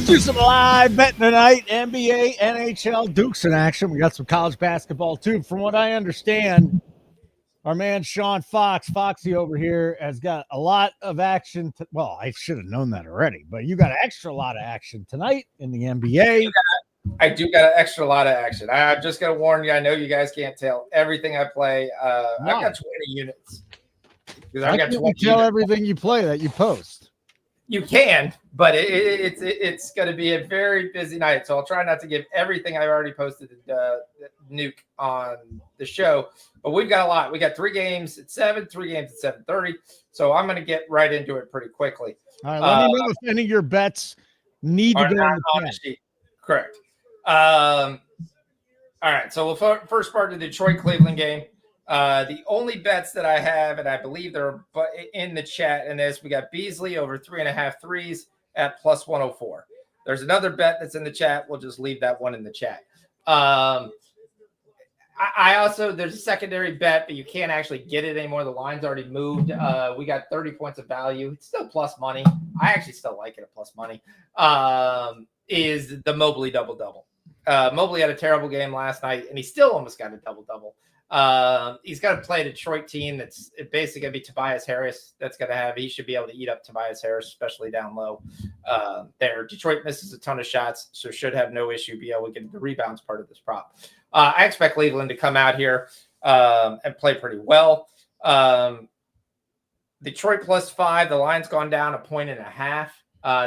Let's do some live betting tonight. NBA, NHL, Dukes in action. We got some college basketball too. From what I understand, our man Sean Foxy over here, has got a lot of action. Well, I should have known that already, but you got an extra lot of action tonight in the NBA. I do got an extra lot of action. I'm just going to warn you. I know you guys can't tell everything I play. I've got 20 units. Why can't we tell everything you play that you post? You can, but it's going to be a very busy night. So I'll try not to give everything I've already posted Nuke on the show. But we've got a lot. We got 3 games at 7, 3 games at 7:30. So I'm going to get right into it pretty quickly. All right, let me know if any of your bets need to go on the sheet. Correct. All right. So we'll first part of the Detroit-Cleveland game. The only bets that I have, and I believe they're in the chat in this, we got Beasley over 3.5 threes at plus 104. There's another bet that's in the chat. We'll just leave that one in the chat. I also, there's a secondary bet, but you can't actually get it anymore. The line's already moved. We got 30 points of value. It's still plus money. I actually still like it at plus money. Is the Mobley double-double. Mobley had a terrible game last night, and he still almost got a double-double. He's got to play a Detroit team that's basically going to be Tobias Harris. He should be able to eat up Tobias Harris, especially down low there. Detroit misses a ton of shots, so should have no issue be able to get the rebounds part of this prop. I expect Cleveland to come out here and play pretty well. Detroit plus 5. The line's gone down 1.5.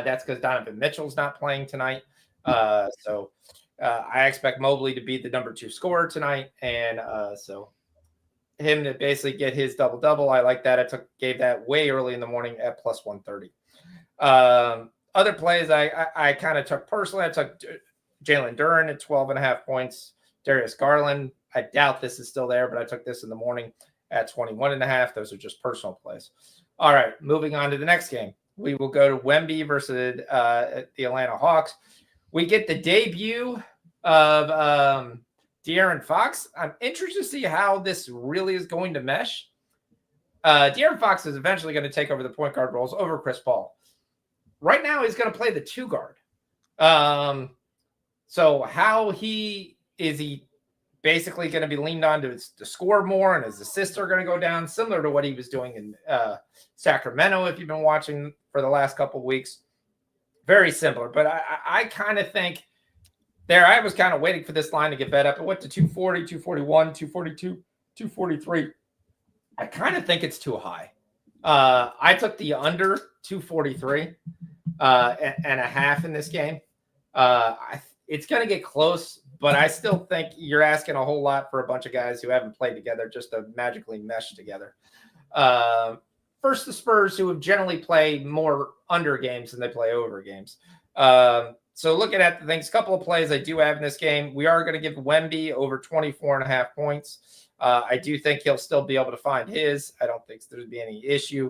That's because Donovan Mitchell's not playing tonight. So I expect Mobley to be the number 2 scorer tonight. And so him to basically get his double-double. I like that. Gave that way early in the morning at plus 130. Other plays I kind of took personally. I took Jalen Duren at 12.5 points. Darius Garland, I doubt this is still there, but I took this in the morning at 21.5. Those are just personal plays. All right, moving on to the next game. We will go to Wemby versus the Atlanta Hawks. We get the debut of De'Aaron Fox. I'm interested to see how this really is going to mesh. De'Aaron Fox is eventually going to take over the point guard roles over Chris Paul. Right now, he's going to play the 2 guard. So how is he basically going to be leaned on to score more, and his assists are going to go down, similar to what he was doing in Sacramento, if you've been watching for the last couple of weeks. Very similar, but I kind of think I was kind of waiting for this line to get bet up. It went to 240, 241, 242, 243. I kind of think it's too high. I took the under 243 and a half in this game. It's going to get close, but I still think you're asking a whole lot for a bunch of guys who haven't played together just to magically mesh together. First, the Spurs, who have generally played more under games than they play over games. So looking at the things, a couple of plays I do have in this game. We are going to give Wemby over 24.5 points. I do think he'll still be able to find his. I don't think there'd be any issue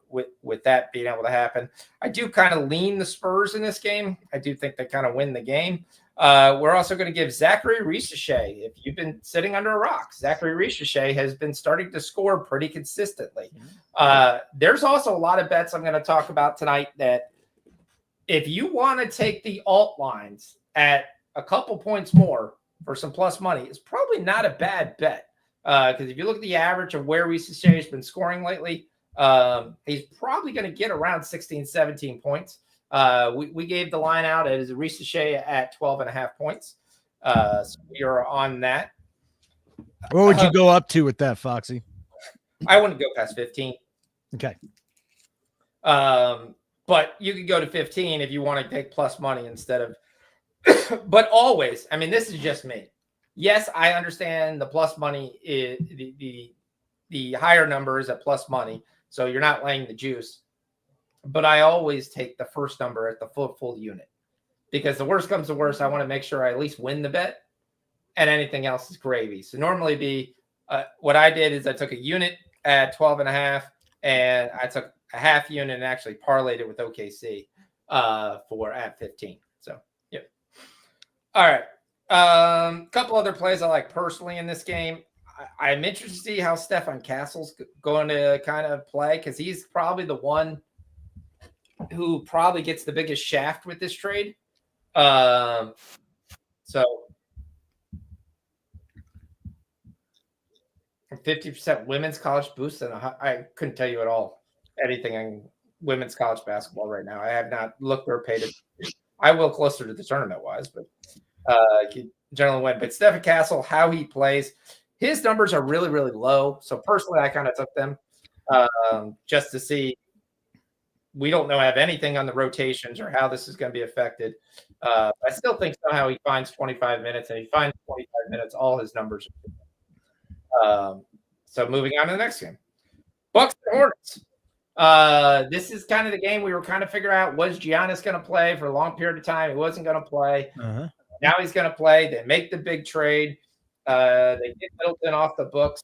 with that being able to happen. I do kind of lean the Spurs in this game. I do think they kind of win the game. We're also going to give Zachary Risacher. If you've been sitting under a rock, Zachary Risacher has been starting to score pretty consistently. There's also a lot of bets I'm going to talk about tonight that if you want to take the alt lines at a couple points more for some plus money, it's probably not a bad bet. Because if you look at the average of where Risacher has been scoring lately, he's probably going to get around 16, 17 points. We gave the line out as Risacher at 12.5 points. So we are on that. What would you go up to with that, Foxy? I wouldn't go past 15. Okay. But you could go to 15 if you want to take plus money instead of, but always, I mean, this is just me. Yes, I understand the plus money is the higher numbers at plus money. So you're not laying the juice. But I always take the first number at the full unit, because the worst comes to worst, I want to make sure I at least win the bet, and anything else is gravy. So normally what I did is I took a unit at 12.5, and I took a half unit and actually parlayed it with OKC for at 15. So yeah. All right. Couple other plays I like personally in this game. I'm interested to see how Stefan Castle's going to kind of play, because he's probably the one who probably gets the biggest shaft with this trade. So 50% women's college boost, and I couldn't tell you at all anything on women's college basketball right now. I have not looked or paid it. I will closer to the tournament wise, but generally win. But Stephen Castle, how he plays, his numbers are really, really low. So personally, I kind of took them just to see. We don't have anything on the rotations or how this is going to be affected. I still think somehow he finds 25 minutes, and he finds 25 minutes. All his numbers. So moving on to the next game, Bucks and Hornets. This is kind of the game we were kind of figuring out, was Giannis going to play for a long period of time? He wasn't going to play. Now he's going to play. They make the big trade. They get Middleton off the books.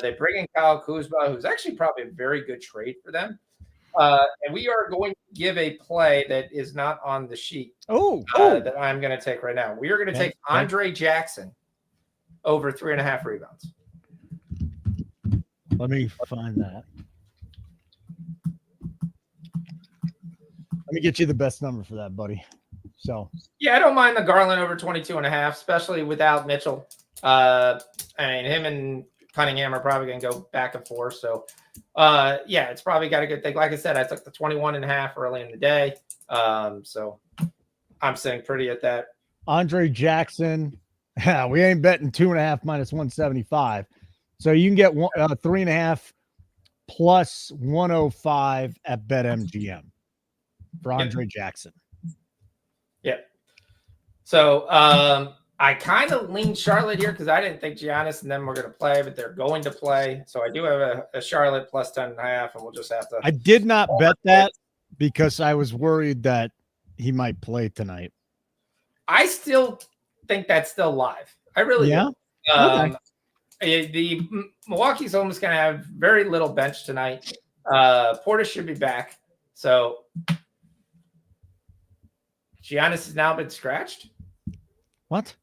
They bring in Kyle Kuzma, who's actually probably a very good trade for them. And we are going to give a play that is not on the sheet that I'm going to take right now. We are going to take Andre Jackson over 3.5 rebounds. Let me find that. Let me get you the best number for that, buddy. So yeah, I don't mind the Garland over 22.5, especially without Mitchell. I mean, him and Cunningham are probably going to go back and forth. So yeah, it's probably got a good thing. Like I said, I took the 21.5 early in the day. So I'm sitting pretty at that. Andre Jackson. Yeah, we ain't betting 2.5 minus 175. So you can get 3.5 plus 105 at BetMGM for Andre Jackson. Yep. So I kind of lean Charlotte here because I didn't think Giannis and them were going to play, but they're going to play. So I do have a Charlotte plus 10.5, and we'll just have to. I did not bet that because I was worried that he might play tonight. I still think that's still live. I really do. The Milwaukee's almost going to have very little bench tonight. Portis should be back. So Giannis has now been scratched. What?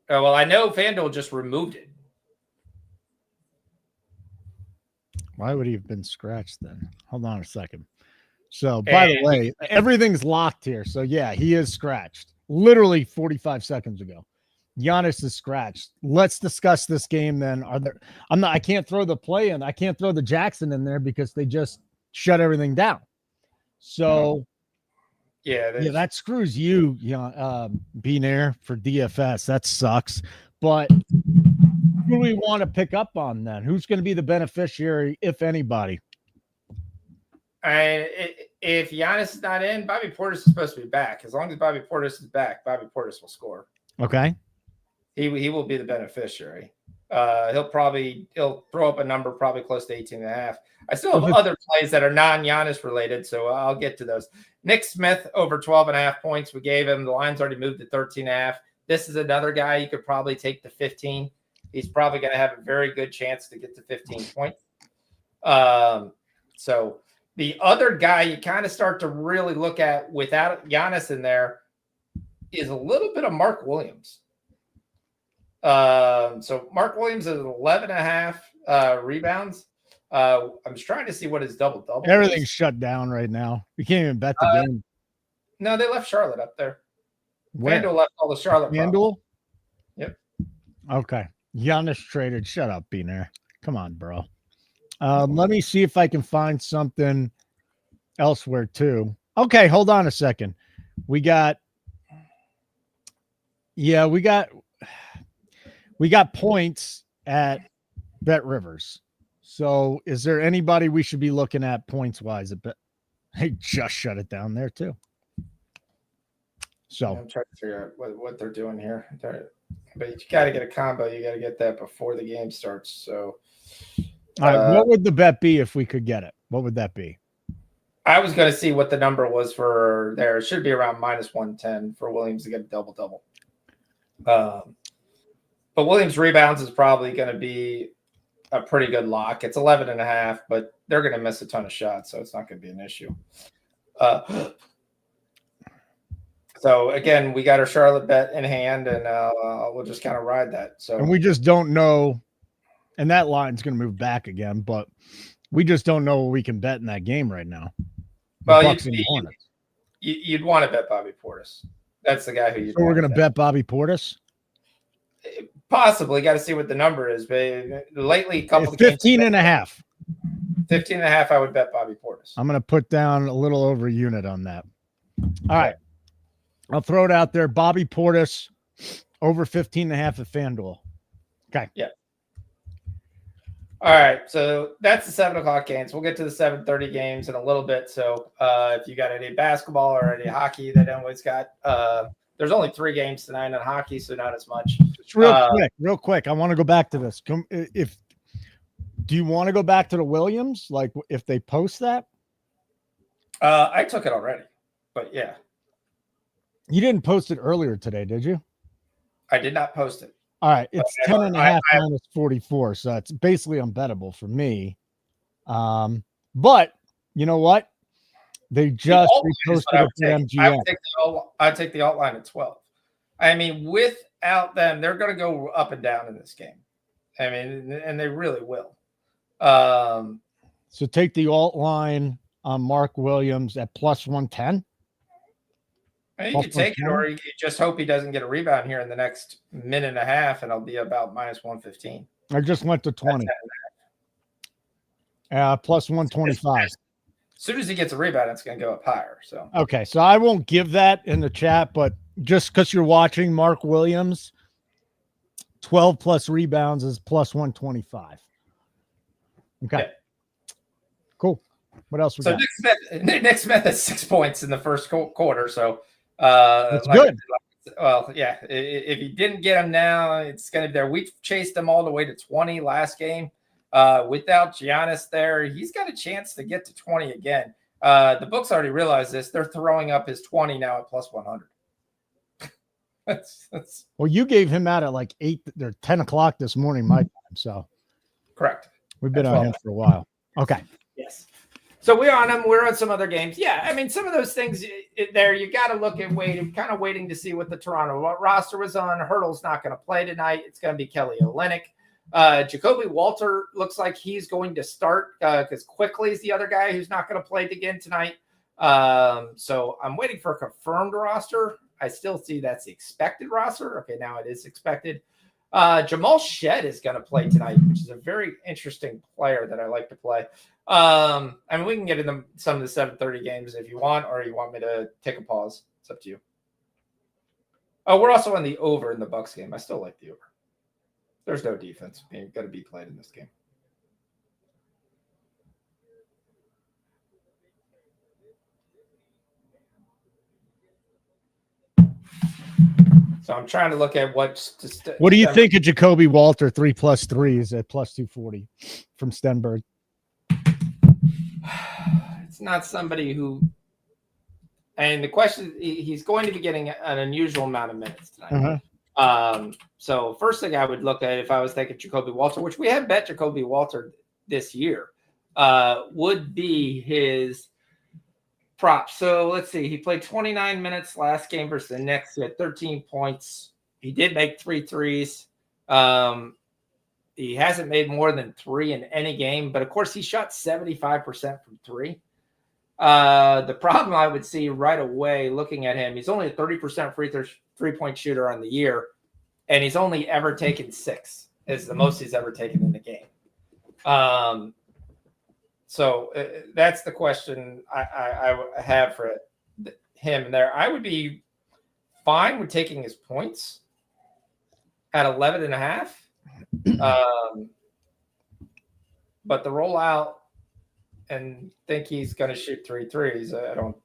Oh, well, I know FanDuel just removed it. Why would he have been scratched then? Hold on a second. So, by the way, everything's locked here. So, yeah, he is scratched. Literally 45 seconds ago. Giannis is scratched. Let's discuss this game then. I can't throw the play in. I can't throw the Jackson in there because they just shut everything down. So yeah, that screws you, Beanair for DFS. That sucks. But who do we want to pick up on then? Who's going to be the beneficiary, if anybody? If Giannis is not in, Bobby Portis is supposed to be back. As long as Bobby Portis is back, Bobby Portis will score. Okay. He will be the beneficiary. He'll throw up a number probably close to 18.5. I still have other plays that are non-Giannis related, so I'll get to those. Nick Smith over 12.5 points. We gave him. The line's already moved to 13.5. This is another guy you could probably take to 15. He's probably going to have a very good chance to get to 15 points. So the other guy you kind of start to really look at without Giannis in there is a little bit of Mark Williams. So Mark Williams is 11.5 rebounds. I'm just trying to see what his double-double is. Everything's shut down right now. You can't even bet the game. No, they left Charlotte up there. Where? FanDuel left all the Charlotte. FanDuel? Yep. Okay. Giannis traded. Shut up, Beanair. Come on, bro. Let me see if I can find something elsewhere too. Okay, hold on a second. We got points at Bet Rivers. So is there anybody we should be looking at points wise? They just shut it down there too. So I'm trying to figure out what they're doing here. But you got to get a combo. You got to get that before the game starts. So, all right, what would the bet be if we could get it? What would that be? I was going to see what the number was for there. It should be around minus 110 for Williams to get a double-double. But Williams rebounds is probably going to be a pretty good lock. It's 11.5, but they're going to miss a ton of shots, so it's not going to be an issue. So again, we got our Charlotte bet in hand, and we'll just kind of ride that. So, and we just don't know, and that line's going to move back again, but we just don't know what we can bet in that game right now. Well, Bucks and the Hornets. You'd want to bet Bobby Portis. That's the guy who you'd So we're want going to bet Bobby Portis? Possibly. Got to see what the number is. But lately, a couple of 15 and a half. 15 and a half, I would bet Bobby Portis. I'm going to put down a little over a unit on that. All right. I'll throw it out there. Bobby Portis over 15 and a half at FanDuel. Okay. Yeah. All right. So that's the 7 o'clock games. We'll get to the 7:30 games in a little bit. So if you got any basketball or any hockey that anybody's got, there's only 3 games tonight in hockey, so not as much. Just real quick. I want to go back to this. Do you want to go back to the Williams? Like if they post that? I took it already, but yeah. You didn't post it earlier today, did you? I did not post it. All right. It's 10 and a half minus 44. So it's basically unbettable for me. But you know what? They just reposted it for MGM. I'd take the alt line at 12. I mean, without them, they're going to go up and down in this game. I mean, and they really will. So take the alt line on Mark Williams at plus 110. You can take it, or you just hope he doesn't get a rebound here in the next minute and a half, and it'll be about minus 115. I just went to 20. Plus 125. As soon as he gets a rebound, it's going to go up higher. So okay, so I won't give that in the chat, but just because you're watching Mark Williams, 12 plus rebounds is plus 125. Okay. Yeah. Cool. What else we got? Nick Smith has 6 points in the first quarter, so that's good. Well, yeah. If you didn't get him now, it's going to be there. We chased him all the way to 20 last game. Without Giannis there, he's got a chance to get to 20 again. The books already realized this. They're throwing up his 20 now at plus 100. that's well, you gave him out at like 8 or 10 o'clock this morning, my time. So correct. We've been on him for a while. Okay. Yes. So we're on them. We're on some other games. Yeah, I mean, some of those things there, you got to look at waiting to see what the Toronto roster was on. Hurdle's not going to play tonight. It's going to be Kelly Olynyk. Jacoby Walter looks like he's going to start because Quickly is the other guy who's not going to play again tonight. So I'm waiting for a confirmed roster. I still see that's the expected roster. Okay, now it is expected. Jamal Shed is going to play tonight, which is a very interesting player that I like to play. I mean, we can get into some of the 7:30 games if you want, or you want me to take a pause. It's up to you. Oh, we're also on the over in the Bucks game. I still like the over. There's no defense being going to be played in this game. So I'm trying to look at what do you think of Jacoby Walter 3+3s at plus 240 from Stenberg? It's not somebody who, and the question, he's going to be getting an unusual amount of minutes tonight. So first thing I would look at if I was thinking Jacoby Walter, which we have bet Jacoby Walter this year, would be his props. So let's see. He played 29 minutes last game versus the Knicks. He had 13 points. He did make 3 threes. He hasn't made more than 3 in any game, but of course he shot 75% from 3. The problem I would see right away looking at him, he's only a 30% three-point shooter on the year, and he's only ever taken 6. Is the most he's ever taken in the game. So that's the question I have for him there. I would be fine with taking his points at 11.5. But the rollout and think he's going to shoot 3 threes, I don't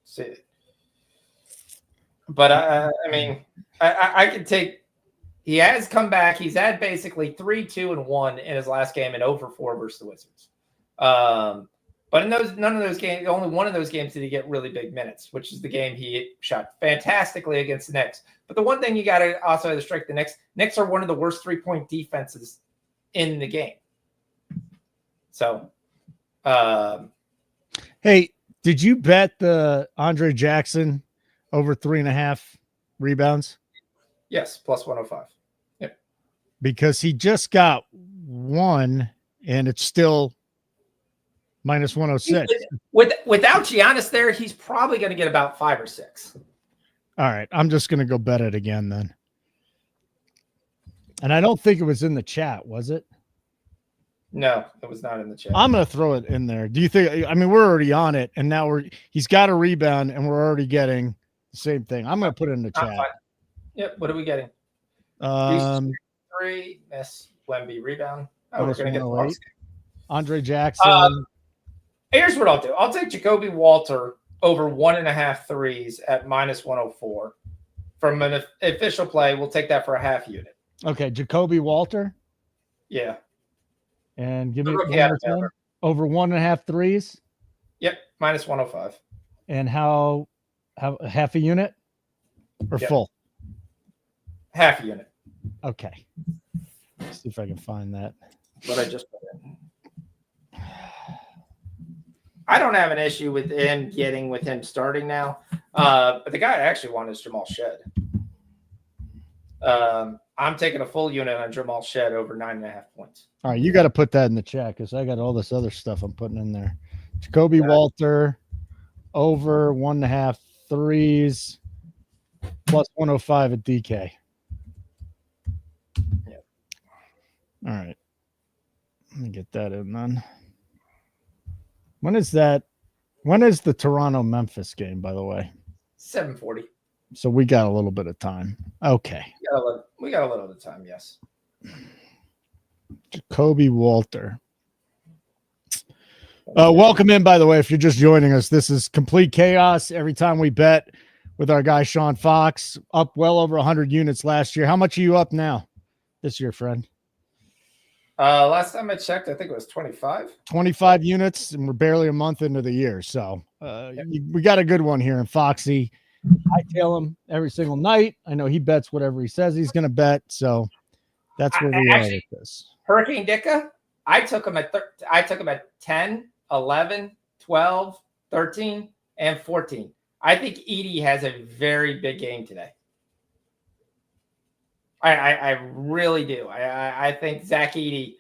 see it. But I mean, I could take. He has come back. He's had basically 3, 2, and 1 in his last game and over 4 versus the Wizards. But in none of those games, only one of those games did he get really big minutes, which is the game he shot fantastically against the Knicks. But the one thing you got to also have to strike the Knicks. Knicks are one of the worst 3-point defenses in the game. So, hey, did you bet the Andre Jackson over 3.5 rebounds? Yes, plus 105. Yep. Because he just got 1, and it's still Minus 106. Without Giannis there, he's probably going to get about 5 or 6. All right. I'm just going to go bet it again then. And I don't think it was in the chat, was it? No, it was not in the chat. I'm going to throw it in there. Do you think, I mean, we're already on it and now he's got a rebound and we're already getting the same thing. I'm going to put it in the chat. Yep. What are we getting? 3, miss Wemby rebound. Oh, we're going to get the Bucks. Andre Jackson. Here's what I'll do. I'll take Jacoby Walter over 1.5 threes at minus 104 from an official play. We'll take that for a half unit. Okay. Jacoby Walter. Yeah. And give me over 1.5 threes. Yep. Minus 105. And how half a unit or full? Half a unit. Okay. Let's see if I can find that. What I just put in. I don't have an issue with him starting now. But the guy I actually want is Jamal Shed. I'm taking a full unit on Jamal Shed over 9.5 points. All right, you got to put that in the chat because I got all this other stuff I'm putting in there. Jacoby Walter over 1.5 threes plus 105 at DK. Yep. All right. Let me get that in then. When is that? When is the Toronto-Memphis game, by the way? 7:40. So we got a little bit of time. Okay. We got a little bit of time, yes. Jacoby Walter. Welcome in, by the way, if you're just joining us. This is complete chaos every time we bet with our guy, Sean Fox, up well over 100 units last year. How much are you up now this year, friend? Last time I checked, I think it was 25. 25 units, and we're barely a month into the year. So we got a good one here in Foxy. I tail him every single night. I know he bets whatever he says he's going to bet. So that's where we are with this. Hurricane Dicka, I took him at 10, 11, 12, 13, and 14. I think Edey has a very big game today. I really do. I think Zach Edey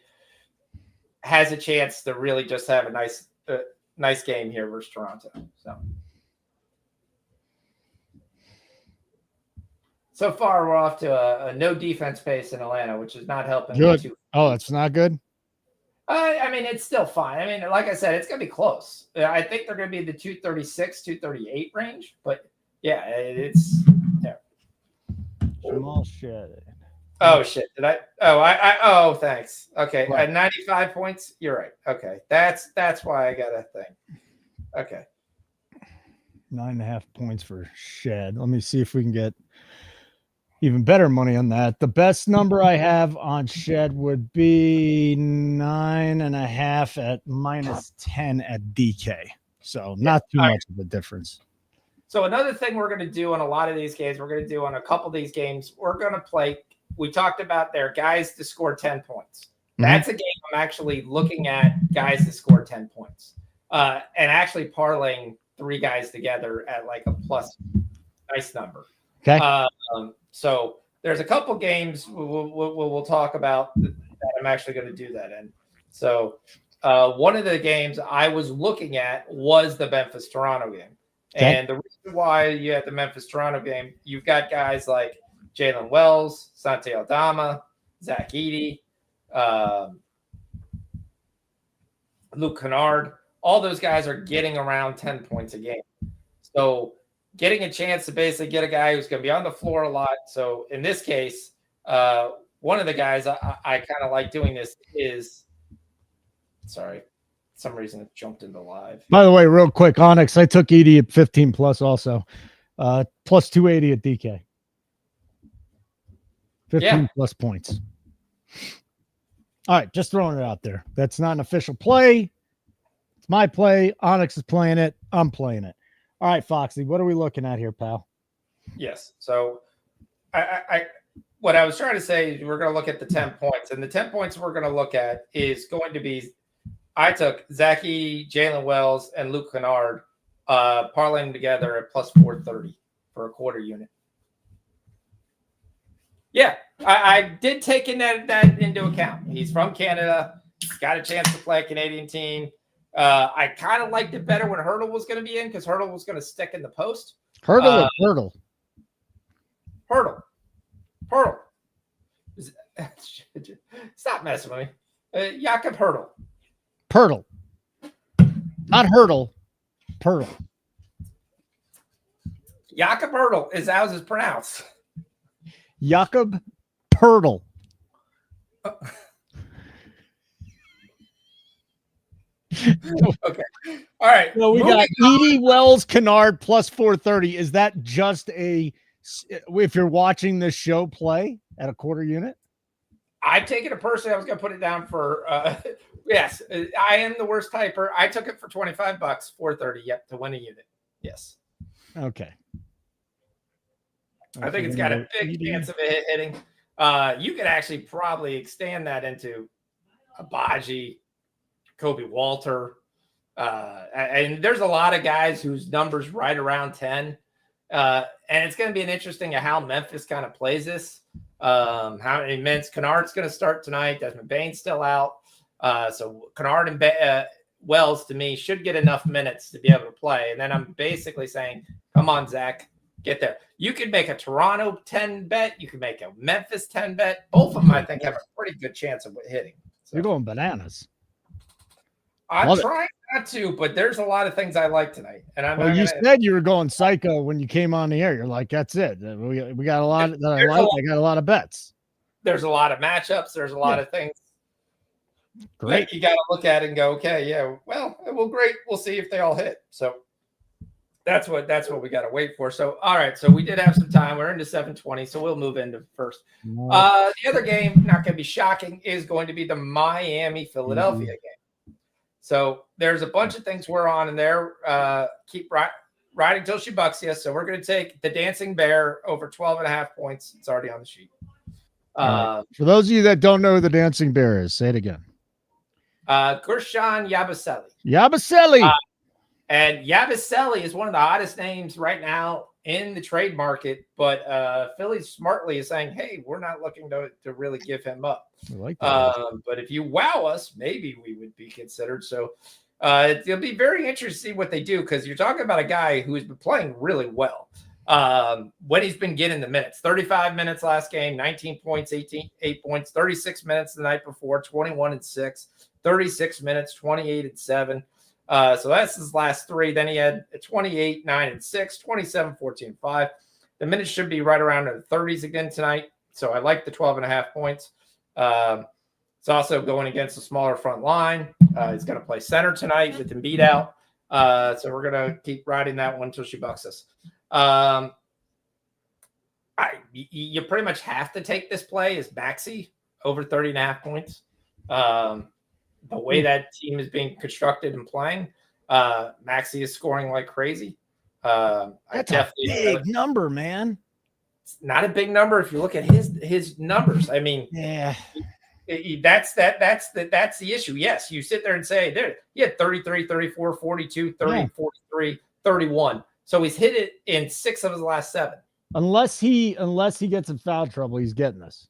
has a chance to really just have a nice game here versus Toronto. So far, we're off to a no defense pace in Atlanta, which is not helping. Good. Oh, it's not good? I mean, it's still fine. I mean, like I said, it's going to be close. I think they're going to be in the 236, 238 range. But, yeah, it's there. Jamal Shed. Oh, shit. Did I? Oh, thanks. Okay. Right. At 95 points, you're right. Okay. That's why I got a thing. Okay. 9.5 points for Shed. Let me see if we can get even better money on that. The best number I have on Shed would be 9.5 at minus 10 at DK. So not too much of a difference. So another thing we're going to do on a lot of these games, we're going to do on a couple of these games, we're going to play. We talked about their guys to score 10 points. That's a game I'm actually looking at guys to score 10 points and actually parlaying 3 guys together at like a plus nice number. Okay. So there's a couple games we'll talk about that I'm actually going to do that in. So one of the games I was looking at was the Memphis-Toronto game. Okay. And the reason why you had the Memphis-Toronto game, you've got guys like Jalen Wells, Santi Aldama, Zach Edey, Luke Kennard. All those guys are getting around 10 points a game. So getting a chance to basically get a guy who's going to be on the floor a lot. So in this case, one of the guys I kind of like doing this is – sorry. For some reason it jumped into live. By the way, real quick, Onyx, I took Edey at 15 plus also. Plus 280 at DK. 15 plus points. All right, just throwing it out there. That's not an official play. It's my play. Onyx is playing it. I'm playing it. All right, Foxy, what are we looking at here, pal? Yes. So what I was trying to say is we're going to look at the 10 points. And the 10 points we're going to look at is going to be I took Zach Edey, Jalen Wells, and Luke Kennard parlaying together at plus 430 for a quarter unit. Yeah, I did take in that into account. He's from Canada. He's got a chance to play a Canadian team. I kind of liked it better when Hurdle was going to be in because Hurdle was going to stick in the post. Hurdle or Hurdle? Hurdle. Stop messing with me. Jakob Hurdle. Purtle. Not Hurdle. Purtle. Jakob Hurdle is how it's pronounced. Jakob Purtle. Okay. All right. So we got Edie Wells Kennard plus 430. Is that just if you're watching this show play at a quarter unit? I've taken it personally. I was going to put it down for, yes, I am the worst typer. I took it for $25, 430. Yep. To win a unit. Yes. Okay. I think it's got a big chance of it hitting. You could actually probably extend that into a Baji, Kobe Walter. And there's a lot of guys whose numbers right around 10. And it's going to be an interesting how Memphis kind of plays this. How many minutes Kennard's going to start tonight. Desmond Bain's still out. So Kennard and Wells, to me, should get enough minutes to be able to play. And then I'm basically saying, come on, Zach, get there. You could make a Toronto 10 bet. You could make a Memphis 10 bet. Both of them, I think, have a pretty good chance of hitting. So, you're going bananas. I'm trying not to, but there's a lot of things I like tonight. And you said you were going psycho when you came on the air. You're like, that's it. We got a lot that I like. I got a lot of bets. There's a lot of matchups. There's a lot of things. Great. You got to look at it and go, okay, yeah, well, great. We'll see if they all hit. So that's what we got to wait for. So, all right. So we did have some time. We're into 7:20. So we'll move into first. The other game, not going to be shocking, is going to be the Miami-Philadelphia game. So there's a bunch of things we're on in there. Keep riding till she bucks you. So we're going to take the Dancing Bear over 12.5 points. It's already on the sheet. For those of you that don't know who the Dancing Bear is, say it again. Gurshan Yabusele. Yabusele. And Yabusele is one of the hottest names right now in the trade market. But Philly smartly is saying, hey, we're not looking to really give him up. I like that. But if you wow us, maybe we would be considered. So it'll be very interesting to see what they do, because you're talking about a guy who has been playing really well when he's been getting the minutes. 35 minutes last game, 19 points, 8 points, 36 minutes the night before, 21-6, 36 minutes, 28-7. So that's his last three. Then he had 28, 9-6, 27, 14-5. The minutes should be right around the 30s again tonight. So I like the 12.5 points. It's also going against a smaller front line. He's going to play center tonight with Embiid out. So we're going to keep riding that one until she bucks us. You pretty much have to take this play is Maxey over 30.5 points. The way that team is being constructed and playing, Maxey is scoring like crazy. That's a big number, man. It's not a big number if you look at his numbers. I mean, yeah, that's the issue. Yes, you sit there and say, there, he had 33, 34, 42, 30, 43, 31. So he's hit it in 6 of his last 7. Unless he gets in foul trouble, he's getting this.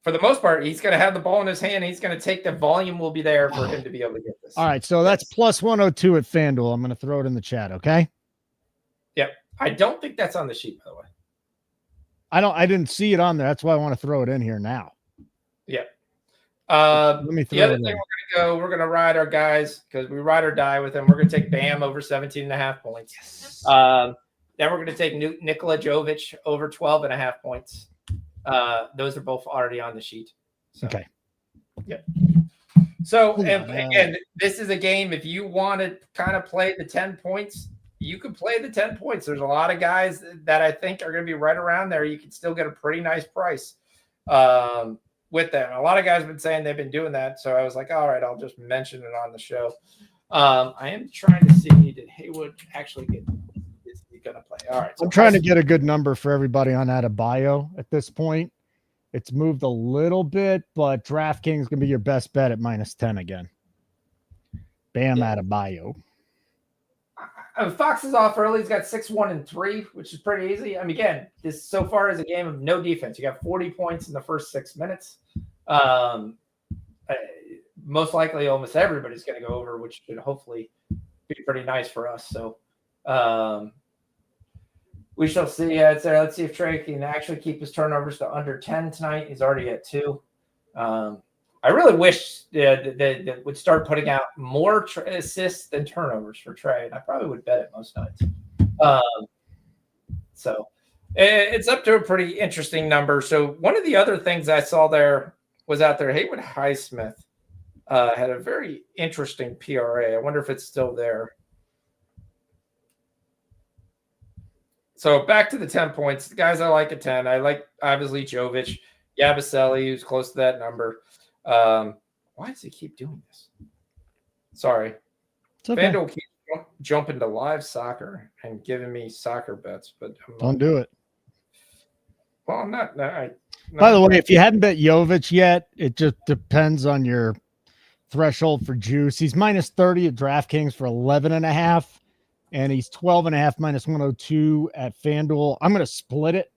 For the most part, he's going to have the ball in his hand. He's going to take the volume will be there for him to be able to get this. All right, so that's plus 102 at FanDuel. I'm going to throw it in the chat, okay? Yep. I don't think that's on the sheet, by the way. I didn't see it on there. That's why I want to throw it in here now. Yep. Let me throw the other it thing we're going to ride our guys, because we ride or die with them. We're going to take Bam over 17.5 points. Yes. Then we're going to take Nikola Jovic over 12.5 points. Those are both already on the sheet. So, okay. Yeah. So, again, this is a game. If you want to kind of play the 10 points, you can play the 10 points. There's a lot of guys that I think are going to be right around there. You can still get a pretty nice price with them. A lot of guys have been saying they've been doing that. So I was like, all right, I'll just mention it on the show. I am trying to see, did Haywood actually get going to play? All right. So I'm trying to get a good number for everybody on Adebayo at this point. It's moved a little bit, but DraftKings is going to be your best bet at -10 again. Bam, yeah. Adebayo. Fox is off early. He's got 6-1-3, which is pretty easy. I mean, again, this so far is a game of no defense. You got 40 points in the first 6 minutes. most likely almost everybody's going to go over, which should hopefully be pretty nice for us. So we shall see. Let's see if Trey can actually keep his turnovers to under 10 tonight. He's already at 2. I really wish that would start putting out more assists than turnovers for Trey, and I probably would bet it most nights. So it's up to a pretty interesting number. So one of the other things I saw there was out there, Haywood Highsmith had a very interesting PRA. I wonder if it's still there. So back to the 10 points. The guys I like at 10. I like, obviously, Jovic, Yabusele, who's close to that number. Why does he keep doing this? Sorry. Okay. FanDuel keeps jumping to live soccer and giving me soccer bets, but don't do it. Well, I'm not. By the way, if you hadn't bet Jovic yet, it just depends on your threshold for juice. He's minus 30 at DraftKings for 11.5, and he's 12.5 minus 102 at FanDuel. I'm going to split it.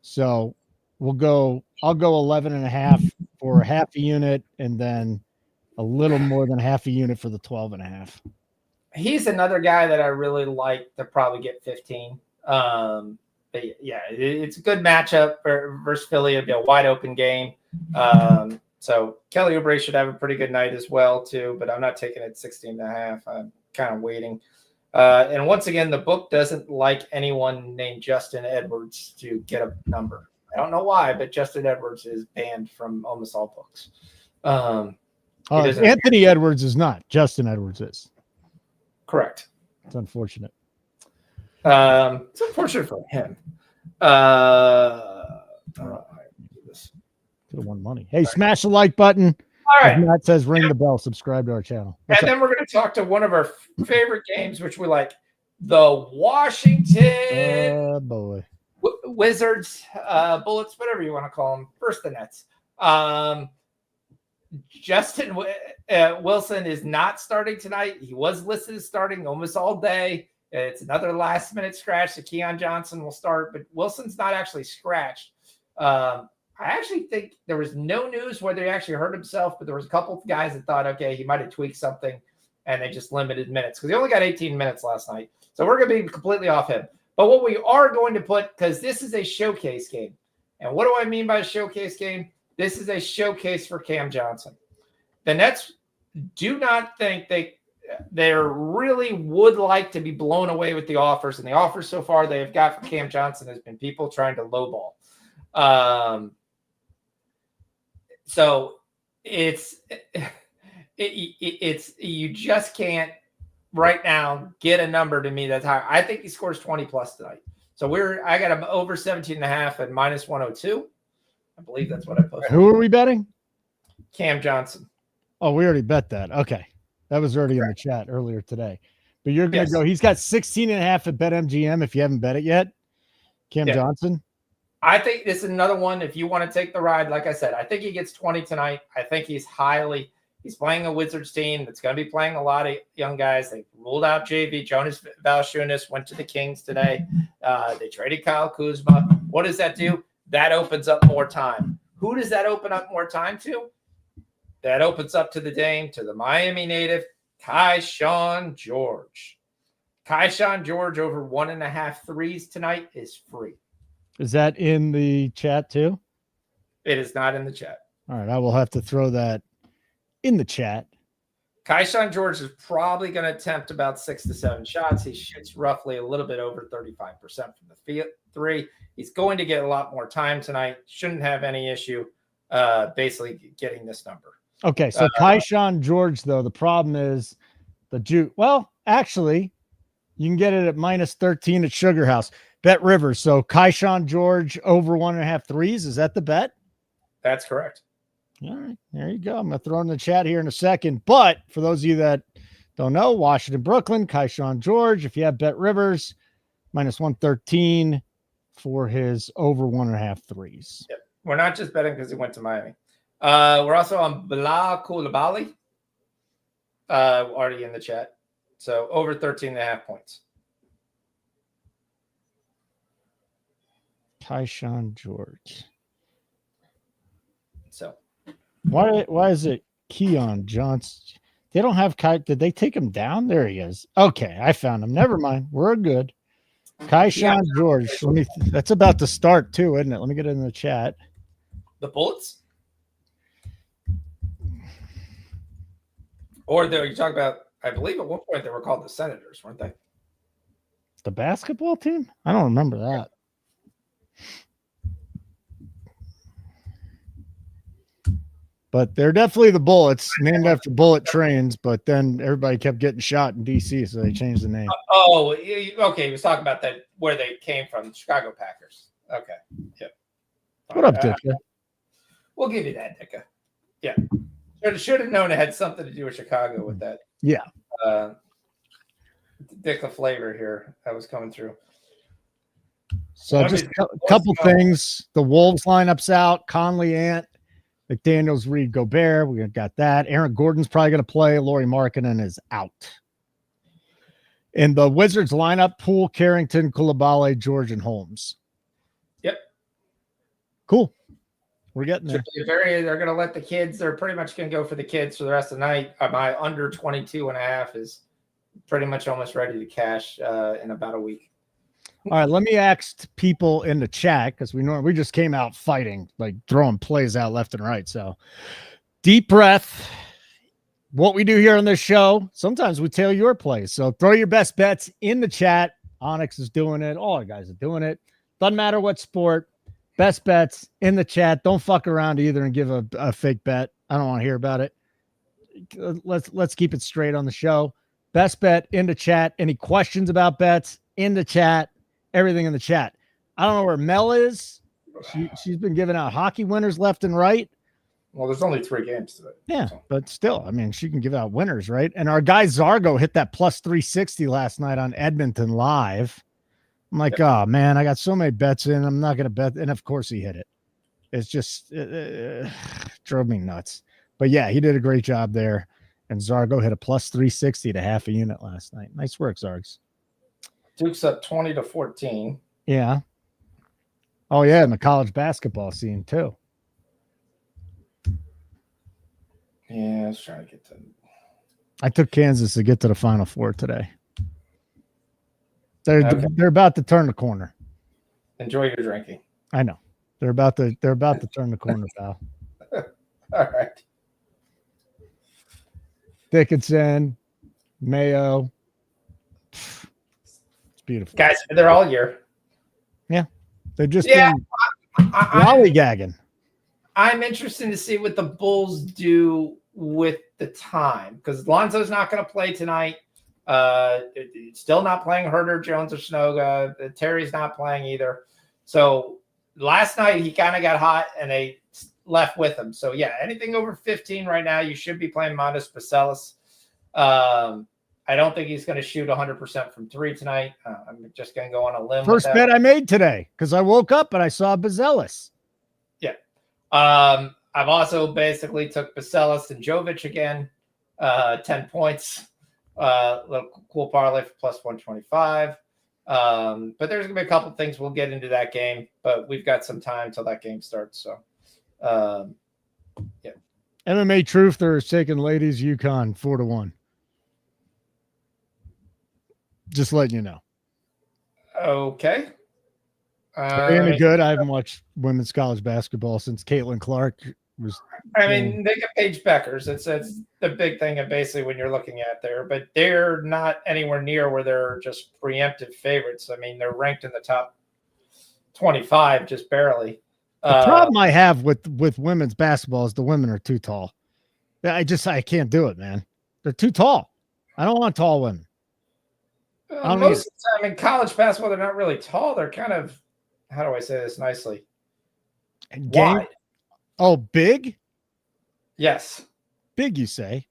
So I'll go 11.5 for half a unit, and then a little more than half a unit for the 12.5. He's another guy that I really like to probably get 15. But yeah, it's a good matchup versus Philly. It'll be a wide open game. So Kelly Oubre should have a pretty good night as well too, but I'm not taking it 16.5. I'm kind of waiting. And once again, the book doesn't like anyone named Justin Edwards to get a number. I don't know why, but Justin Edwards is banned from almost all books. Anthony Edwards is not. Justin Edwards is. Correct. It's unfortunate. It's unfortunate for him. Could have won money. Hey, smash the like button. All right. Matt says ring the bell, subscribe to our channel. Then we're going to talk to one of our favorite games, which we like, the Washington Wizards, Bullets, whatever you want to call them. First the Nets. Justin Wilson is not starting tonight. He was listed as starting almost all day. It's another last-minute scratch. So Keon Johnson will start, but Wilson's not actually scratched. I actually think there was no news whether he actually hurt himself, but there was a couple of guys that thought, okay, he might have tweaked something, and they just limited minutes because he only got 18 minutes last night. So we're going to be completely off him. But what we are going to put, because this is a showcase game, and what do I mean by a showcase game? This is a showcase for Cam Johnson. The Nets do not think they really would like to be blown away with the offers, and the offers so far they have got for Cam Johnson has been people trying to lowball. So it's you just can't right now get a number to me that's high. I think he scores 20 plus tonight. So I got him over 17.5 at minus 102. I believe that's what I posted. Who are we betting? Cam Johnson. Oh, we already bet that. Okay. That was already in the chat earlier today. But you're going to go. He's got 16.5 at BetMGM if you haven't bet it yet. Cam Johnson. I think this is another one. If you want to take the ride, like I said, I think he gets 20 tonight. I think he's playing a Wizards team that's going to be playing a lot of young guys. They ruled out JV. Jonas Valanciunas went to the Kings today. They traded Kyle Kuzma. What does that do? That opens up more time. Who does that open up more time to? That opens up to the Dame, to the Miami native, Kaishan George. Kaishan George over 1.5 threes tonight is free. Is that in the chat too? It is not in the chat. All right. I will have to throw that in the chat. Kaishan George is probably going to attempt about 6 to 7 shots. He shoots roughly a little bit over 35% from the three. He's going to get a lot more time tonight. Shouldn't have any issue basically getting this number. Okay, so Kaishan George, though, the problem is the juice. Well, actually, you can get it at minus 13 at Sugar House. Bet Rivers. So Kaishan George over 1.5 threes. Is that the bet? That's correct. All right, there you go. I'm going to throw it in the chat here in a second. But for those of you that don't know, Washington, Brooklyn, Kaishan George, if you have Bet Rivers, minus 113 for his over 1.5 threes. Yep. We're not just betting because he went to Miami. We're also on Bilal Coulibaly, already in the chat. So over 13.5 points. Kaishan George. So why is it Keon Johnson. They don't have Kai. Did they take him down? There he is. Okay, I found him. Never mind. We're good. Kaishan George. That's about to start too, isn't it? Let me get it in the chat. The Bullets? Or you talk about, I believe at one point they were called the Senators, weren't they? The basketball team? I don't remember that. But they're definitely the Bullets, named after bullet trains. But then everybody kept getting shot in D.C., so they changed the name. Okay. He was talking about that where they came from, the Chicago Packers. Okay. Yep. What up, Ditka? We'll give you that, Ditka. Yeah. Should have known it had something to do with Chicago with that. Yeah. Ditka flavor here that was coming through. So just a couple things. The Wolves lineup's out. Conley, Ant, McDaniels, Reed, Gobert. We got that. Aaron Gordon's probably going to play. Lauri Markkanen is out. In the Wizards lineup, Poole, Carrington, Coulibaly, George, and Holmes. Yep. Cool. We're getting there. They're going to let the kids. They're pretty much going to go for the kids for the rest of the night. My under 22.5 is pretty much almost ready to cash in about a week. All right, let me ask people in the chat because we just came out fighting, like throwing plays out left and right. So deep breath. What we do here on this show, sometimes we tell your plays. So throw your best bets in the chat. Onyx is doing it. All the guys are doing it. Doesn't matter what sport. Best bets in the chat. Don't fuck around either and give a fake bet. I don't want to hear about it. Let's keep it straight on the show. Best bet in the chat. Any questions about bets in the chat? Everything in the chat. I don't know where Mel is. She's been giving out hockey winners left and right. Well, there's only 3 games today. Yeah, but still, I mean, she can give out winners, right? And our guy Zargo hit that plus 360 last night on Edmonton Live. I'm like, oh, man, I got so many bets in. I'm not going to bet. And, of course, he hit it. It's just drove me nuts. But, yeah, he did a great job there. And Zargo hit a plus 360 to half a unit last night. Nice work, Zargs. Duke's up 20-14. Yeah. Oh, yeah, in the college basketball scene, too. Yeah, I was trying to get to. I took Kansas to get to the Final Four today. They're about to turn the corner. Enjoy your drinking. I know. They're about to turn the corner, pal. All right. Dickinson, Mayo. It's beautiful. Guys, they're all year. Yeah. They're just lollygagging. I'm interested to see what the Bulls do with the time because Lonzo's not going to play tonight. Still not playing Herter, Jones, or Shinoga. Terry's not playing either. So last night he kind of got hot and they left with him. So yeah, anything over 15 right now, you should be playing Mondes Bacelis. I don't think he's going to shoot 100% from 3 tonight. I'm just going to go on a limb. First bet I made today because I woke up and I saw Bacelis. Yeah. I've also basically took Bacelis and Jovic again, 10 points. Little cool parlay for plus 125. But there's gonna be a couple things we'll get into that game, but we've got some time till that game starts. So, yeah. MMA Truth, they're taking ladies UConn 4-1. Just letting you know. Okay. Are they any good? I haven't watched women's college basketball since Caitlin Clark was. I mean, they get Paige Beckers. It's the big thing, and basically when you're looking at there, but they're not anywhere near where they're just preemptive favorites. I mean, they're ranked in the top 25, just barely. The problem I have with women's basketball is the women are too tall. I can't do it, man. They're too tall. I don't want tall women. Most of the time in college basketball, they're not really tall. They're kind of, how do I say this nicely? Wide. Oh, big? Yes. Big, you say?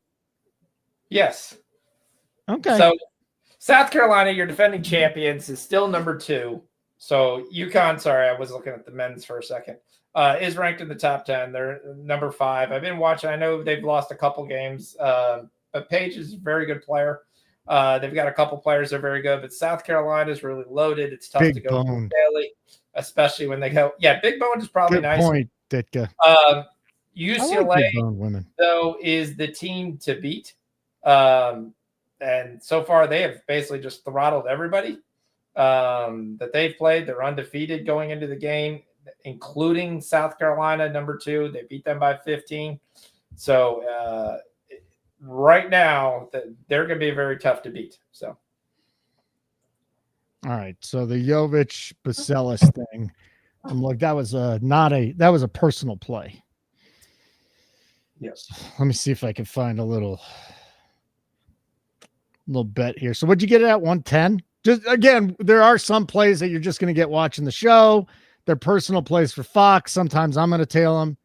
Yes. Okay. So South Carolina, your defending champions, is still number 2. So UConn, sorry, I was looking at the men's for a second, is ranked in the top 10. They're number 5. I've been watching. I know they've lost a couple games, but Paige is a very good player. They've got a couple players that are very good, but South Carolina is really loaded. It's tough Big to go Bone. daily, especially when they go. Yeah, Big Bone is probably good nice. Point, Ditka. UCLA, big-boned women. though, is the team to beat. And so far, they have basically just throttled everybody that they've played. They're undefeated going into the game, including South Carolina, number 2. They beat them by 15. So right now, they're going to be very tough to beat. So. All right. So the Jovic Bacelis thing, I'm like, that was a personal play. Yes. Let me see if I can find a little bet here. So what'd you get it at 110? Just again, there are some plays that you're just going to get watching the show. They're personal plays for Fox. Sometimes I'm going to tail them.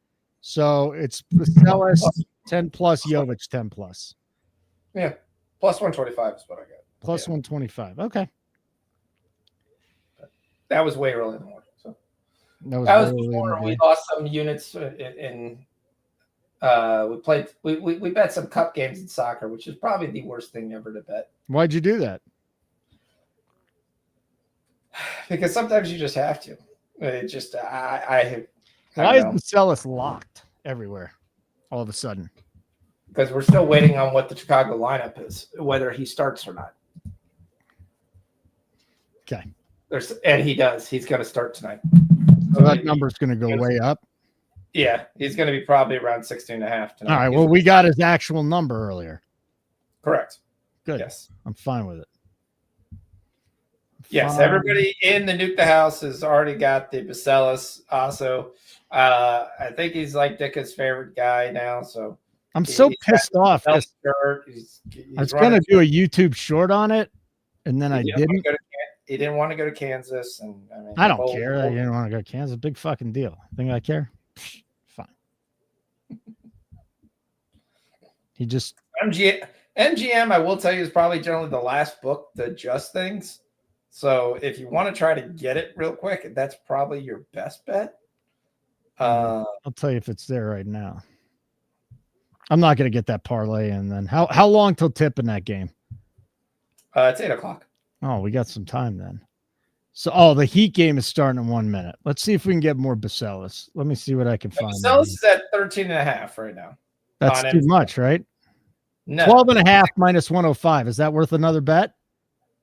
So it's Bacelis 10 plus, Jovic 10 plus. Yeah. Plus 125 is what I got. Plus 125. Okay. That was way early in the morning. So That was before we lost some units we bet some cup games in soccer, which is probably the worst thing ever to bet. Why'd you do that? Because sometimes you just have to. It just Why is Bacelis locked everywhere all of a sudden? Because we're still waiting on what the Chicago lineup is, whether he starts or not. Okay. And he does. He's going to start tonight. So that number's going to go way up. Yeah, he's going to be probably around 16.5 tonight. All right. Well, we got his actual number earlier. Correct. Good. Yes. I'm fine with it. Yes, everybody in the Nuke the House has already got the Bacelis also. I think he's like Dicka's favorite guy now. So I'm so pissed off. I was going to do a YouTube short on it, and then I didn't. He didn't want to go to Kansas. And I don't care. I didn't want to go to Kansas. Big fucking deal. Think I care? Fine. He just MGM, I will tell you, is probably generally the last book to adjust things. So if you want to try to get it real quick, that's probably your best bet. I'll tell you if it's there right now. I'm not going to get that parlay. And then how long till tip in that game? It's 8:00. Oh, we got some time then. So, the Heat game is starting in 1 minute. Let's see if we can get more Bacelis. Let me see what I can find. Bacelis is at 13.5 right now. That's too much, right? No. 12.5 minus 105. Is that worth another bet?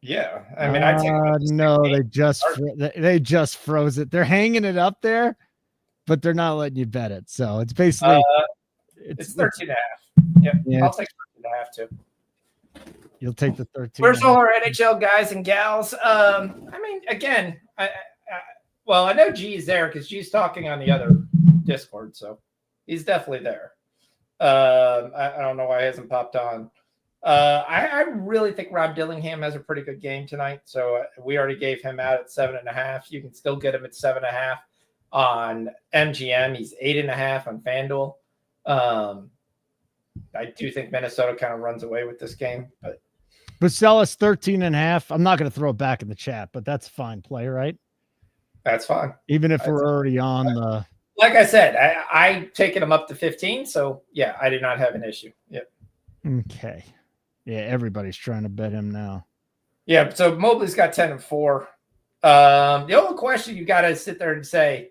Yeah. I mean, I take no, they just froze it. They're hanging it up there, but they're not letting you bet it. So it's basically it's 13.5. Yeah, I'll take 13.5 too. You'll take the 13. Where's all our NHL guys and gals? I mean, again, I know G's there because G's talking on the other Discord, so he's definitely there. I don't know why he hasn't popped on. I really think Rob Dillingham has a pretty good game tonight, so we already gave him out at 7.5. You can still get him at 7.5 on MGM. He's 8.5 on FanDuel. I do think Minnesota kind of runs away with this game, but Bacelis 13.5. I'm not going to throw it back in the chat, but that's a fine play, right? That's fine. Even if we're already on the. Like I said, I taken him up to 15, so yeah, I did not have an issue. Yep. Okay. Yeah, everybody's trying to bet him now. Yeah, so Mobley's got 10-4. The only question you got to sit there and say,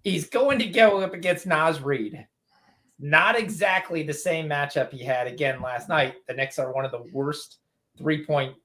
he's going to go up against Naz Reid. Not exactly the same matchup he had again last night. The Knicks are one of the worst three-point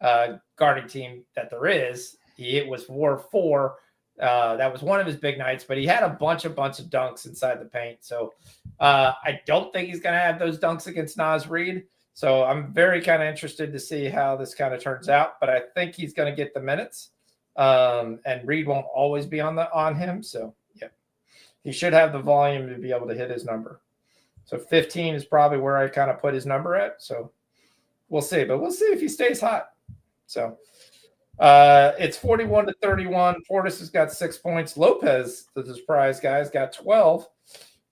guarding team that there is. It was 4-4. That was one of his big nights, but he had a bunch of dunks inside the paint. So I don't think he's going to have those dunks against Naz Reid. So I'm very kind of interested to see how this kind of turns out. But I think he's going to get the minutes, and Reid won't always be on him. So yeah, he should have the volume to be able to hit his number. So 15 is probably where I kind of put his number at. So we'll see, but we'll see if he stays hot. So it's 41-31. Portis has got 6 points. Lopez, the surprise guys, got 12.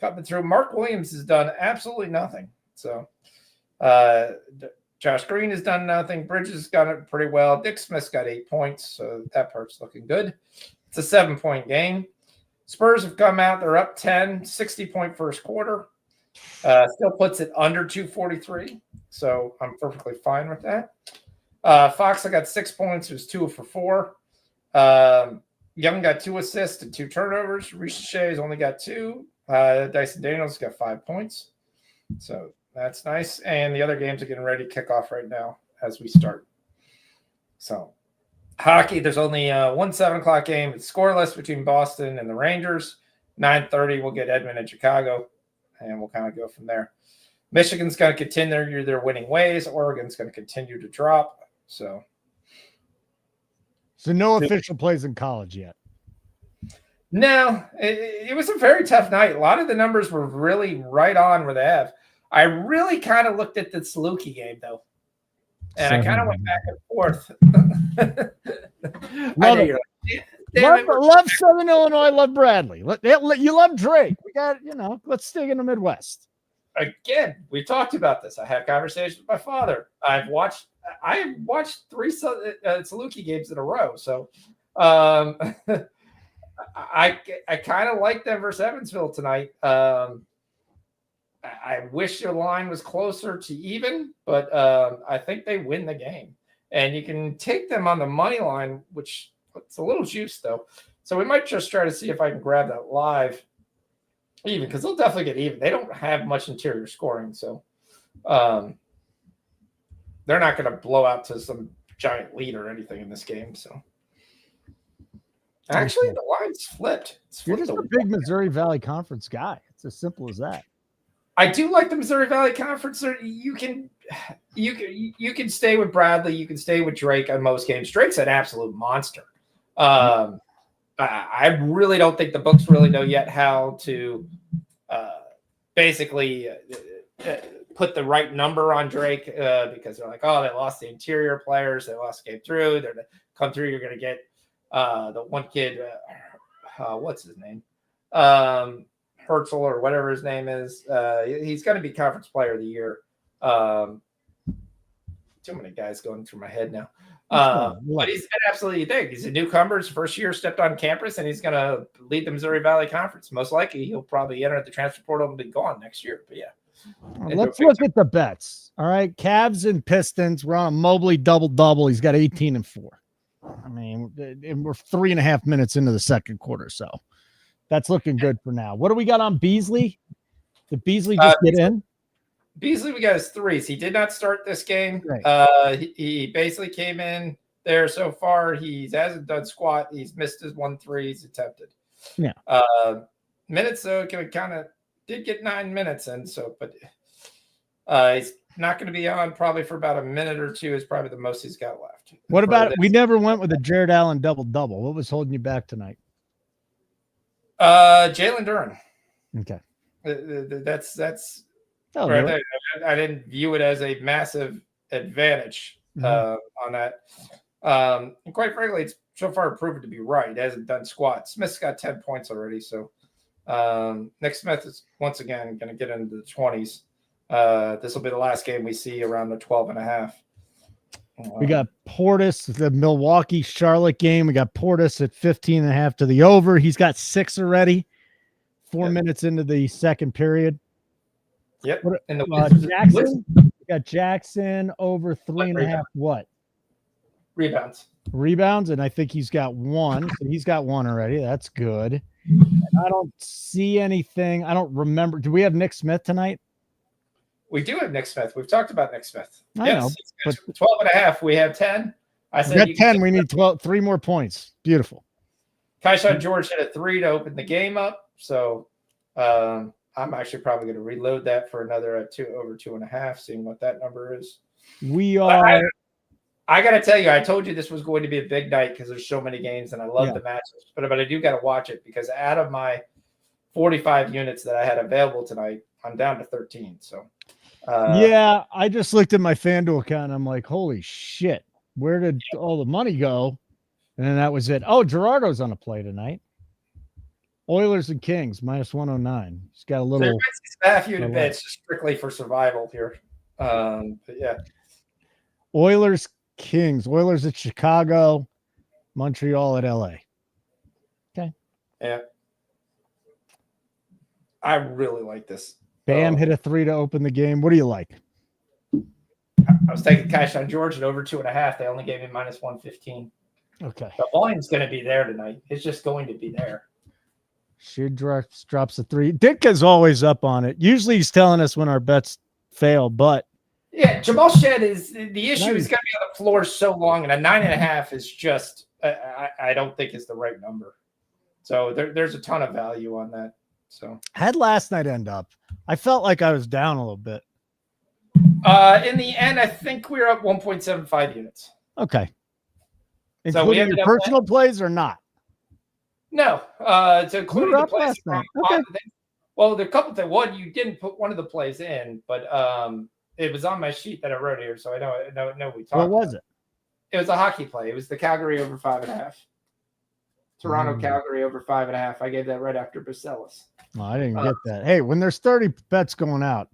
Coming through. Mark Williams has done absolutely nothing. So Josh Green has done nothing. Bridges got it pretty well. Dick Smith's got 8 points, so that part's looking good. It's a 7-point game. Spurs have come out. They're up 10, 60-point first quarter. Still puts it under 243, so I'm perfectly fine with that. Fox, I got 6 points. It was 2 for 4. Young got 2 assists and 2 turnovers. Ricochet's only got 2. Dyson Daniels got 5 points. So that's nice. And the other games are getting ready to kick off right now as we start. So hockey, there's only one 7 o'clock game. It's scoreless between Boston and the Rangers. 9:30, we'll get Edmonton and Chicago, and we'll kind of go from there. Michigan's going to continue their winning ways. Oregon's going to continue to drop. So no official plays in college yet. No, it was a very tough night. A lot of the numbers were really right on where they have. I really kind of looked at the Saluki game, though. And I kind of went back and forth. Love Southern Illinois. Love Bradley. You love Drake. We got, let's stay in the Midwest. Again, we talked about this. I had conversations with my father. I have watched 3 Saluki games in a row. So I kind of like them versus Evansville tonight. I wish your line was closer to even, but I think they win the game. And you can take them on the money line, which it's a little juice, though. So we might just try to see if I can grab that live even, because they'll definitely get even. They don't have much interior scoring, so they're not going to blow out to some giant lead or anything in this game. So actually, the line's flipped. You're just a big Missouri Valley Conference guy. It's as simple as that. I do like the Missouri Valley Conference. You can stay with Bradley. You can stay with Drake on most games. Drake's an absolute monster. I really don't think the books really know yet how to basically put the right number on Drake because they're like, oh, they lost the interior players. They lost the game through. They're going to come through. You're going to get the one kid, what's his name? Herzl or whatever his name is. He's going to be conference player of the year. Too many guys going through my head now. But he's absolutely big. He's a newcomer. His first year stepped on campus, and he's going to lead the Missouri Valley Conference. Most likely, he'll probably enter the transfer portal and be gone next year. But yeah. Let's look at the bets. All right. Cavs and Pistons. We're on a Mobley double-double. He's got 18 and 4. I mean, and we're 3.5 minutes into the second quarter, so that's looking good for now. What do we got on Beasley? Did Beasley just get in? Beasley, we got his threes. He did not start this game. Right. He basically came in there so far. He hasn't done squat. He's missed his 1 3 he's attempted. Yeah. Minutes, though, kind of did get 9 minutes in. So, but he's not going to be on probably for about a minute or two is probably the most he's got left. What about we never went with a Jared Allen double-double. What was holding you back tonight? Jalen Duren. Okay. That's right. I didn't view it as a massive advantage on that. And quite frankly, it's so far proven to be right. It hasn't done squat. Smith's got 10 points already. So Nick Smith is once again going to get into the 20s. This will be the last game we see around the 12.5. We got Portis, the Milwaukee Charlotte game. We got Portis at 15.5 to the over. He's got 6 already. 4 minutes into the second period. Yep. And Jackson. We got Jackson over 3.5. What? Rebounds, and I think he's got 1. So he's got 1 already. That's good. I don't see anything. I don't remember. Do we have Nick Smith tonight? We do have Nick Smith. We've talked about Nick Smith. I know, but 12.5. We have 10. I said we got 10. We need 12. 3 more points. Beautiful. Kaishan George hit a 3 to open the game up. So I'm actually probably going to reload that for another over 2.5, seeing what that number is. We are. I got to tell you, I told you this was going to be a big night because there's so many games and I love the matches. But I do got to watch it because out of my 45 units that I had available tonight, I'm down to 13. So. I just looked at my FanDuel account and I'm like, holy shit, where did all the money go? And then that was it. Oh, Gerardo's on a play tonight. Oilers and Kings -109. He's got a little half unit bets just strictly for survival here. But yeah. Oilers, Kings, Oilers at Chicago, Montreal at LA. Okay. Yeah. I really like this. Bam hit a 3 to open the game. What do you like? I was taking Kaishan George at over 2.5. They only gave me -115. Okay. The volume's going to be there tonight. It's just going to be there. She drops a 3. Dick is always up on it. Usually he's telling us when our bets fail, but yeah, Jamal Shed is the issue. Is going to be on the floor so long, and a 9.5 is just I don't think is the right number. So there's a ton of value on that. So how'd last night end up? I felt like I was down a little bit. In the end, I think we were up 1.75 units. Okay. So we including your personal plays or not? No, it's including the plays. Okay. Well, the couple things. One, you didn't put one of the plays in, but it was on my sheet that I wrote here, so I know we talked. What was it? It was a hockey play. It was the Calgary over 5.5. Toronto Calgary over 5.5. I gave that right after Bacelis. Oh, I didn't get that. Hey, when there's 30 bets going out.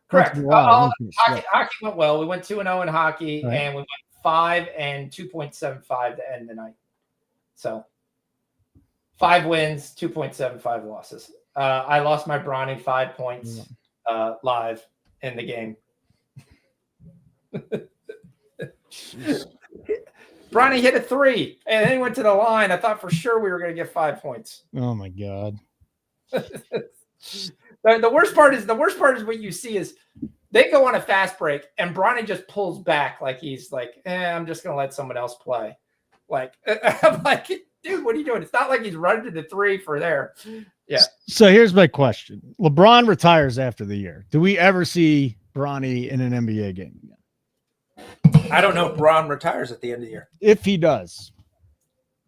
Correct. Hockey went well. We went 2-0 in hockey, right. And we went 5 and 2.75 to end the night. So 5 wins, 2.75 losses. I lost my Bronny 5 points live in the game. Bronny hit a 3 and then he went to the line. I thought for sure we were going to get 5 points. Oh my God. The worst part is what you see is they go on a fast break and Bronny just pulls back like he's like, I'm just going to let someone else play. Like, I'm like, dude, what are you doing? It's not like he's running to the 3 for there. Yeah. So here's my question. LeBron retires after the year. Do we ever see Bronny in an NBA game again? I don't know if Bron retires at the end of the year. If he does.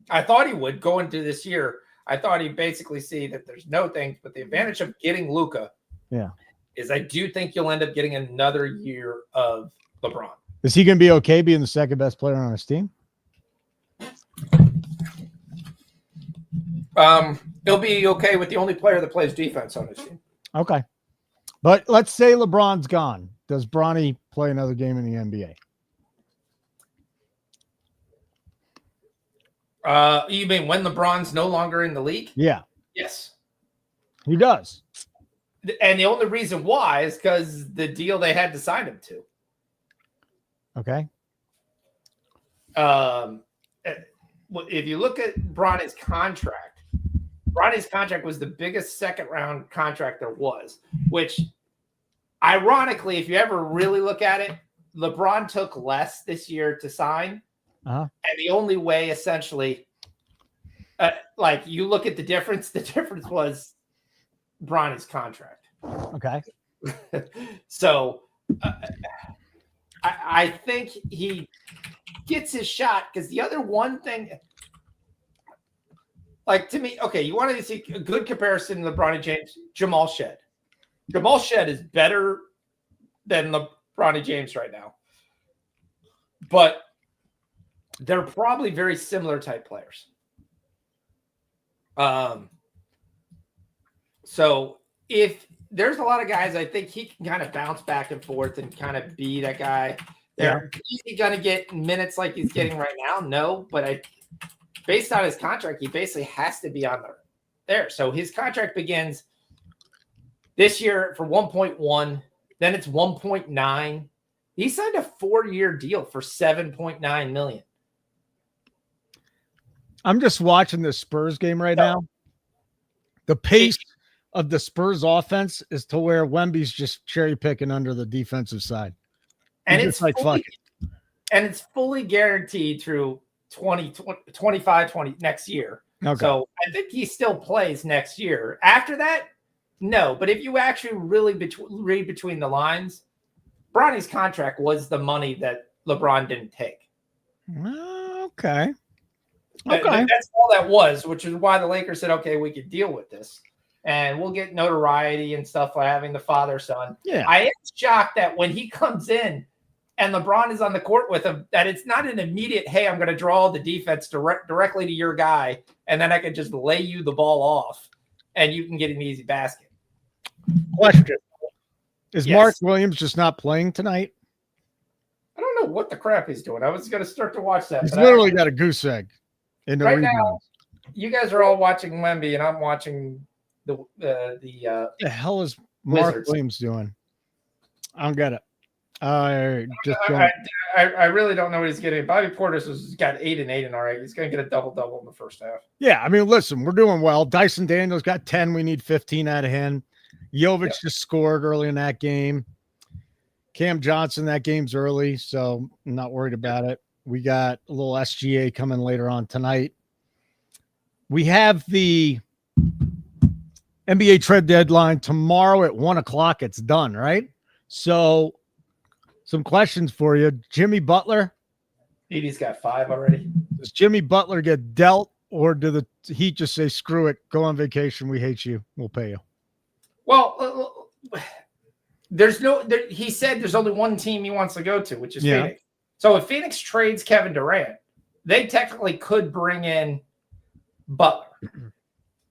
I thought he would go into this year. I thought he'd basically see that there's no things, but the advantage of getting Luka is I do think you'll end up getting another year of LeBron. Is he going to be okay being the second best player on his team? He'll be okay with the only player that plays defense on his team. Okay. But let's say LeBron's gone. Does Bronny play another game in the NBA? You mean when LeBron's no longer in the league? Yeah. Yes. He does. And the only reason why is because the deal they had to sign him to. Okay. If you look at Bronny's contract was the biggest second-round contract there was, which, ironically, if you ever really look at it, LeBron took less this year to sign. And the only way, essentially, like you look at the difference was Bronny's contract. Okay. So I think he gets his shot because the other one thing, like to me, okay, you wanted to see a good comparison to LeBron James, Jamal Shed. Jamal Shed is better than LeBron James right now. But they're probably very similar type players. So if there's a lot of guys, I think he can kind of bounce back and forth and kind of be that guy. Is he going to get minutes like he's getting right now? No, but based on his contract, he basically has to be on there. So his contract begins this year for 1.1, then it's 1.9. He signed a 4-year deal for $7.9 million. I'm just watching this Spurs game right now. The pace of the Spurs offense is to where Wemby's just cherry picking under the defensive side. And it's like it's fully guaranteed through 2025 next year. Okay. So I think he still plays next year. After that, no. But if you actually really read between the lines, Bronny's contract was the money that LeBron didn't take. Okay. That's all that was, which is why the Lakers said, okay, we could deal with this. And we'll get notoriety and stuff by having the father-son. Yeah. I am shocked that when he comes in and LeBron is on the court with him, that it's not an immediate, hey, I'm going to draw the defense directly to your guy, and then I can just lay you the ball off, and you can get an easy basket. Question. Is Mark Williams just not playing tonight? I don't know what the crap he's doing. I was going to start to watch that. He's literally got a goose egg in the rebound. Now, you guys are all watching Wemby, and I'm watching the hell is Mark Wizards. Williams doing? I don't get it. Just I really don't know what he's getting. Bobby Portis has got 8 and 8 in already. He's going to get a double in the first half. Yeah, I mean, listen, we're doing well. Dyson Daniels got 10. We need 15 out of him. Jovic just scored early in that game. Cam Johnson, that game's early, so I'm not worried about it. We got a little SGA coming later on tonight. We have the NBA trade deadline tomorrow at 1 o'clock. It's done, right? So some questions for you. Jimmy Butler. Edie's got 5 already. Does Jimmy Butler get dealt, or do the Heat just say, screw it, go on vacation, we hate you, we'll pay you? Well, he said there's only one team he wants to go to, which is Phoenix. So if Phoenix trades Kevin Durant, they technically could bring in Butler.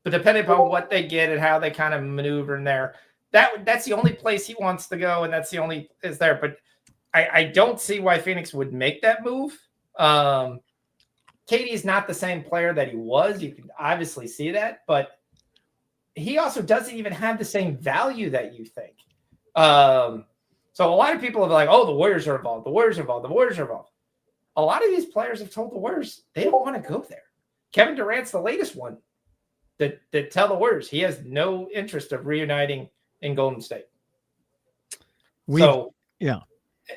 But depending upon what they get and how they kind of maneuver in there, that's the only place he wants to go, and that's the only is there. But I don't see why Phoenix would make that move. KD is not the same player that he was. You can obviously see that, but he also doesn't even have the same value that you think. So a lot of people are like, oh, the Warriors are involved. The Warriors are involved. The Warriors are involved. A lot of these players have told the Warriors they don't want to go there. Kevin Durant's the latest one that tell the Warriors he has no interest of reuniting in Golden State.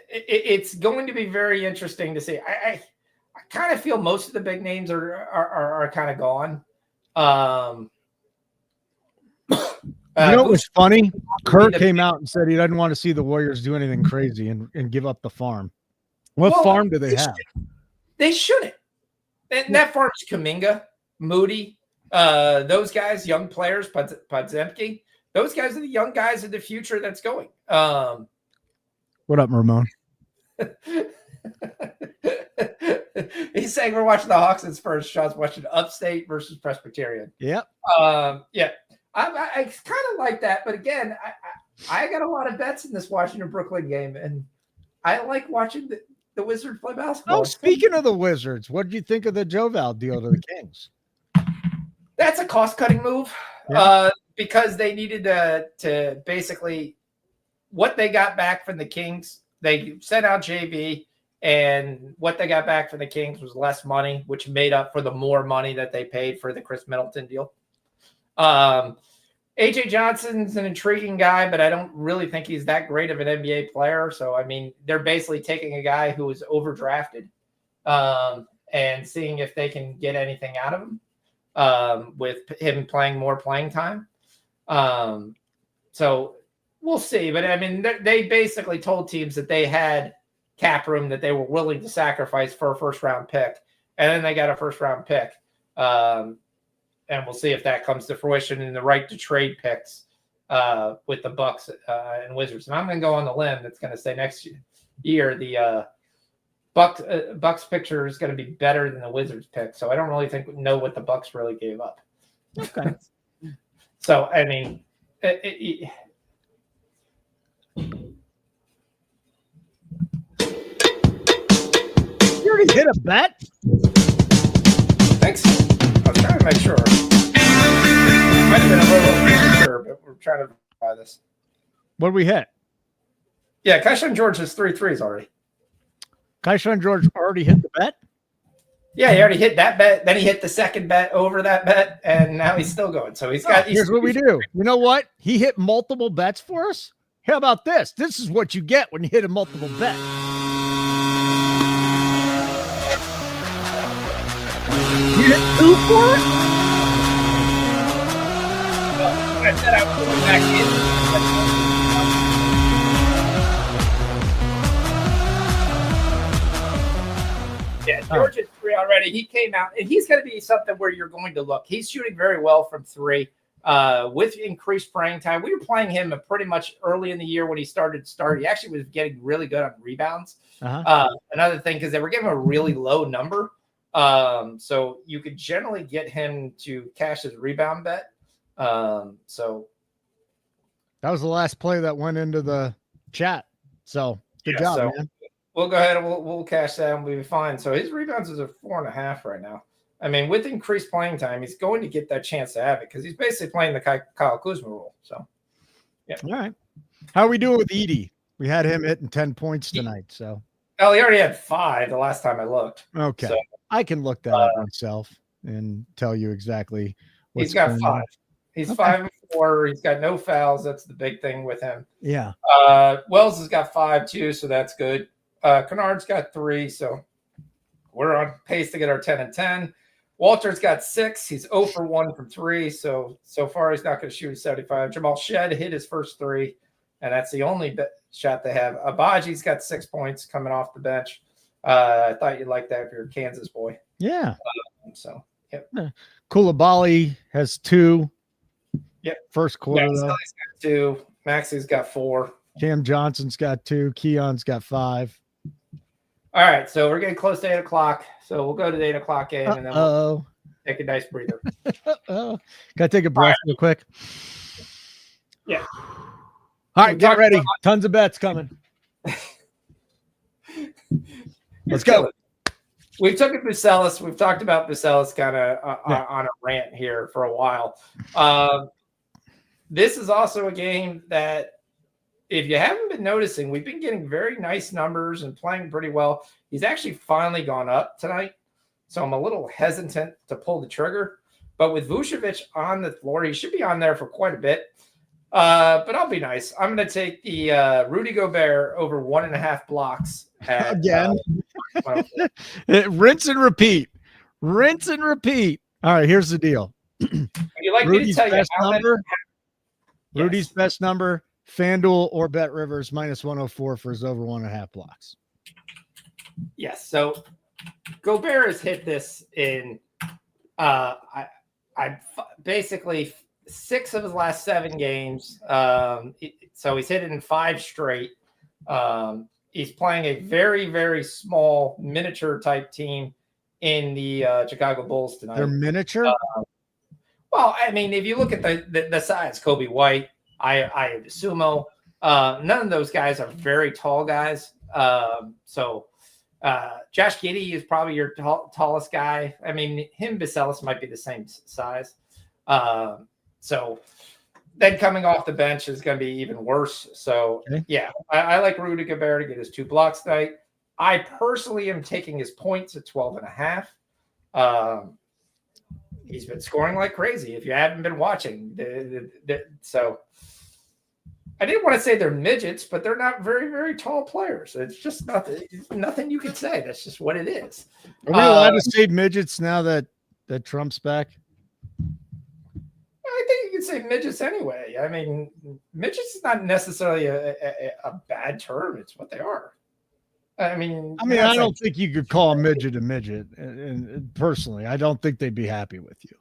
It's going to be very interesting to see. I kind of feel most of the big names are kind of gone. You know what was funny? Kerr came out and said he doesn't want to see the Warriors do anything crazy and give up the farm. What farm do they have? They shouldn't. And that farm's Kuminga, Moody, those guys, young players, Podziemski. Those guys are the young guys of the future that's going. What up, Ramon? He's saying we're watching the Hawks and Spurs. Sean's watching Upstate versus Presbyterian. Yep. Yeah. I kind of like that, but again, I got a lot of bets in this Washington Brooklyn game, and I like watching the Wizards play basketball. Oh, speaking of the Wizards, what did you think of the Joval deal to the Kings? That's a cost-cutting move because they needed to basically what they got back from the Kings. They sent out JV, and what they got back from the Kings was less money, which made up for the more money that they paid for the Chris Middleton deal. AJ Johnson's an intriguing guy, but I don't really think he's that great of an NBA player. So, I mean, they're basically taking a guy who was overdrafted and seeing if they can get anything out of him with him playing more playing time. So we'll see. But, I mean, they basically told teams that they had cap room that they were willing to sacrifice for a first-round pick. And then they got a first-round pick. And we'll see if that comes to fruition in the right to trade picks with the Bucks and Wizards. And I'm going to go on the limb that's going to say next year the Bucks picture is going to be better than the Wizards pick. So I don't really know what the Bucks really gave up. Okay. So I mean, you already hit a bet? Thanks. I was trying to make sure. Might have been a little sure, but we're trying to buy this. What did we hit? Yeah, Kaishan George has 3 threes already. Kaishan George already hit the bet? Yeah, he already hit that bet. Then he hit the second bet over that bet, and now he's still going. So here's what we do. You know what? He hit multiple bets for us. How about this? This is what you get when you hit a multiple bet. You hit 2 for us? I said I was going back in. Yeah, George is 3 already. He came out, and he's going to be something where you're going to look. He's shooting very well from 3 with increased playing time. We were playing him pretty much early in the year when he started. He actually was getting really good on rebounds. Another thing, because they were giving him a really low number. So you could generally get him to cash his rebound bet. So that was the last play that went into the chat. So good job, man. We'll go ahead and we'll cash that and we'll be fine. So his rebounds is a 4.5 right now. I mean, with increased playing time, he's going to get that chance to have it because he's basically playing the Kyle Kuzma role. So, yeah. All right. How are we doing with Edie? We had him hitting 10 points tonight. So, oh, he already had 5 the last time I looked. okay. So, I can look that up myself and tell you exactly what's he's got going 5. on. He's Okay. 5 and 4. He's got no fouls. That's the big thing with him. Yeah. Wells has got 5 too, so that's good. Kennard's got 3, so we're on pace to get our 10 and 10. Walter's got 6. He's 0 for 1 from 3, so far he's not going to shoot a 75. Jamal Shed hit his first 3, and that's the only shot they have. Abaji's got 6 points coming off the bench. I thought you'd like that if you're a Kansas boy. Yeah. So, yep. Koulibaly has 2. Yep. First quarter, Maxey's though. got 2. Maxey's got 4. Cam Johnson's got 2. Keon's got 5. All right, so we're getting close to 8 o'clock. So we'll go to the 8 o'clock game, and then we'll take a nice breather. Can I take a breath real quick? Yeah. All right, get ready. Tons of bets coming. Let's go. We've took it Bucelis. We've talked about Bucelis kind of on a rant here for a while. This is also a game that, if you haven't been noticing, we've been getting very nice numbers and playing pretty well. He's actually finally gone up tonight, so I'm a little hesitant to pull the trigger. But with Vucevic on the floor, he should be on there for quite a bit. But I'll be nice. I'm going to take the Rudy Gobert over 1.5 blocks. Again. Rinse and repeat. Rinse and repeat. All right, here's the deal. You like Rudy's me to tell best you number? Yes. Rudy's best number, FanDuel or Bet Rivers, -104 for his over 1.5 blocks. Yes. So Gobert has hit this in I basically 6 of his last 7 games. So he's hit it in 5 straight. He's playing a very, very small miniature type team in the Chicago Bulls tonight. They're miniature? Well, I mean, if you look at the size, Kobe White, I Sumo, none of those guys are very tall guys. So Josh Giddey is probably your tallest guy. I mean, him, Bucelis might be the same size. So then coming off the bench is going to be even worse. So, yeah, I like Rudy Gobert to get his 2 blocks tonight. I personally am taking his points at 12.5. He's been scoring like crazy. If you haven't been watching, so I didn't want to say they're midgets, but they're not very, very tall players. It's just nothing you can say. That's just what it is. Are we allowed to say midgets now that Trump's back? I think you can say midgets anyway. I mean, midgets is not necessarily a bad term. It's what they are. I mean, I don't think you could call a midget a midget. And personally, I don't think they'd be happy with you.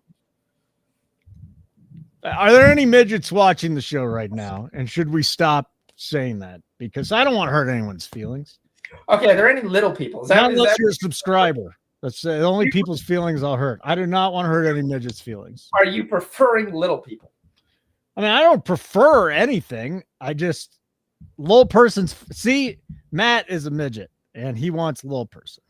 Are there any midgets watching the show right now? And should we stop saying that? Because I don't want to hurt anyone's feelings. Okay, are there any little people? Not unless you're a subscriber. That's the only people's feelings I'll hurt. I do not want to hurt any midgets' feelings. Are you preferring little people? I mean, I don't prefer anything. I just little person's. See, Matt is a midget, and he wants little person.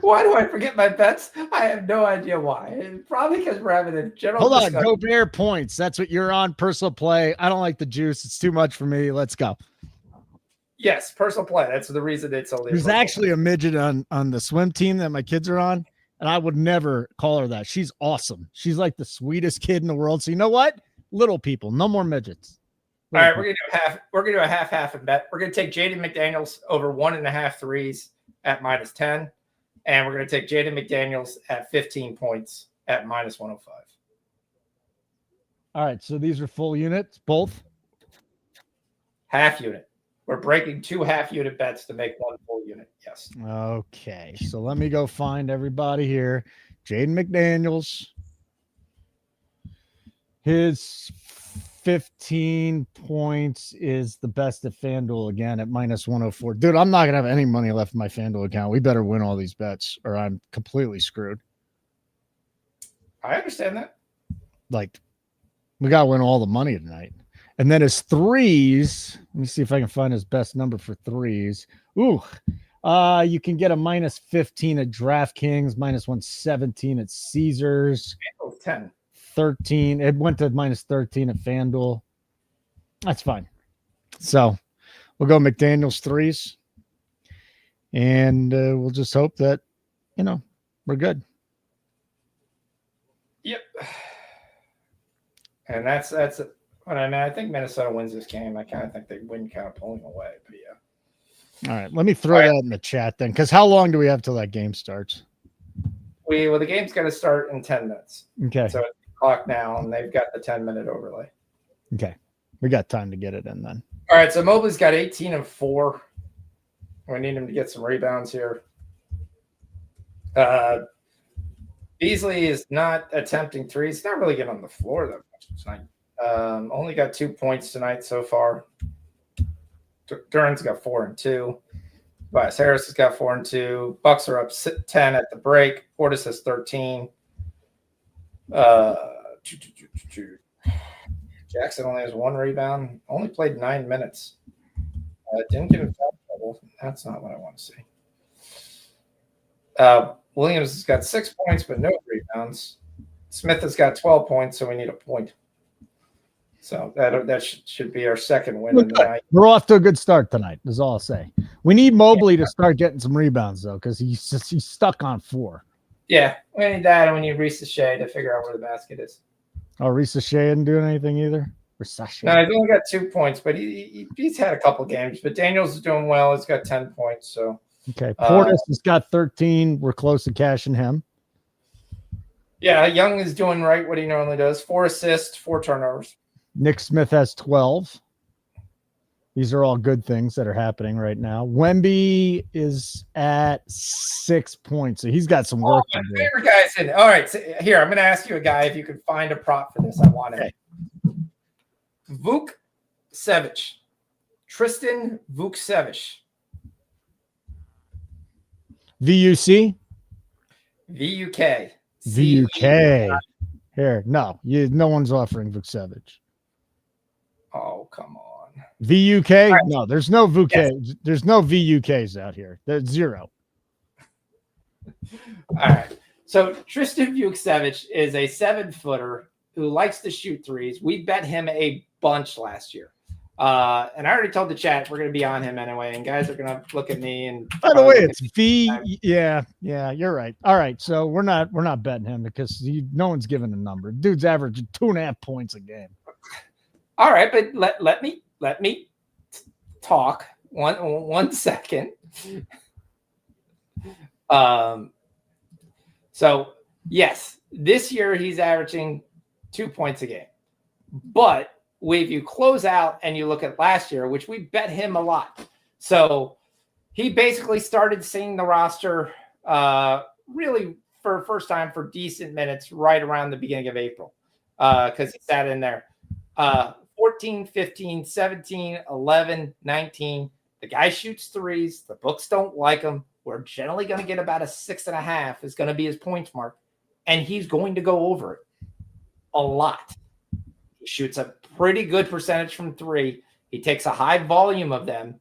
Why do I forget my bets? I have no idea why. Probably because we're having a general. Hold on, Gobert points. That's what you're on. Personal play. I don't like the juice. It's too much for me. Let's go. Yes, personal play. That's the reason it's only. There's actually a midget on the swim team that my kids are on, and I would never call her that. She's awesome. She's like the sweetest kid in the world. So you know what? Little people, no more midgets. All right, we're gonna do a half. We're gonna do a half and bet. We're gonna take Jaden McDaniels over 1.5 threes at -10. And we're going to take Jaden McDaniels at 15 points at -105. All right. So these are full units, both? Half unit. We're breaking 2 half-unit bets to make 1 full unit. Yes. Okay. So let me go find everybody here. Jaden McDaniels. His 15 points is the best at FanDuel again at -104. Dude, I'm not going to have any money left in my FanDuel account. We better win all these bets or I'm completely screwed. I understand that. Like, we got to win all the money tonight. And then his threes, let me see if I can find his best number for threes. Ooh, You can get a -15 at DraftKings, -117 at Caesars, 10. 13. It went to -13 at FanDuel. That's fine. So we'll go McDaniel's threes, and we'll just hope that, we're good. Yep. And that's what I mean. I think Minnesota wins this game. I kind of think they win kind of pulling away, but yeah. All right, let me throw that in the chat then, because how long do we have till that game starts? The game's going to start in 10 minutes. Okay. So it's the clock now, and they've got the 10-minute overlay. Okay. We got time to get it in then. All right, so Mobley's got 18 and 4. We need him to get some rebounds here. Beasley is not attempting threes. He's not really getting on the floor that much tonight. Only got 2 points tonight so far. Duran's got 4 and 2. Tobias Harris has got 4 and 2. Bucks are up 10 at the break. Portis has 13. Jackson only has 1 rebound. Only played 9 minutes. Didn't get in foul trouble. That's not what I want to see. Williams has got 6 points, but no rebounds. Smith has got 12 points, so we need a point. So that should be our second win of the night. We're off to a good start tonight, is all I'll say. We need Mobley to start getting some rebounds, though, because he's stuck on 4. Yeah, we need that, and we need Reese Shea to figure out where the basket is. Oh, Reese Shea didn't do anything either? No, he's only got 2 points, but he's had a couple games. But Daniels is doing well. He's got 10 points. So okay, Portis has got 13. We're close to cashing him. Yeah, Young is doing right what he normally does. 4 assists, 4 turnovers. Nick Smith has 12. These are all good things that are happening right now. Wemby is at 6 points, so he's got some work to do. My favorite guy's in. All right, so here, I'm going to ask you a guy if you can find a prop for this. I want it. Vukcevic. Tristan Vukcevic. VUC? VUK. VUK. Here, no one's offering Vukcevic. Oh, come on. VUK? Right. No, there's no VUK. Yes. There's no VUKs out here. There's 0. All right. So Tristan Vukcevic is a 7-footer who likes to shoot threes. We bet him a bunch last year. And I already told the chat we're going to be on him anyway. And guys are going to look at me. And by the way, it's V. Yeah, you're right. All right. So we're not betting him because no one's giving a number. Dude's averaging 2.5 points a game. All right, but let me talk one second. So yes, this year he's averaging 2 points a game. But if you close out and you look at last year, which we bet him a lot, so he basically started seeing the roster really for first time for decent minutes right around the beginning of April because he sat in there. 14, 15, 17, 11, 19. The guy shoots threes. The books don't like him. We're generally going to get about a 6.5 is going to be his points mark. And he's going to go over it a lot. He shoots a pretty good percentage from 3. He takes a high volume of them,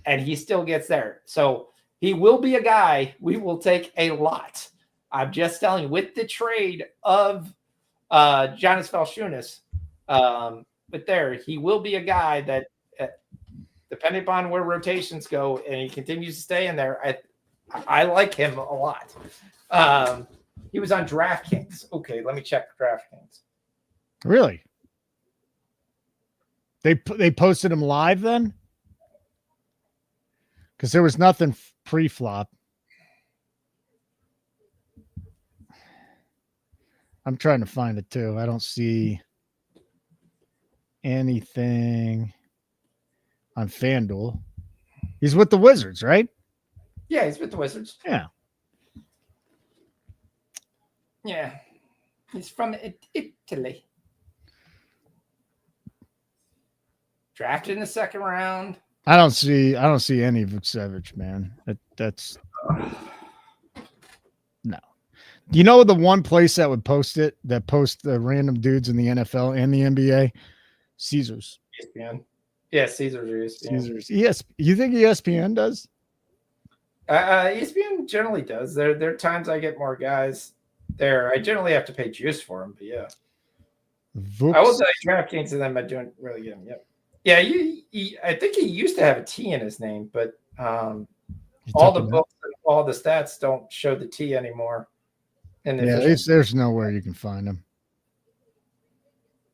and he still gets there. So he will be a guy we will take a lot. I'm just telling you, with the trade of Jonas Valanciunas, but there, he will be a guy that, depending upon where rotations go, and he continues to stay in there, I like him a lot. He was on DraftKings. Okay, let me check DraftKings. Really? They posted him live then? Because there was nothing pre-flop. I'm trying to find it too. I don't see anything on FanDuel. He's with the Wizards, right? Yeah, he's with the Wizards. Yeah. Yeah. He's from Italy. Drafted in the second round. I don't see any Vukcevic, man. That's no. You know the one place that would post the random dudes in the NFL and the NBA? Caesars. ESPN. Yeah, Caesars or ESPN. Caesars. Yes. You think ESPN does? ESPN generally does. There are times I get more guys there. I generally have to pay juice for them, but yeah. I will tell you, DraftKings and them, I don't really get them. Yep. Yeah, I think he used to have a T in his name, but all the books and all the stats don't show the T anymore. There's nowhere you can find them.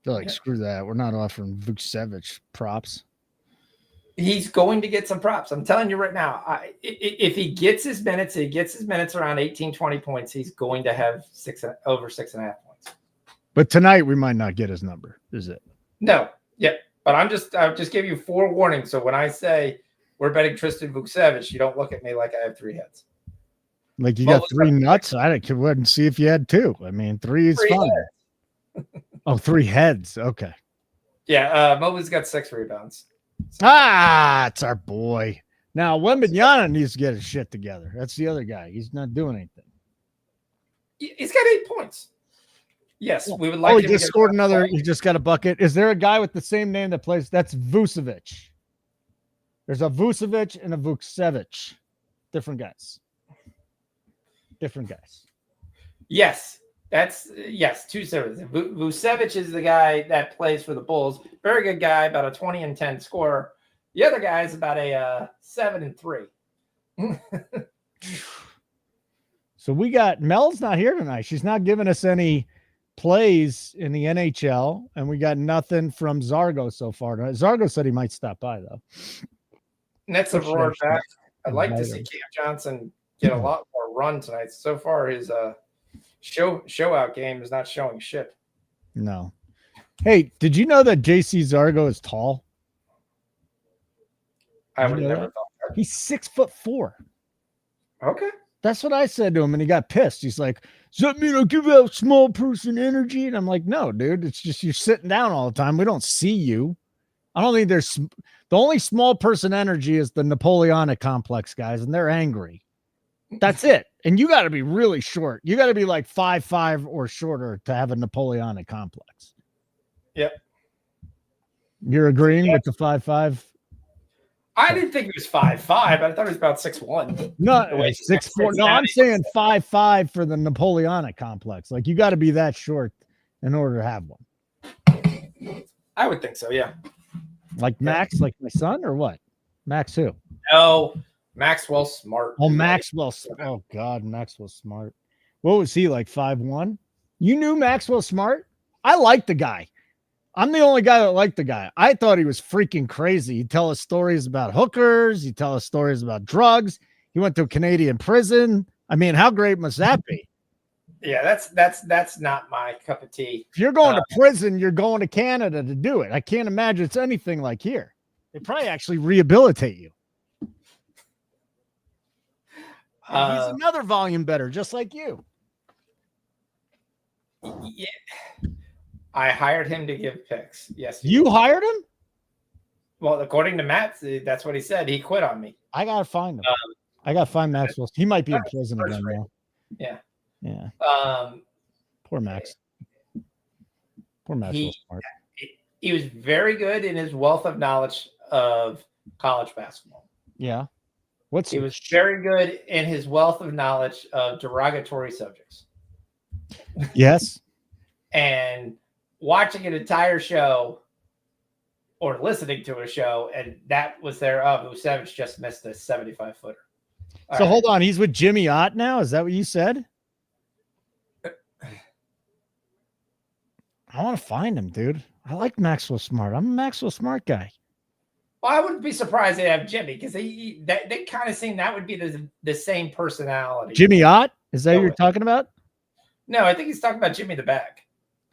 They're like, screw that. We're not offering Vucevic props. He's going to get some props. I'm telling you right now. If he gets his minutes, around 18, 20 points, he's going to have over 6.5 points. But tonight we might not get his number, is it? No. Yeah. But I'll just give you 4 warnings. So when I say we're betting Tristan Vucevic, you don't look at me like I have 3 heads. Like you got 3 nuts? I wouldn't see if you had 2. I mean, 3 is fine. 3 heads. Okay. Yeah. Mobley's got 6 rebounds. So. It's our boy. Now, Wembanyama needs to get his shit together. That's the other guy. He's not doing anything. He's got 8 points. Yes, we would like. He just scored another. He just got a bucket. Is there a guy with the same name that plays? That's Vucevic. There's a Vucevic and a Vucevic. Different guys. Yes. That's 2 servers. Vucevic is the guy that plays for the Bulls. Very good guy, about a 20-10 scorer. The other guy is about a 7-3. So we got Mel's not here tonight. She's not giving us any plays in the NHL, and we got nothing from Zargo so far. Zargo said he might stop by though. Nets have roared back. I'd like to see Cam Johnson get a lot more run tonight. So far, his show out game is not showing shit. No. Hey, did you know that JC Zargo is tall? I would never thought that. He's 6'4". Okay. That's what I said to him, and he got pissed. He's like, "Does that mean I give out small person energy?" And I'm like, "No, dude. It's just you're sitting down all the time. We don't see you. I don't think there's the only small person energy is the Napoleonic complex guys, and they're angry. That's it. And you got to be really short. You got to be like 5'5" or shorter to have a Napoleonic complex." Yep. You're agreeing with the 5'5"? I didn't think he was 5'5". I thought he was about 6'1". No, 6'4". No, I'm saying 5'5" for the Napoleonic complex. Like you got to be that short in order to have one. I would think so. Yeah. Like Max, like my son, or what? Max who? No, Maxwell Smart. Oh, Maxwell. Oh God, Maxwell Smart. What was he, like 5'1"? You knew Maxwell Smart? I like the guy. I'm the only guy that liked the guy. I thought he was freaking crazy. He'd tell us stories about hookers. He'd tell us stories about drugs. He went to a Canadian prison. I mean, how great must that be? Yeah, that's not my cup of tea. If you're going to prison, you're going to Canada to do it. I can't imagine it's anything like here. They probably actually rehabilitate you. He's another volume better, just like you. Yeah. I hired him to give picks. Yes. You hired him? Well, according to Matt, that's what he said. He quit on me. I got to find him. I got to find Maxwell. He might be in prison again now. Yeah. Yeah. Poor Max. Poor Maxwell Smart. He was very good in his wealth of knowledge of college basketball. Yeah. He was very good in his wealth of knowledge of derogatory subjects. Yes. And watching an entire show or listening to a show, and that was there. Vucevic just missed a 75-footer. So hold on. He's with Jimmy Ott now? Is that what you said? I want to find him, dude. I like Maxwell Smart. I'm a Maxwell Smart guy. Well, I wouldn't be surprised they have Jimmy because they kind of seem that would be the same personality. Jimmy Ott? Is that what you're talking about? No, I think he's talking about Jimmy the Bag.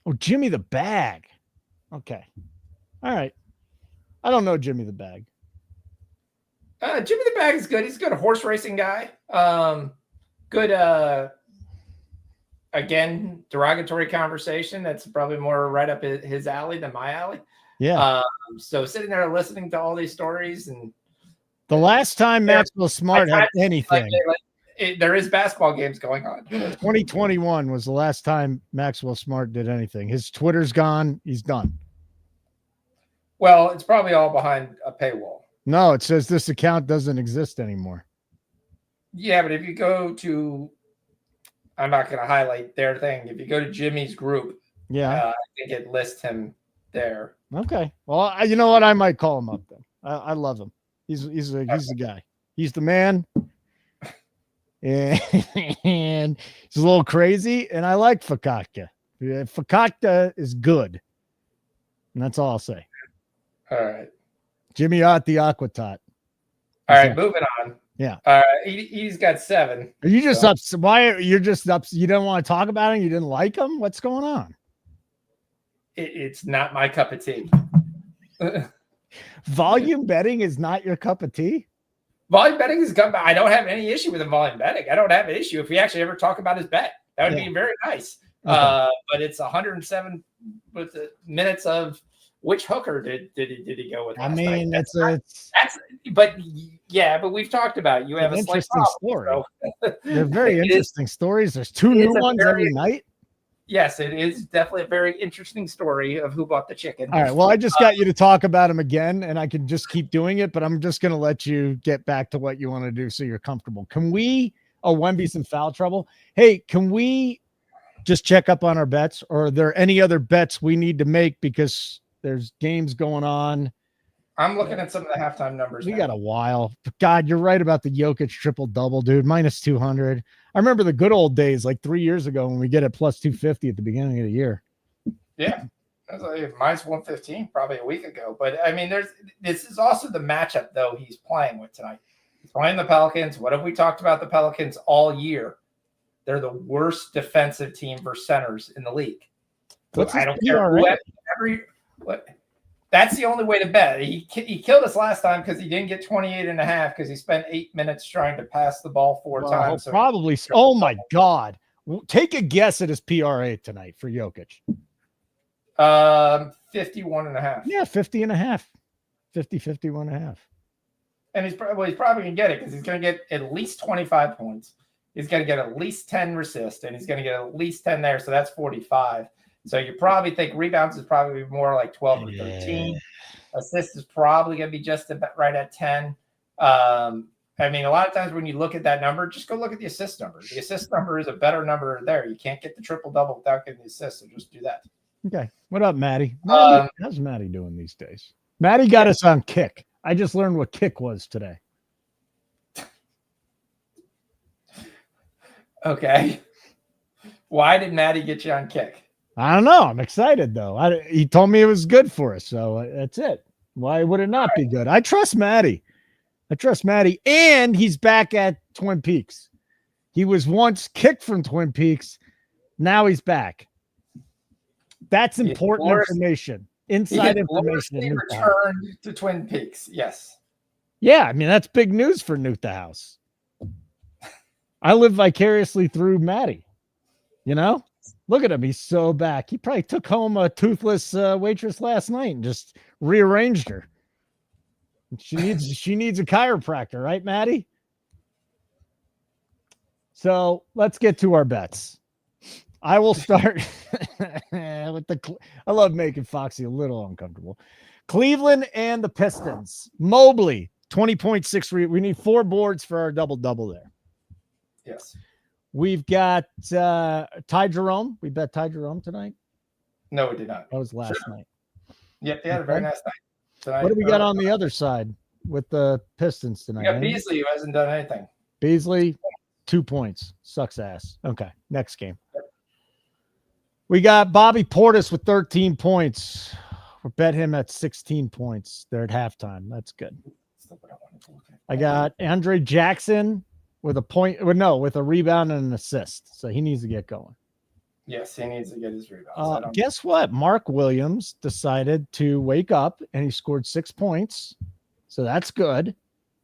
Oh, Jimmy the Bag. Okay. All right. I don't know Jimmy the Bag. Jimmy the Bag is good. He's a good horse racing guy. Good, again, derogatory conversation. That's probably more right up his alley than my alley. Yeah. So sitting there listening to all these stories, and the last time Maxwell Smart had anything. There is basketball games going on. 2021 was the last time Maxwell Smart did anything. His Twitter's gone. He's done. Well, it's probably all behind a paywall. No, it says this account doesn't exist anymore. Yeah, but if you go to, I'm not going to highlight their thing. If you go to Jimmy's group, I think it lists him there. Okay. Well, you know what? I might call him up then. I love him. He's the guy. He's the man. And he's a little crazy, and I like Fakakta. Fakakta is good. And that's all I'll say. All right. Jimmy Ott the Aquatot. All right, moving on. Yeah. He's got 7. Are you just upset? Why you're just upset? You don't want to talk about him? You didn't like him? What's going on? It's not my cup of tea. Volume betting is not your cup of tea? Volume betting is good. I don't have any issue with him volume betting. I don't have an issue if we actually ever talk about his bet. That would be very nice. Okay. But it's 107 with the minutes of which hooker did he go with? I mean, night? But we've talked about it. You have a slight problem, story. So. They're very interesting stories. There's 2 new ones every night. Yes, it is definitely a very interesting story of who bought the chicken. All right. Well, I just got you to talk about him again, and I can just keep doing it, but I'm just going to let you get back to what you want to do so you're comfortable. Can we – Wemby's in foul trouble. Hey, can we just check up on our bets, or are there any other bets we need to make because there's games going on? I'm looking at some of the halftime numbers. We got a while. God, you're right about the Jokic triple-double, dude. Minus 200. I remember the good old days, like 3 years ago when we get it plus 250 at the beginning of the year. Yeah. That was like minus 115 probably a week ago. But, I mean, this is also the matchup, though, he's playing with tonight. He's playing the Pelicans. What have we talked about the Pelicans all year? They're the worst defensive team for centers in the league. So I don't care what. That's the only way to bet. He killed us last time because he didn't get 28.5 because he spent 8 minutes trying to pass the ball 4 times. So probably. Oh, my God. Take a guess at his PRA tonight for Jokic. 51.5. Yeah, 50.5. 51.5. And he's probably going to get it because he's going to get at least 25 points. He's going to get at least 10 assists, and he's going to get at least 10 there. So that's 45. So you probably think rebounds is probably more like 12 or 13. Assists is probably going to be just about right at 10. I mean, a lot of times when you look at that number, just go look at the assist number. The assist number is a better number there. You can't get the triple-double without getting the assist, so just do that. Okay. What up, Maddie? How's Maddie doing these days? Maddie got us on Kick. I just learned what Kick was today. Okay. Why did Maddie get you on Kick? I don't know. I'm excited, though. He told me it was good for us, so that's it. Why would it not be good? I trust Maddie. And he's back at Twin Peaks. He was once kicked from Twin Peaks. Now he's back. That's important information. Inside information. He returned to Twin Peaks. Yes. Yeah, I mean, that's big news for Nuke the House. I live vicariously through Maddie. You know? Look at him. He's so back. He probably took home a toothless waitress last night and just rearranged her. She needs a chiropractor, right, Maddie? So let's get to our bets. I will start with I love making Foxy a little uncomfortable. Cleveland and the Pistons. Mobley, 20.6. We need 4 boards for our double-double there. Yes. We've got Ty Jerome. We bet Ty Jerome tonight? No, we did not. That was last night. Yep, they had a very nice night tonight. What do we got on the other side with the Pistons tonight? Yeah, Beasley, who hasn't done anything. Beasley, 2 points. Sucks ass. Okay, next game. Yep. We got Bobby Portis with 13 points. We'll bet him at 16 points. They're at halftime. That's good. I got Andre Jackson with a point, with a rebound and an assist. So he needs to get going. Yes, he needs to get his rebounds. Guess what? Mark Williams decided to wake up and he scored 6 points. So that's good.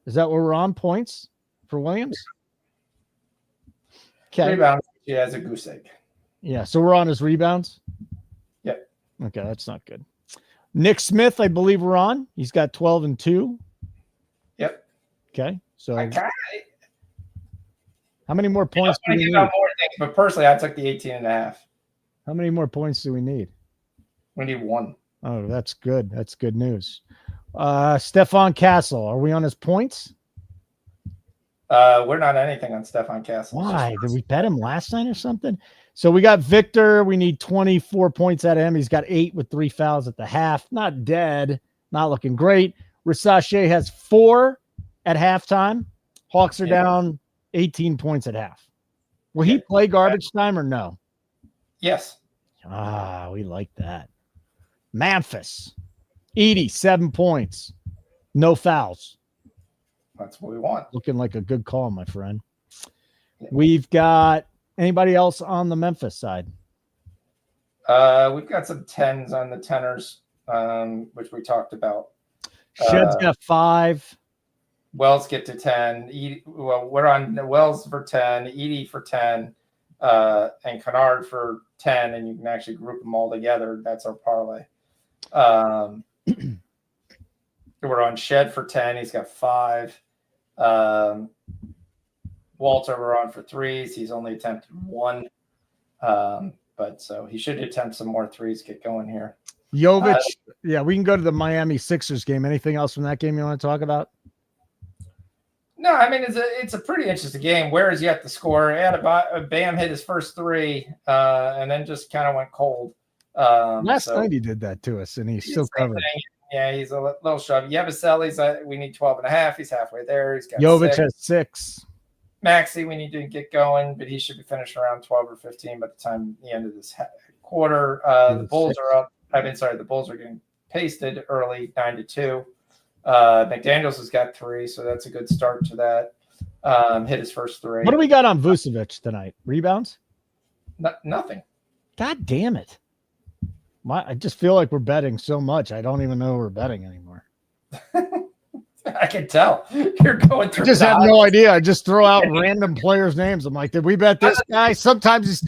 Is that where we're on points for Williams? Okay. Rebounds, he has a goose egg. Yeah, so we're on his rebounds? Yep. Okay, that's not good. Nick Smith, I believe we're on. He's got 12 and 2. Yep. Okay, so how many more points do we need? More things, but personally, I took the 18.5. How many more points do we need? We need 1. Oh, that's good. That's good news. Stephon Castle, are we on his points? We're not anything on Stefan Castle. Why? Did we bet him last night or something? So we got Victor. We need 24 points out of him. He's got 8 with 3 fouls at the half. Not dead. Not looking great. Risache has 4 at halftime. Hawks are down 18 points at half. Will he play garbage time or no? Yes. Ah, we like that. Memphis. Edie, 7 points. No fouls. That's what we want. Looking like a good call, my friend. We've got anybody else on the Memphis side? We've got some 10s on the tenors, which we talked about. Shed's got 5. Wells get to 10. We're on Wells for 10, Edie for 10, and Kennard for 10, and you can actually group them all together. That's our parlay. We're on Shed for 10. He's got 5. Walter, we're on for 3s. He's only attempted 1. But so he should attempt some more 3s, get going here. Jovic, yeah, we can go to the Miami Sixers game. Anything else from that game you want to talk about? No, I mean, it's a pretty interesting game. Where is yet to score? Bam hit his first 3 and then just kind of went cold. Last night he did that to us, and he's still covered. Yeah, he's a little shoved. Yabusele's, we need 12.5. He's halfway there. He's got Jovic 6. has 6. Maxey, we need to get going, but he should be finishing around 12 or 15 by the time the end of this quarter. The Bulls are up. The Bulls are getting pasted early, 9-2. McDaniels has got 3, so that's a good start to that. Hit his first 3. What do we got on Vucevic tonight? Rebounds? Nothing. God damn it. I just feel like we're betting so much. I don't even know we're betting anymore. I can tell. You're going through. I just have no idea. I just throw out random players' names. I'm like, did we bet this guy? Sometimes it's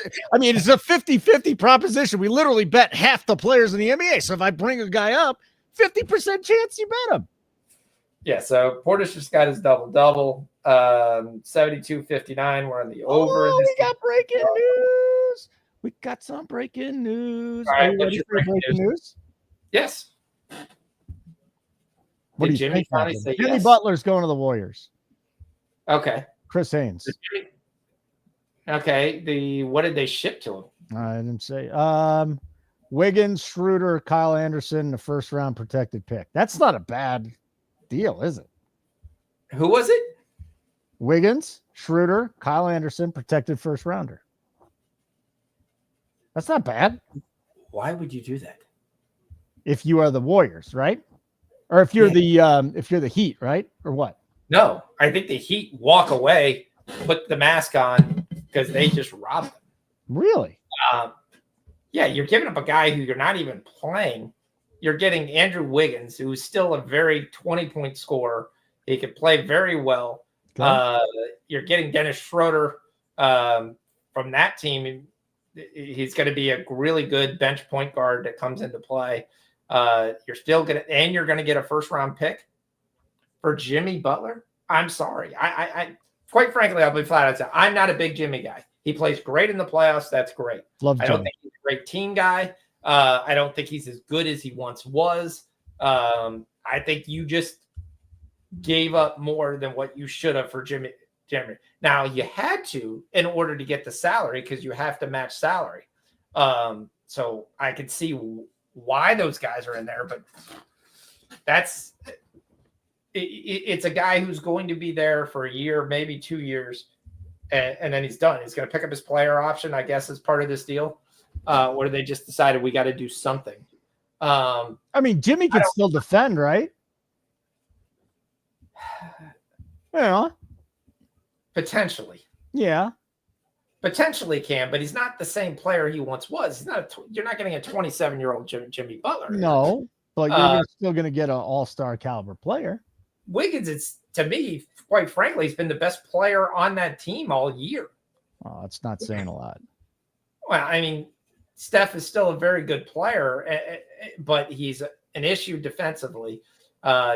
a 50-50 proposition. We literally bet half the players in the NBA. So if I bring a guy up, 50% chance you bet him. Yeah, so Portis just got his double-double. 72-59. We're on the over. We got breaking news. We got some breaking news. All right, are you ready for breaking news? Yes. What do you Jimmy think? finally say Jimmy yes? Butler's going to the Warriors. Okay. Chris Haynes. Okay. What did they ship to him? I didn't say. Wiggins, Schroeder, Kyle Anderson, the first round protected pick. That's not a bad deal, is it? Who was it? Wiggins, Schroeder, Kyle Anderson, protected first rounder. That's not bad. Why would you do that? If you are the Warriors, right? Or if you're the Heat, right? Or what? No, I think the Heat walk away, put the mask on because they just robbed them. Really? Yeah, you're giving up a guy who you're not even playing. You're getting Andrew Wiggins, who's still a very 20-point scorer. He can play very well. Okay. You're getting Dennis Schroeder from that team. He's going to be a really good bench point guard that comes into play. You're going to get a first round pick for Jimmy Butler. I'm sorry. I quite frankly, I'll be flat out. I'm not a big Jimmy guy. He plays great in the playoffs. That's great. Love Jimmy. I don't think he's a great team guy. I don't think he's as good as he once was. I think you just gave up more than what you should have for Jimmy. Now you had to in order to get the salary because you have to match salary. So I could see why those guys are in there, but it's a guy who's going to be there for a year, maybe 2 years, and then he's done. He's going to pick up his player option, I guess, as part of this deal. Or they just decided we got to do something. Jimmy can still defend, right? Yeah. Potentially. Yeah. Potentially can, but he's not the same player he once was. You're not getting a 27-year-old Jimmy Butler. No, but you're still going to get an all-star caliber player. Wiggins, it's to me, quite frankly, he's been the best player on that team all year. Oh, it's not saying a lot. Well, Steph is still a very good player, but he's an issue defensively.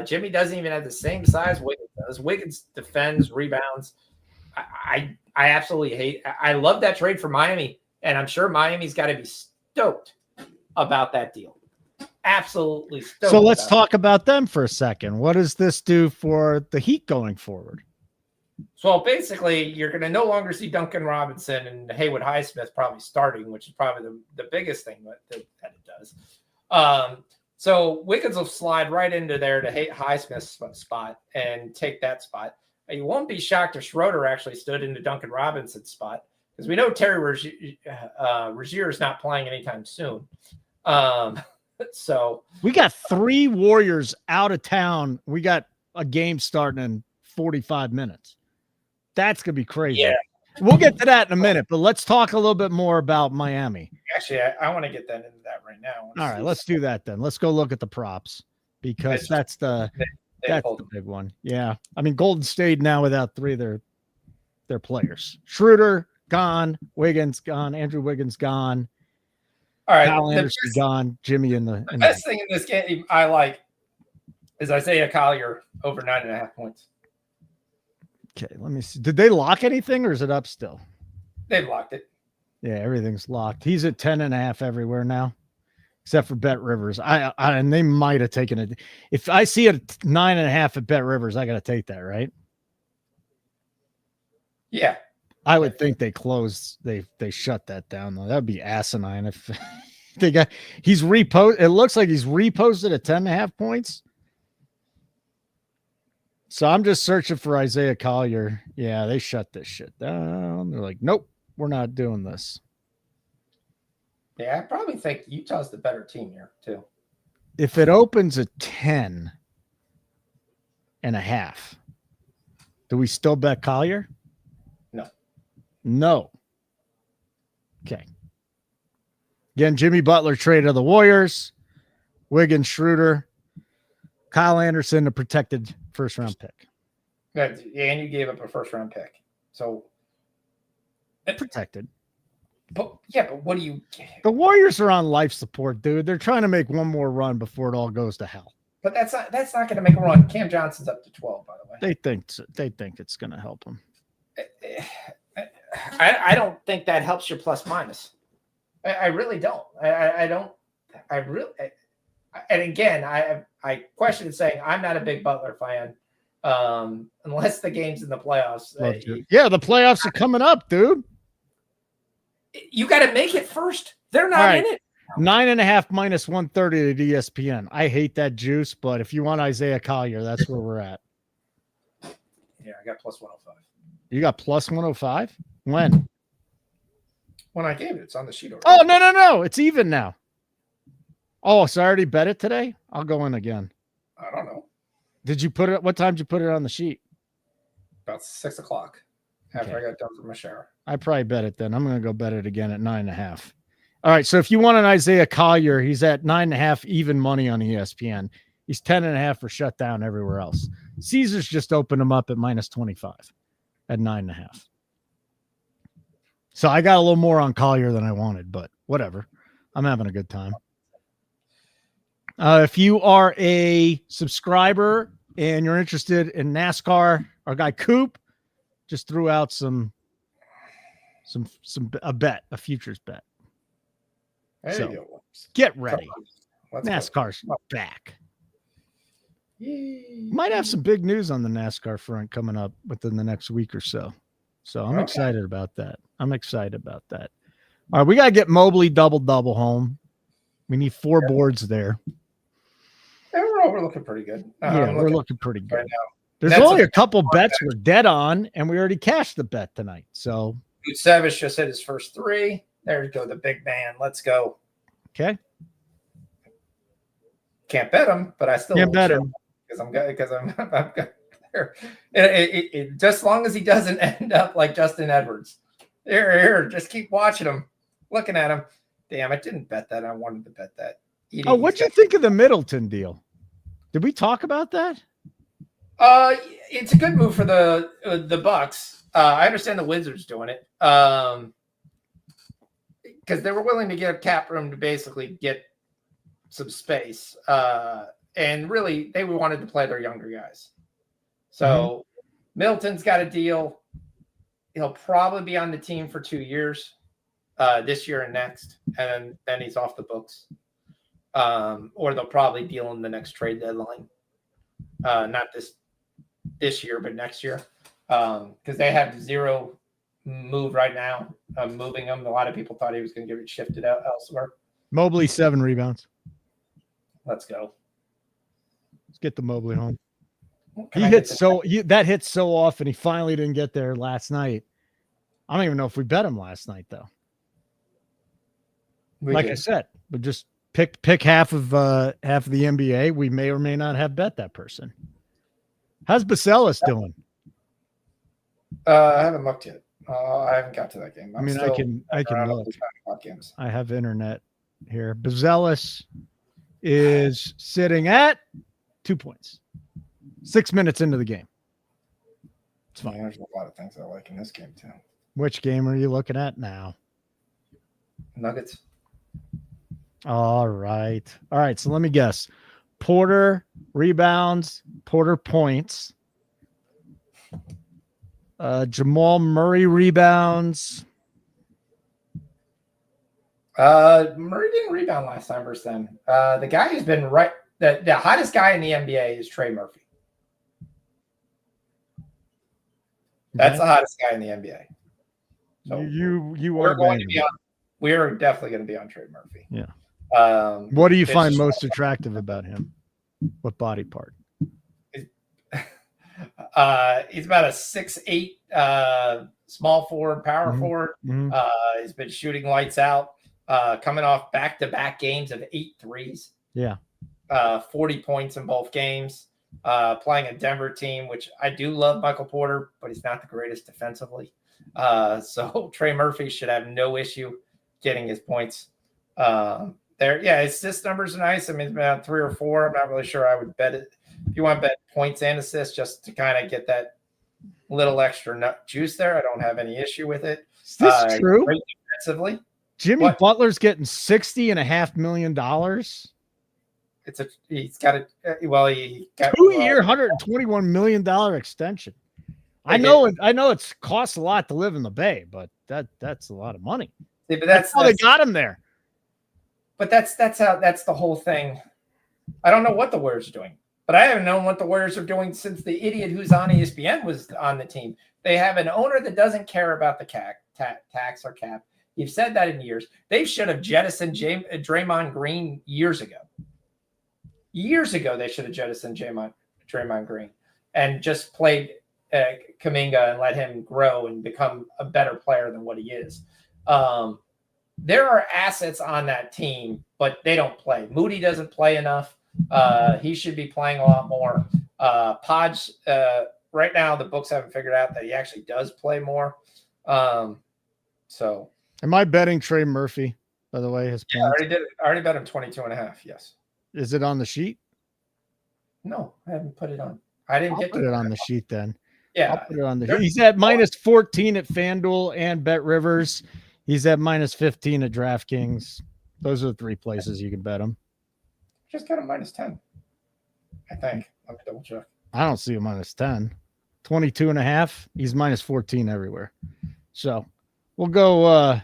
Jimmy doesn't even have the same size Wiggins does. Wiggins defends, rebounds. I absolutely hate. I love that trade for Miami, and I'm sure Miami's got to be stoked about that deal. Absolutely stoked. So let's talk about them for a second. What does this do for the Heat going forward? So basically, you're going to no longer see Duncan Robinson and Haywood Highsmith probably starting, which is probably the biggest thing that it does. So Wiggins will slide right into there to Highsmith's spot and take that spot. You won't be shocked if Schroeder actually stood into Duncan Robinson's spot, because we know Terry Rozier is not playing anytime soon. So we got 3 Warriors out of town. We got a game starting in 45 minutes. That's going to be crazy. Yeah. We'll get to that in a minute, but let's talk a little bit more about Miami. Actually, I want to get that into that right now. All right, let's do that then. Let's go look at the props, because that's the big one. Yeah. I mean, Golden State now without 3 their players. Schroeder gone, Wiggins gone, Andrew Wiggins gone. All right, Kyle Anderson gone, Jimmy in the best thing in this game I like is Isaiah Collier over 9.5 points. Okay, let me see. Did they lock anything, or is it up still? They've locked it. Yeah, everything's locked. He's at 10.5 everywhere now, except for Bet Rivers. And they might have taken it. If I see it 9.5 at Bet Rivers, I got to take that, right? Yeah. I would think they closed. They shut that down though. That'd be asinine if he's repost. It looks like he's reposted at 10.5 points. So I'm just searching for Isaiah Collier. Yeah, they shut this shit down. They're like, nope, we're not doing this. Yeah, I probably think Utah's the better team here too. If it opens at 10.5, do we still bet Collier? No. Okay. Again, Jimmy Butler traded to the Warriors. Wiggins, Schroeder, Kyle Anderson, a protected first-round pick. And you gave up a first-round pick. So protected. But what do you? The Warriors are on life support, dude. They're trying to make one more run before it all goes to hell. But that's not going to make a run. Cam Johnson's up to 12, by the way. They think it's going to help them. I don't think that helps your plus minus. I really don't. I don't. I really. And again, I question saying I'm not a big Butler fan, unless the game's in the playoffs. Yeah, the playoffs are coming up, dude. You got to make it first. They're not in it. 9.5 minus 130 at ESPN. I hate that juice, but if you want Isaiah Collier, that's where we're at. Yeah, I got plus 105. You got plus 105? When? When I gave it, it's on the sheet. Oh, no. It's even now. Oh, so I already bet it today? I'll go in again. I don't know. Did you put it? What time did you put it on the sheet? About 6 o'clock after I got done from my shower. I probably bet it then. I'm going to go bet it again at 9.5. All right. So if you want an Isaiah Collier, he's at 9.5 even money on ESPN. He's 10.5 for shutdown everywhere else. Caesars just opened him up at minus 25 at 9.5. So I got a little more on Collier than I wanted, but whatever. I'm having a good time. If you are a subscriber and you're interested in NASCAR, our guy Coop just threw out a bet, a futures bet. There you go. Get ready. NASCAR's back. Yay. Might have some big news on the NASCAR front coming up within the next week or so. So I'm excited about that. All right, we got to get Mobley double home. We need 4 boards there. Yeah, we're looking pretty good. We're looking pretty good. Right now. There's only a couple bets we're dead on, and we already cashed the bet tonight. So Savage just hit his first 3. There you go, the big man. Let's go. Okay. Can't bet him, but I still can't bet him I'm there. Just as long as he doesn't end up like Justin Edwards. Here, just keep watching him, looking at him. Damn, I didn't bet that. I wanted to bet that. What'd you think of the Middleton deal? Did we talk about that? It's a good move for the Bucks. I understand the Wizards doing it because they were willing to give cap room to basically get some space. And really, they wanted to play their younger guys. So Middleton's got a deal. He'll probably be on the team for 2 years, this year and next, and then he's off the books. Or they'll probably deal in the next trade deadline. Not this year, but next year. because they have zero move right now. Moving him. A lot of people thought he was going to get it shifted out elsewhere. Mobley 7 rebounds. Let's go. Let's get the Mobley home. Can He I hits get that hits so often. He finally didn't get there last night. I don't even know if we bet him last night though. Like I said, we just pick half of the NBA. We may or may not have bet that person. How's Bacelis doing? I haven't looked yet. I haven't got to that game. I can look. I have internet here. Bacelis is sitting at 2 points. 6 minutes into the game. It's fine. There's a lot of things I like in this game too. Which game are you looking at now? Nuggets. All right. So let me guess. Porter rebounds, Porter points. Jamal Murray rebounds. Murray didn't rebound last time versus them. The guy who's been the hottest guy in the NBA is Trey Murphy. That's the hottest guy in the NBA. So we're definitely going to be on Trey Murphy. Yeah. What do you find most attractive about him? What body part? He's about a 6'8", small forward, power forward. Mm-hmm. He's been shooting lights out, coming off back-to-back games of 8 threes. Yeah. 40 points in both games. Playing a Denver team, which I do love Michael Porter, but he's not the greatest defensively. So Trey Murphy should have no issue getting his points there. Yeah, his numbers are nice. I mean, it's about 3 or 4. I'm not really sure I would bet it. If you want to bet points and assists just to kind of get that little extra nut juice there, I don't have any issue with it. Is this true? Great defensively. Jimmy Butler's getting $60.5 million. He's got a 2-year, $121 million extension. I know it's costs a lot to live in the Bay, but that's a lot of money. Yeah, but that's how they got him there. But that's the whole thing. I don't know what the Warriors are doing, but I haven't known what the Warriors are doing since the idiot who's on ESPN was on the team. They have an owner that doesn't care about the tax or cap. You've said that in years. They should have jettisoned Draymond Green years ago. Years ago, they should have jettisoned Draymond Green and just played Kuminga and let him grow and become a better player than what he is. There are assets on that team, but they don't play. Moody doesn't play enough. He should be playing a lot more. Podge, right now, the books haven't figured out that he actually does play more. So, am I betting Trey Murphy, by the way? His I already did it. I already bet him 22.5. Yes. Is it on the sheet? No, I haven't put it on. I didn't get put it on the sheet then. Yeah. I'll put it on the sheet. He's at -14 at FanDuel and Bet Rivers. He's at -15 at DraftKings. Those are the 3 places you can bet him. Just got a -10, I think. Let me double check. I don't see a -10. 22.5. He's -14 everywhere. So we'll go.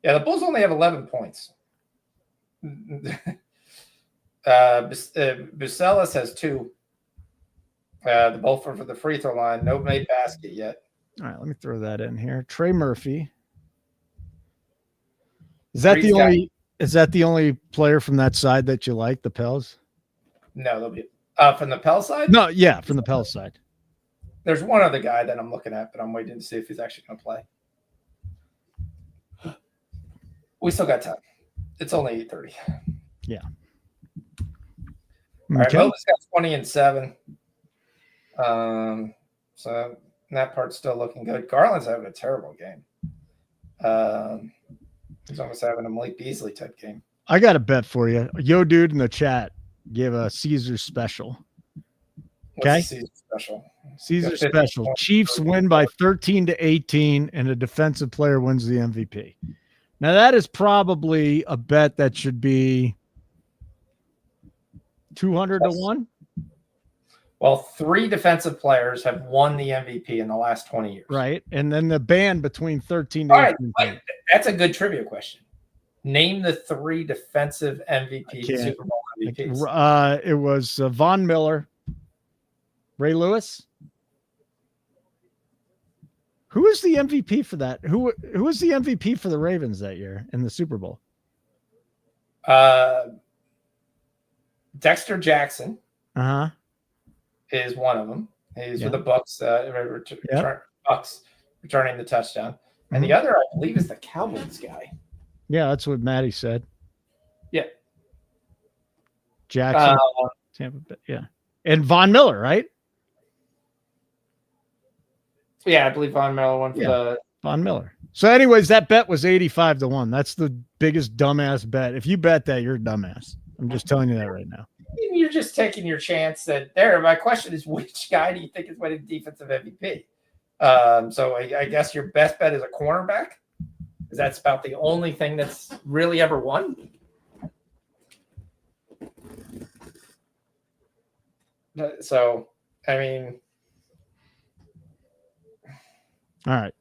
Yeah, the Bulls only have 11 points. Bucelis has 2. The both for the free throw line. No made basket yet. All right, let me throw that in here. Trey Murphy. Is that the only player from that side that you like, the Pels? No, they'll be from the Pels side? No, yeah, from the Pels side. There's one other guy that I'm looking at, but I'm waiting to see if he's actually going to play. We still got time. It's only 8:30. Yeah. All right, Mobley's got 20 and 7. So that part's still looking good. Garland's having a terrible game. He's almost having a Malik Beasley type game. I got a bet for you. Yo, dude in the chat gave a Caesar special. Okay. Caesar special. Caesar special. Chiefs win by 13-18, and a defensive player wins the MVP. Now that is probably a bet that should be 200 to 1. Well, 3 defensive players have won the MVP in the last 20 years. Right. And then the band between 13 to 18. Right. That's a good trivia question. Name the 3 defensive MVPs, Super Bowl MVPs. It was Von Miller, Ray Lewis. Who was the MVP for that? Who was the MVP for the Ravens that year in the Super Bowl? Dexter Jackson. Uh-huh. Is one of them. He's Yeah. with the Bucks. Bucks returning the touchdown, and the other, I believe, is the Cowboys guy. Yeah, that's what Maddie said. Yeah, Jackson, Tampa Bay. Yeah, and Von Miller, right? Yeah, I believe Von Miller won for the Von Miller. So, anyways, that bet was 85-1. That's the biggest dumbass bet. If you bet that, you're a dumbass. I'm just telling you that right now. You're just taking your chance that there. My question is, which guy do you think is winning defensive MVP? So I guess your best bet is a cornerback, because that's about the only thing that's really ever won. So, I mean, all right.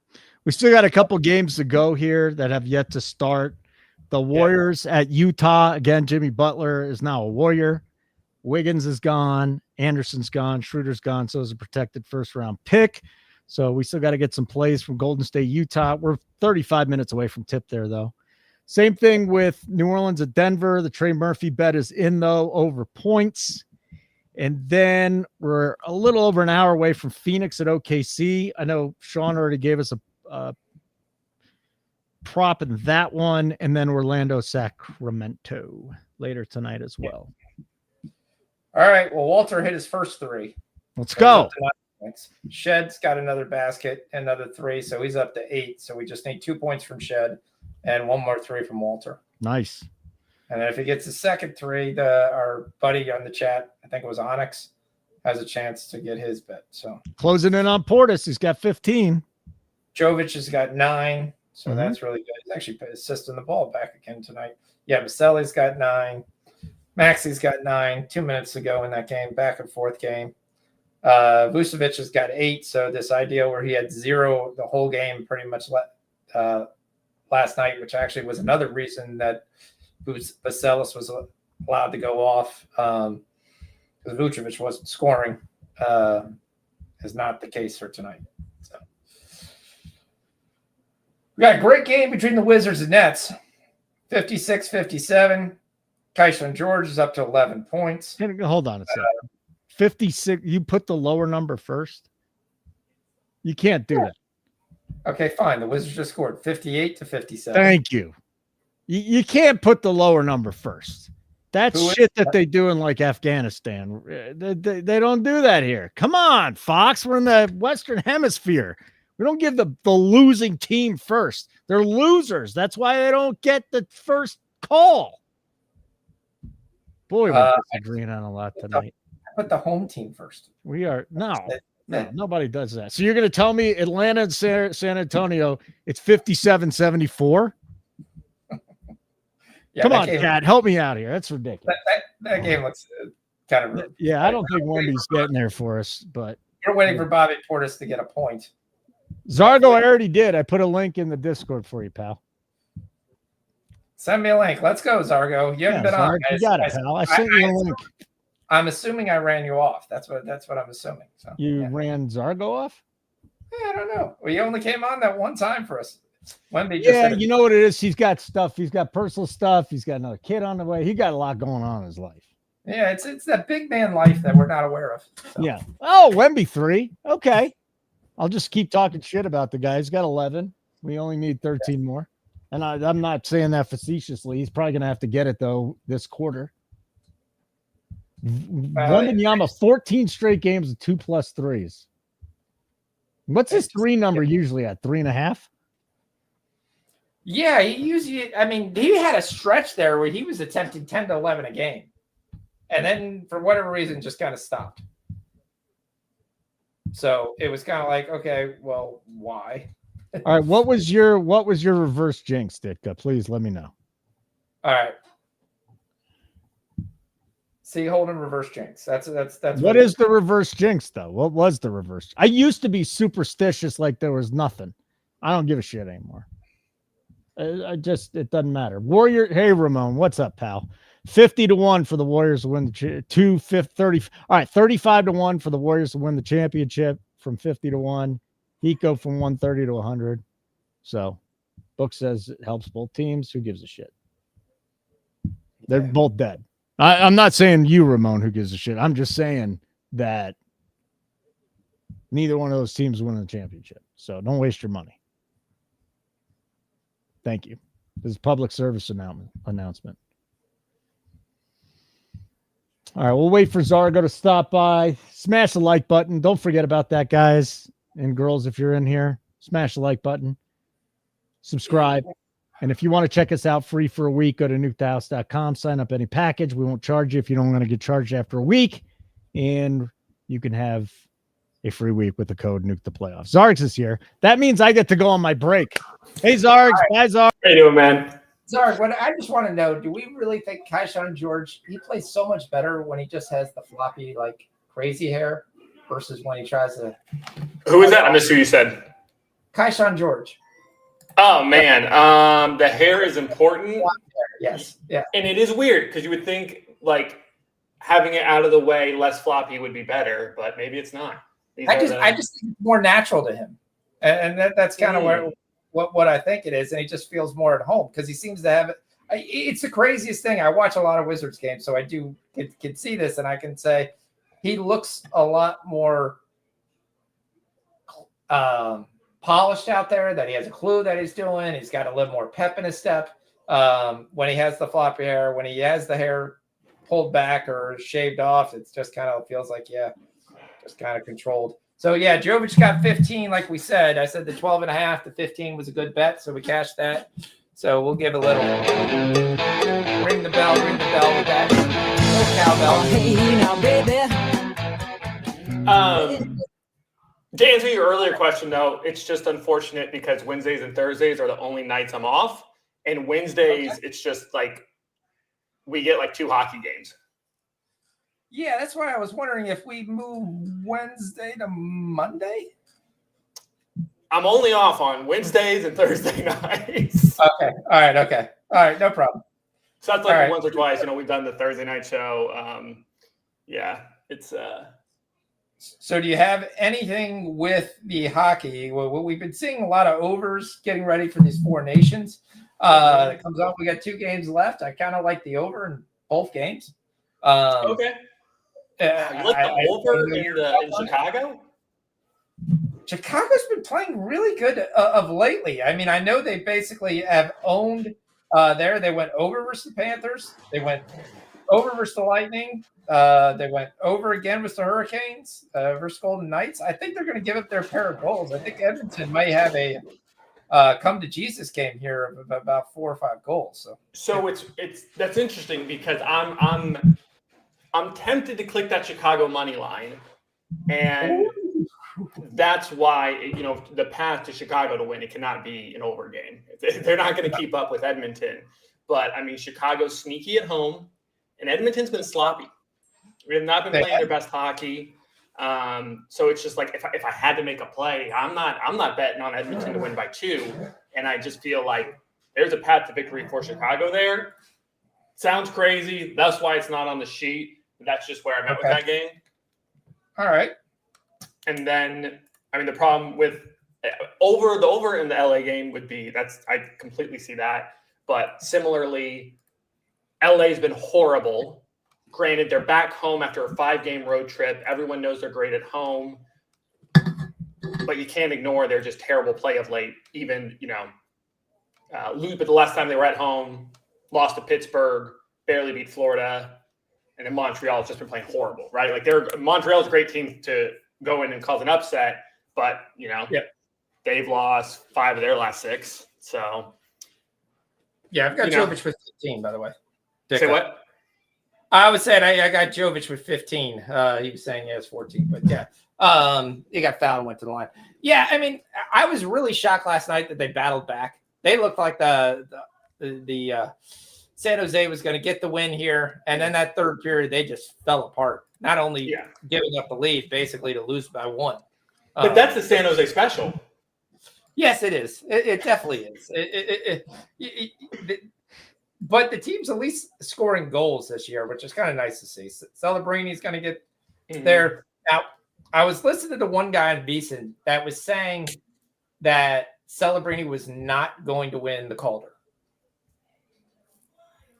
We still got a couple games to go here that have yet to start. The Warriors at Utah. Again, Jimmy Butler is now a Warrior. Wiggins is gone. Anderson's gone. Schroeder's gone. So is a protected first-round pick. So we still got to get some plays from Golden State, Utah. We're 35 minutes away from tip there, though. Same thing with New Orleans at Denver. The Trey Murphy bet is in, though, over points. And then we're a little over an hour away from Phoenix at OKC. I know Sean already gave us a prop in that one. And then Orlando, Sacramento later tonight as well. All right. Well, Walter hit his first three. Let's go. Shed's got another basket, another three. So he's up to 8. So we just need 2 points from Shed and one more 3 from Walter. Nice. And then if he gets the second 3, our buddy on the chat, I think it was Onyx, has a chance to get his bet. So closing in on Portis. He's got 15. Jovic has got 9. So that's really good. He's actually assisting the ball back again tonight. Yeah, Vaselli's got 9. Maxi's got 9. 2 minutes to go in that game, back and forth game. Vucevic has got 8. So this idea where he had 0 the whole game pretty much last night, which actually was another reason that Vaselis was allowed to go off, because Vucevic wasn't scoring, is not the case for tonight. So we got a great game between the Wizards and Nets, 56-57. Kyson George is up to 11 points. Hold on a second. 56. You put the lower number first. You can't do that. Okay, fine. The Wizards just scored 58-57. Thank you. You can't put the lower number first. That's shit that they do in like Afghanistan. They don't do that here. Come on, Fox. We're in the Western Hemisphere. We don't give the losing team first. They're losers. That's why they don't get the first call. Boy, we're disagreeing on a lot tonight. Put the home team first. We are no, nobody does that. So you're going to tell me Atlanta and San Antonio, it's 57-74? Yeah, come on, Cat, help me out here. That's ridiculous. That game looks kind of. Yeah, I don't think Wemby's getting there for us, but you're waiting for Bobby Portis to get a point. Zargo, I already did. I put a link in the Discord for you, pal. Send me a link. Let's go, Zargo. You haven't been on. You got it, pal. I sent you a link. I'm assuming I ran you off. That's what I'm assuming. So you ran Zargo off? Yeah, I don't know. Well, he only came on that one time for us. Wemby just you know what it is? He's got stuff. He's got personal stuff. He's got another kid on the way. He got a lot going on in his life. Yeah, it's that big man life that we're not aware of. So. Yeah. Oh, Wemby 3. Okay. I'll just keep talking shit about the guy. He's got 11. We only need 13 more. And I'm not saying that facetiously. He's probably going to have to get it, though, this quarter. Wembanyama, 14 straight games of 2+ threes. What's his 3 number usually at? 3.5? Yeah, he usually, he had a stretch there where he was attempting 10 to 11 a game. And then for whatever reason, just kind of stopped. So it was kind of like, okay, well, why? All right. What was your reverse jinx, Ditka? Please let me know. All right. See, Holden reverse jinx. That's what is the reverse jinx though? What was the reverse? I used to be superstitious, like there was nothing. I don't give a shit anymore. It doesn't matter. Warrior. Hey, Ramon, what's up, pal? 50-1 for the Warriors to win the 30. All right, 35-1 for the Warriors to win the championship from 50-1. Heat go from 130 to 100. So, book says it helps both teams. Who gives a shit? They're both dead. I'm not saying you, Ramon, who gives a shit. I'm just saying that neither one of those teams win the championship. So don't waste your money. Thank you. This is a public service announcement. All right, we'll wait for Zargo to stop by. Smash the like button. Don't forget about that, guys and girls, if you're in here. Smash the like button. Subscribe. And if you want to check us out free for a week, go to nukethehouse.com. Sign up any package. We won't charge you if you don't want to get charged after a week. And you can have a free week with the code Nuke the Playoffs. Zargs is here. That means I get to go on my break. Hey, Zargs. Right. Bye, Zargs. How you doing, man? Zarg, what I just want to know, do we really think Kaishan George, he plays so much better when he just has the floppy, like, crazy hair versus when he tries to... Who is that? I missed who you said. Kaishan George. Oh, man. The hair is important. Yes. Yeah. And it is weird because you would think, like, having it out of the way, less floppy would be better, but maybe it's not. I just think it's more natural to him. And that's kind of where... What I think it is, and he just feels more at home because he seems to have it. It's the craziest thing. I watch a lot of Wizards games, so I do can see this, and I can say he looks a lot more polished out there, that he has a clue that he's doing. He's got a little more pep in his step when he has the floppy hair. When he has the hair pulled back or shaved off, it's just kind of feels like, just kind of controlled. So, Jovic got 15, like we said. I said the 12.5 to 15 was a good bet, so we cashed that. So we'll give a little ring the bell with that. Oh, cowbell. To answer your earlier question, though, it's just unfortunate because Wednesdays and Thursdays are the only nights I'm off. And Wednesdays, It's just like we get like 2 hockey games. Yeah, that's why I was wondering if we move Wednesday to Monday. I'm only off on Wednesdays and Thursday nights. Okay. All right. No problem. So that's like once or twice, we've done the Thursday night show. It's So do you have anything with the hockey? Well, we've been seeing a lot of overs getting ready for these 4 nations. It comes up. We got 2 games left. I kind of like the over in both games. Okay. You like the over in Chicago? Chicago's been playing really good of lately. I mean, I know they basically have owned there. They went over versus the Panthers. They went over versus the Lightning. They went over again with the Hurricanes versus Golden Knights. I think they're going to give up their pair of goals. I think Edmonton might have a come to Jesus game here of about 4 or 5 goals. So it's that's interesting because I'm tempted to click that Chicago money line, and that's why the path to Chicago to win, it cannot be an over game. They're not going to keep up with Edmonton. But I mean, Chicago's sneaky at home, and Edmonton's been sloppy. We have not been playing their best hockey. So it's just like if I had to make a play, I'm not betting on Edmonton to win by 2, and I just feel like there's a path to victory for Chicago there. Sounds crazy. That's why it's not on the sheet. That's just where I'm at with that game. All right. And then, I mean, the problem with the over in the LA game would be I completely see that. But similarly, LA's been horrible. Granted, they're back home after a 5-game road trip. Everyone knows they're great at home. But you can't ignore their just terrible play of late. Even, but the last time they were at home, lost to Pittsburgh, barely beat Florida. And then Montreal has just been playing horrible, right? Like Montreal's a great team to go in and cause an upset, but they've lost 5 of their last 6. So I've got Jovic with 15, by the way. Say what? I was saying I got Jovic with 15. He was saying he has 14, but he got fouled and went to the line. Yeah, I mean, I was really shocked last night that they battled back. They looked like the San Jose was going to get the win here, and then that third period they just fell apart. Not only giving up the lead, basically to lose by 1. But that's the San Jose special. Yes, it is. It definitely is. But the team's at least scoring goals this year, which is kind of nice to see. Celebrini's going to get there. Now, I was listening to one guy on VSiN that was saying that Celebrini was not going to win the Calder,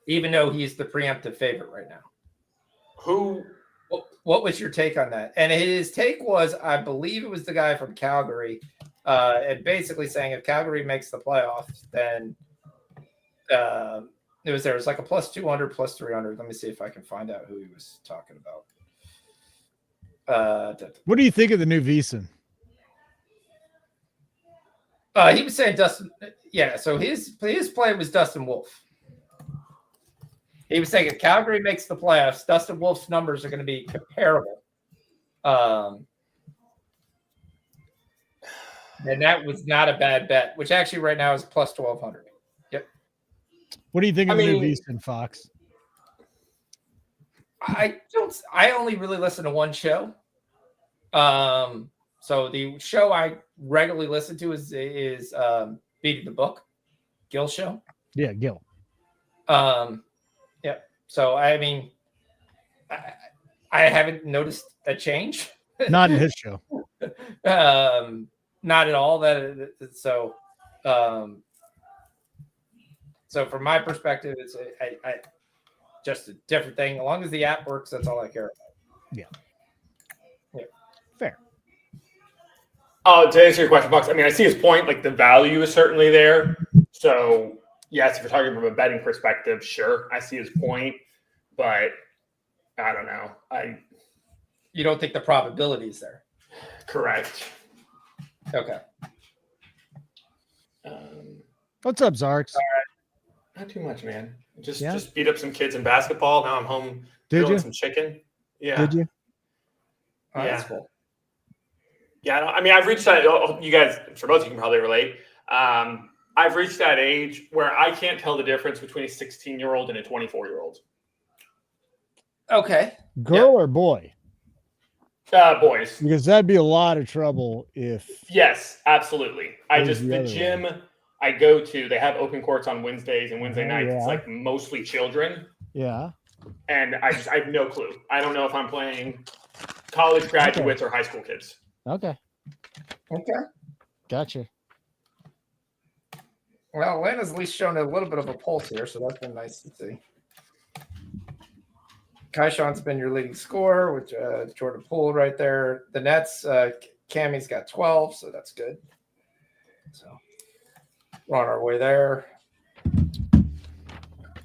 even though he's the preemptive favorite right now. What was your take on that? And his take was, I believe it was the guy from Calgary, and basically saying if Calgary makes the playoffs, then there was like a plus 200, plus 300. Let me see if I can find out who he was talking about. What do you think of the new VSiN? He was saying Dustin. Yeah, so his play was Dustin Wolf. He was saying if Calgary makes the playoffs, Dustin Wolf's numbers are going to be comparable. And that was not a bad bet, which actually right now is plus 1,200. Yep. What do you think of the new VSiN, Fox? I only really listen to one show. So the show I regularly listen to is Beating the Book, Gil show. Yeah, Gil. Yeah. So I mean, I haven't noticed a change. Not in his show. Not at all. So from my perspective, it's just a different thing. As long as the app works, that's all I care about. Yeah. Fair. To answer your question, Fox, I mean, I see his point. Like, the value is certainly there. So, yes, if you're talking from a betting perspective, sure, I see his point. But I don't know. You don't think the probability is there? Correct. Okay. What's up, Zarks? All right. Not too much, man. Just beat up some kids in basketball. Now I'm home grilling some chicken. Yeah. Did you? Oh, yeah. That's cool. Yeah, I mean, I've reached that. You guys, I'm sure both of you can probably relate. I've reached that age where I can't tell the difference between a 16-year-old and a 24-year-old. Okay. Girl or boy? Boys. Because that'd be a lot of trouble if. Yes, absolutely. The gym I go to, they have open courts on Wednesdays and Wednesday nights. Yeah. It's like mostly children. Yeah. And I have no clue. I don't know if I'm playing college graduates or high school kids. Okay. Gotcha. Well, Atlanta's at least shown a little bit of a pulse here, so that's been nice to see. Kaishan's been your leading scorer with Jordan Poole right there. The Nets, Cammy's got 12, so that's good. So we're on our way there.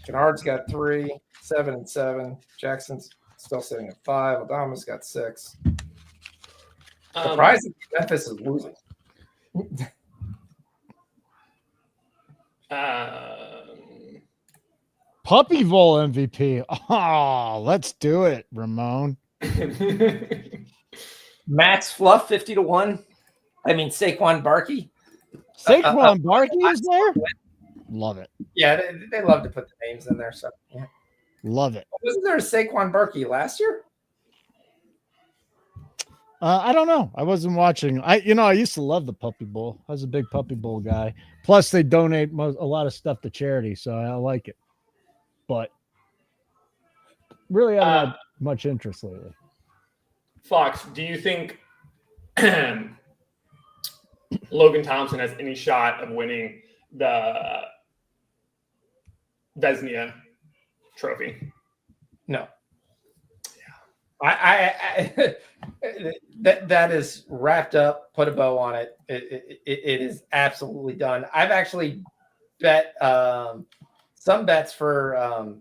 Kennard's got 3, 7 and 7. Jackson's still sitting at 5. Adama's got 6. Surprisingly, Memphis is losing. Puppy Bowl MVP. Oh, let's do it, Ramon. Max Fluff 50-1. I mean Saquon Barkley. Saquon Barkley is there? Love it. Yeah, they love to put the names in there. So yeah. Love it. Wasn't there a Saquon Barkley last year? I don't know. I wasn't watching. I used to love the Puppy Bowl. I was a big Puppy Bowl guy. Plus, they donate a lot of stuff to charity, so I like it. But really haven't had much interest lately. Fox, do you think Logan Thompson has any shot of winning the Vesnia trophy? No. That is wrapped up. Put a bow on it. It is absolutely done. I've actually bet some bets for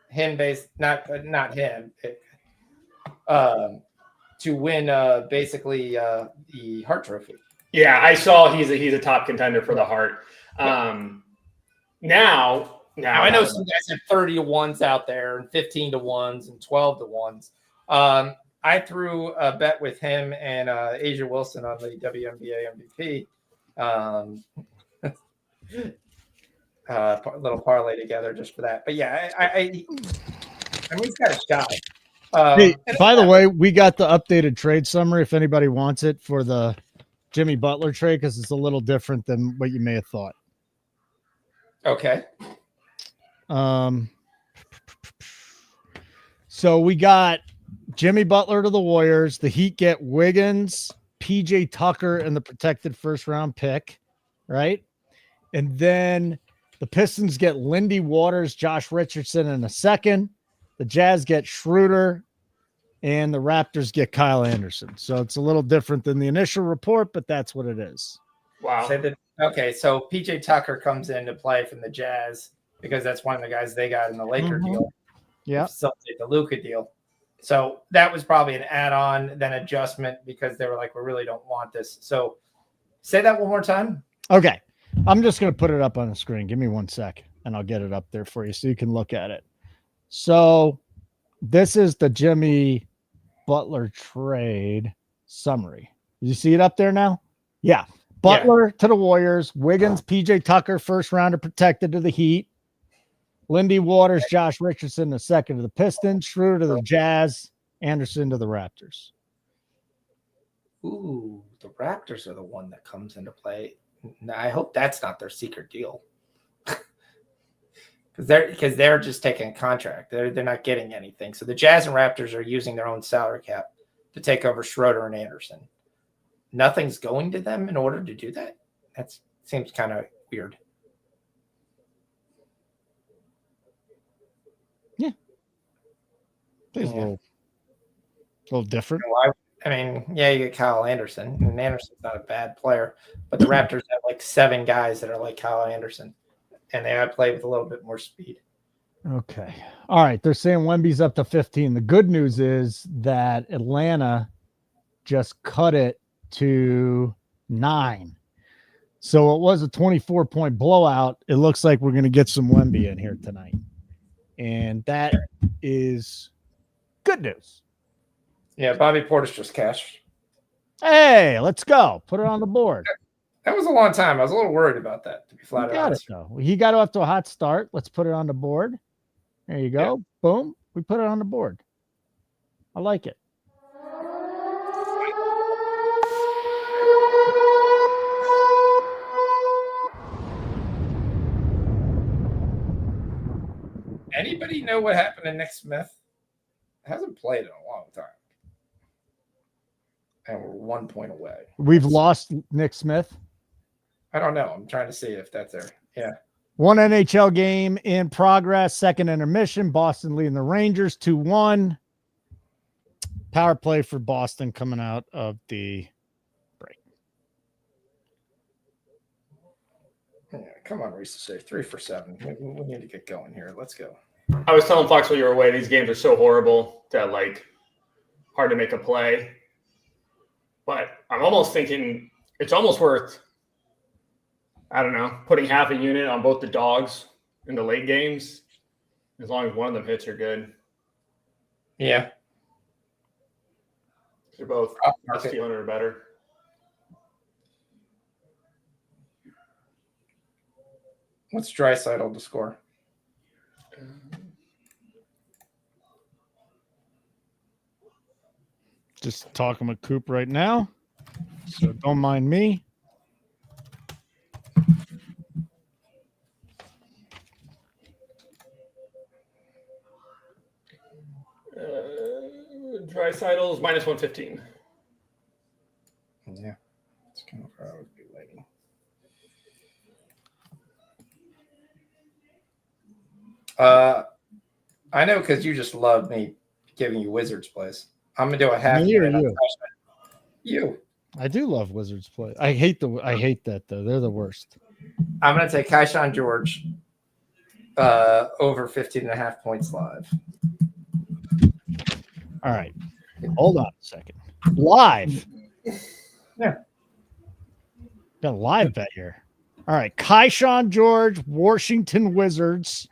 him based not him to win basically the Hart Trophy. Yeah, I saw he's a top contender for the Hart. Now I know some guys have 30-1s out there and 15-1s and 12-1s. I threw a bet with him and Asia Wilson on the WNBA MVP. Little parlay together just for that. But yeah, I mean, he's got a shot. Hey, by the way, we got the updated trade summary if anybody wants it for the Jimmy Butler trade because it's a little different than what you may have thought. Okay. So we got Jimmy Butler to the Warriors. The Heat get Wiggins, PJ Tucker, and the protected first-round pick, right? And then the Pistons get Lindy Waters, Josh Richardson in a second. The Jazz get Schroeder, and the Raptors get Kyle Anderson. So it's a little different than the initial report, but that's what it is. Wow. Okay, so PJ Tucker comes into play from the Jazz because that's one of the guys they got in the Laker deal. Yeah. Facilitate the Luka deal. So that was probably an add-on, then adjustment because they were like, we really don't want this. So say that one more time. Okay. I'm just going to put it up on the screen. Give me 1 sec, and I'll get it up there for you so you can look at it. So this is the Jimmy Butler trade summary. You see it up there now? Yeah. Butler to the Warriors, Wiggins, PJ Tucker, first rounder protected to the Heat. Lindy Waters, Josh Richardson, the second to the Pistons, Schroeder to the Jazz, Anderson to the Raptors. Ooh, the Raptors are the one that comes into play. I hope that's not their secret deal. Because they're just taking a contract. They're not getting anything. So the Jazz and Raptors are using their own salary cap to take over Schroeder and Anderson. Nothing's going to them in order to do that. That seems kind of weird. Yeah. It's a little different. I mean, yeah, you get Kyle Anderson, and Anderson's not a bad player, but the Raptors have like 7 guys that are like Kyle Anderson, and they have play with a little bit more speed. Okay. All right. They're saying Wemby's up to 15. The good news is that Atlanta just cut it to 9. So it was a 24-point blowout. It looks like we're going to get some Wemby in here tonight. And that is good news. Yeah, Bobby Portis just cashed. Hey, let's go. Put it on the board. That was a long time. I was a little worried about that, to be flat out. Got it, though. He got off to a hot start. Let's put it on the board. There you go. Yeah. Boom. We put it on the board. I like it. Anybody know what happened to Nick Smith? Hasn't played in a long time. And we're 1 point away. We've lost Nick Smith. I don't know. I'm trying to see if that's there. Yeah. One NHL game in progress. Second intermission. Boston leading the Rangers 2-1. Power play for Boston coming out of the break. Yeah, come on, Reese. Say 3 for 7. We need to get going here. Let's go. I was telling Fox while you were away, these games are so horrible that like hard to make a play. But I'm almost thinking it's almost worth, I don't know, putting half a unit on both the dogs in the late games. As long as one of them hits are good. Yeah. They're both plus 200 or better. What's Draisaitl to score? Just talking with Coop right now, so don't mind me. Draisaitl's minus 115. Yeah, it's kind of where I would be waiting. I know because you just love me giving you Wizards plays. I'm gonna do a half. You. I do love Wizards play. I hate that though. They're the worst. I'm gonna take Kaishan George over 15.5 points live. All right. Hold on a second. Live. Yeah. Got a live bet here. All right. Kaishan George, Washington Wizards.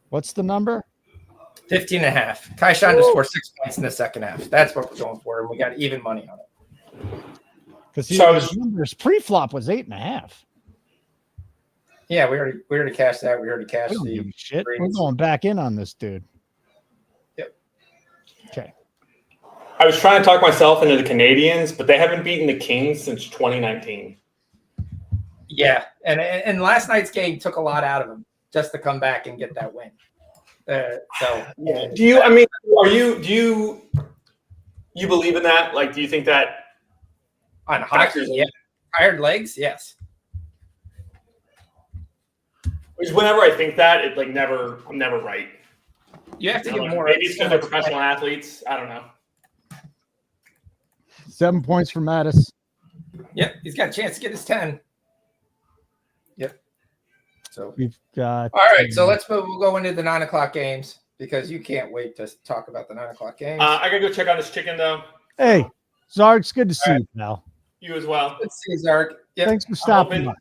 What's the number? 15.5. Kaishan to score 6 points in the second half. That's what we're going for, and we got even money on it. Because his numbers pre-flop was 8.5. Yeah, we already cashed that. We already cashed the shit. We're going back in on this dude. Yep. Okay. I was trying to talk myself into the Canadians, but they haven't beaten the Kings since 2019. Yeah, and last night's game took a lot out of them just to come back and get that win. So Yeah. Do you? I mean, you believe in that? Like, do you think that on hockey, yeah, tired legs, yes. Which whenever I think that, it I'm never right. You have to get more. Maybe it's because they're professional athletes. I don't know. 7 points for Mattis. Yep, he's got a chance to get his 10. Yep. So we've got. All right, so let's move. We'll go into the 9 o'clock games because you can't wait to talk about the 9 o'clock games. I gotta go check on this chicken though. Hey, Zark's good to see you, pal. You as well. Good to see you, Zark. Yep. Thanks for stopping by.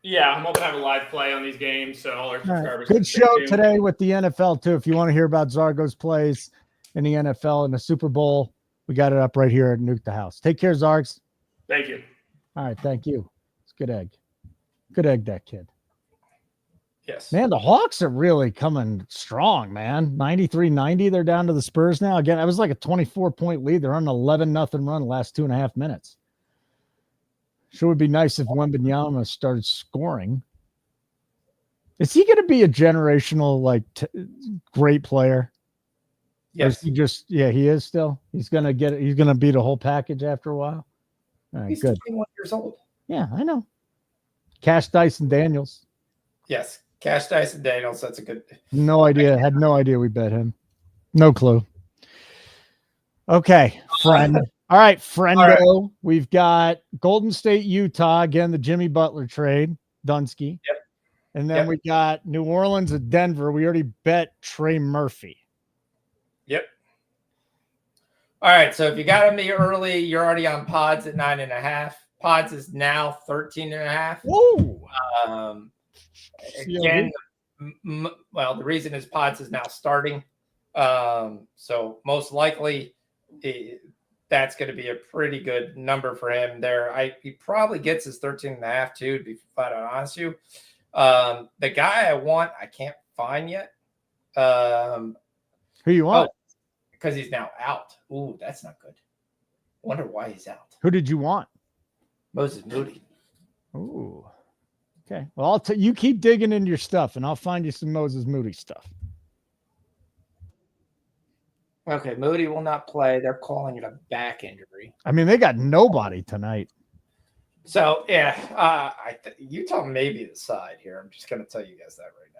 Yeah, I'm hoping to have a live play on these games, so all our subscribers. Good show today with the NFL too. If you want to hear about Zargo's plays in the NFL and the Super Bowl, we got it up right here at Nuke the House. Take care, Zargs. Thank you. All right, thank you. It's good egg. Good egg, that kid. Yes. Man, the Hawks are really coming strong, man. 93-90. They're down to the Spurs now. Again, it was like a 24-point lead. They're on an 11-0 run the last 2.5 minutes. Sure would be nice if Wembanyama started scoring. Is he going to be a generational, great player? Yes. He he is still. He's going to get it. He's going to be the whole package after a while. All right, He's good. 21 years old. Yeah, I know. Cash Dyson Daniels. Yes. Cash Dyson Daniels. That's a good. No idea. Had no idea we bet him. No clue. Okay, friend. All right, friendo. All right. We've got Golden State, Utah. Again, the Jimmy Butler trade. Dunsky. Yep. And then we got New Orleans at Denver. We already bet Trey Murphy. Yep. All right. So if you got me early, you're already on Pods at 9.5. Pods is now 13.5. Whoa. Again, well, the reason is Pods is now starting. So most likely that's going to be a pretty good number for him there. He probably gets his 13.5 too, to be flat out honest with you. The guy I want, I can't find yet. Who you want? Because he's now out. Ooh, that's not good. Wonder why he's out. Who did you want? Moses Moody. Ooh. Okay. Well, you keep digging into your stuff, and I'll find you some Moses Moody stuff. Okay, Moody will not play. They're calling it a back injury. I mean, they got nobody tonight. So, yeah, Utah may be the side here. I'm just going to tell you guys that right now.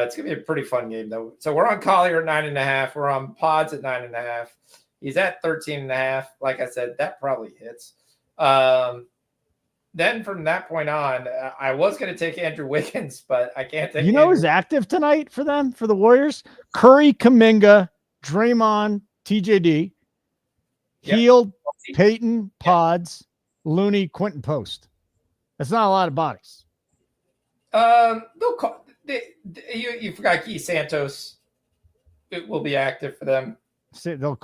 It's going to be a pretty fun game, though. So we're on Collier at 9.5. We're on Pods at 9.5. He's at 13.5. Like I said, that probably hits. Then from that point on, I was going to take Andrew Wiggins, but I can't take. Who's active tonight for them, for the Warriors? Curry, Kuminga, Draymond, TJD, Hield, Peyton, Pods, Looney, Quentin Post. That's not a lot of bodies. They'll call. You forgot Keith Santos. It will be active for them. They'll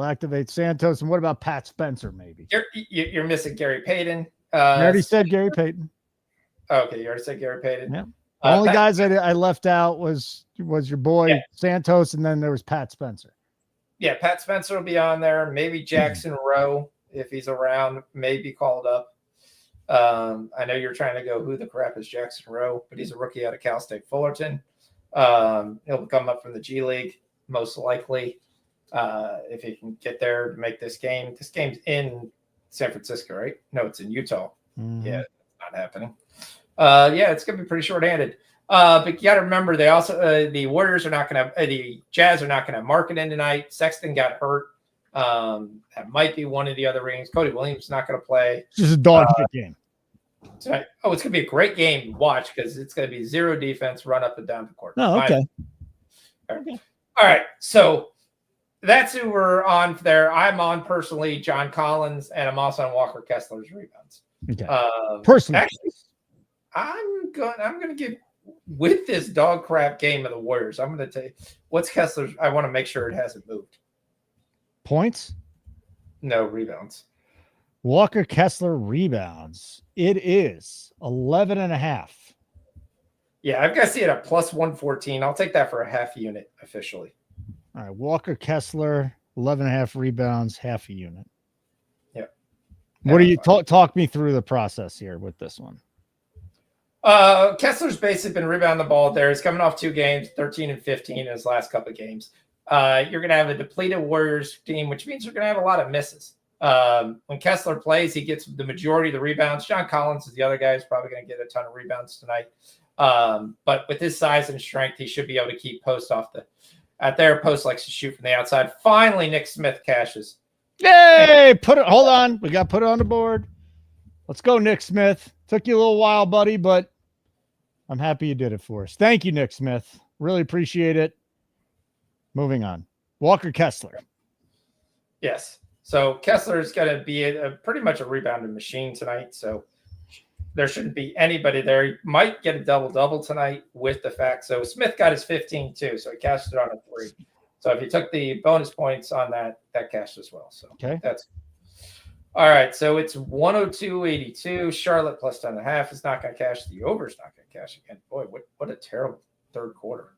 activate Santos. And what about Pat Spencer? Maybe you're missing Gary Payton. I already said Gary Payton. Okay, you already said Gary Payton. Yeah. The only guys I left out was your boy Santos, and then there was Pat Spencer. Yeah, Pat Spencer will be on there. Maybe Jackson Rowe, if he's around, may be called up. I know you're trying to go, who the crap is Jackson Rowe? But he's a rookie out of Cal State Fullerton. He'll come up from the G League, most likely, if he can get there to make this game. This game's in San Francisco, right? No, it's in Utah. Mm-hmm. Yeah, it's not happening. It's going to be pretty short-handed. But you got to remember, they also the Warriors are not going to, the Jazz are not going to mark it in tonight. Sexton got hurt. That might be one of the other rings. Cody Williams is not going to play. It's just a dog shit game. Tonight. Oh, it's going to be a great game to watch because it's going to be zero defense, run up and down the court. Oh, okay. All right. So that's who we're on there. I'm on personally John Collins, and I'm also on Walker Kessler's rebounds. Okay. Personally, actually, I'm going to give with this dog crap game of the Warriors. I'm going to tell you what's Kessler's. I want to make sure it hasn't moved. Points? No rebounds. Walker Kessler rebounds. It is 11.5. Yeah, I've got to see it at plus 114. I'll take that for a half unit officially. All right, Walker Kessler, 11.5 rebounds, half a unit. Yep. What do you talk me through the process here with this one? Kessler's basically been rebounding the ball there. He's coming off 2 games, 13 and 15 in his last couple of games. You're going to have a depleted Warriors team, which means you're going to have a lot of misses. When Kessler plays, he gets the majority of the rebounds. John Collins is the other guy who's probably going to get a ton of rebounds tonight. But with his size and strength, he should be able to keep post off the at their post likes to shoot from the outside. Finally, Nick Smith cashes. Yay! Hold on. We got to put it on the board. Let's go, Nick Smith. Took you a little while, buddy, but I'm happy you did it for us. Thank you, Nick Smith. Really appreciate it. Moving on. Walker Kessler. Yes. So Kessler is going to be pretty much a rebounding machine tonight. So there shouldn't be anybody there. He might get a double-double tonight with the fact. So Smith got his 15 too. So he cashed it on a 3. So if you took the bonus points on that, that cashed as well. So okay, that's all right. So it's 102.82. Charlotte plus 10.5 is not going to cash. The over is not going to cash again. Boy, what a terrible third quarter.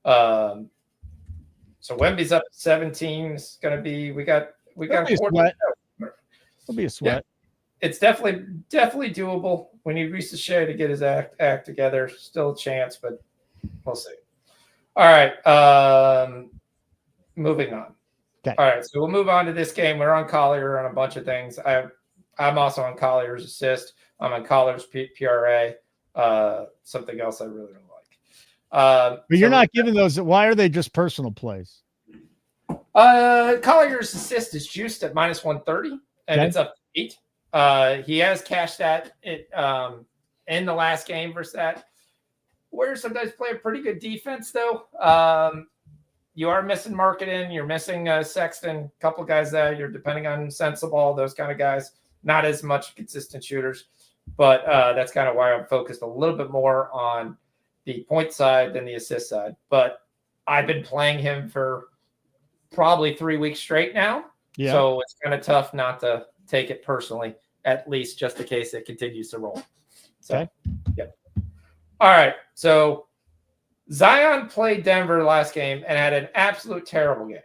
So Wemby's up 17. It's going to be we got a sweat. It'll be a sweat. Yeah, it's definitely doable. We need Reece Shea to get his act together. Still a chance, but we'll see. All right. Moving on. Okay. All right, so we'll move on to this game. We're on Collier on a bunch of things. I'm also on Collier's assist. I'm on Collier's PRA. Something else I really don't like. But you're not giving those. Why are they just personal plays? Collier's assist is juiced at minus 130, and it's up to 8. He has cashed that in the last game versus that. Warriors sometimes play a pretty good defense, though. You are missing Marketing. You're missing Sexton, a couple of guys that you're depending on Sensible, those kind of guys. Not as much consistent shooters, but that's kind of why I'm focused a little bit more on the point side than the assist side. But I've been playing him for probably 3 weeks straight now. Yeah. So it's kind of tough not to take it personally, at least just in case it continues to roll. So, okay. Yep. All right. So Zion played Denver last game and had an absolute terrible game.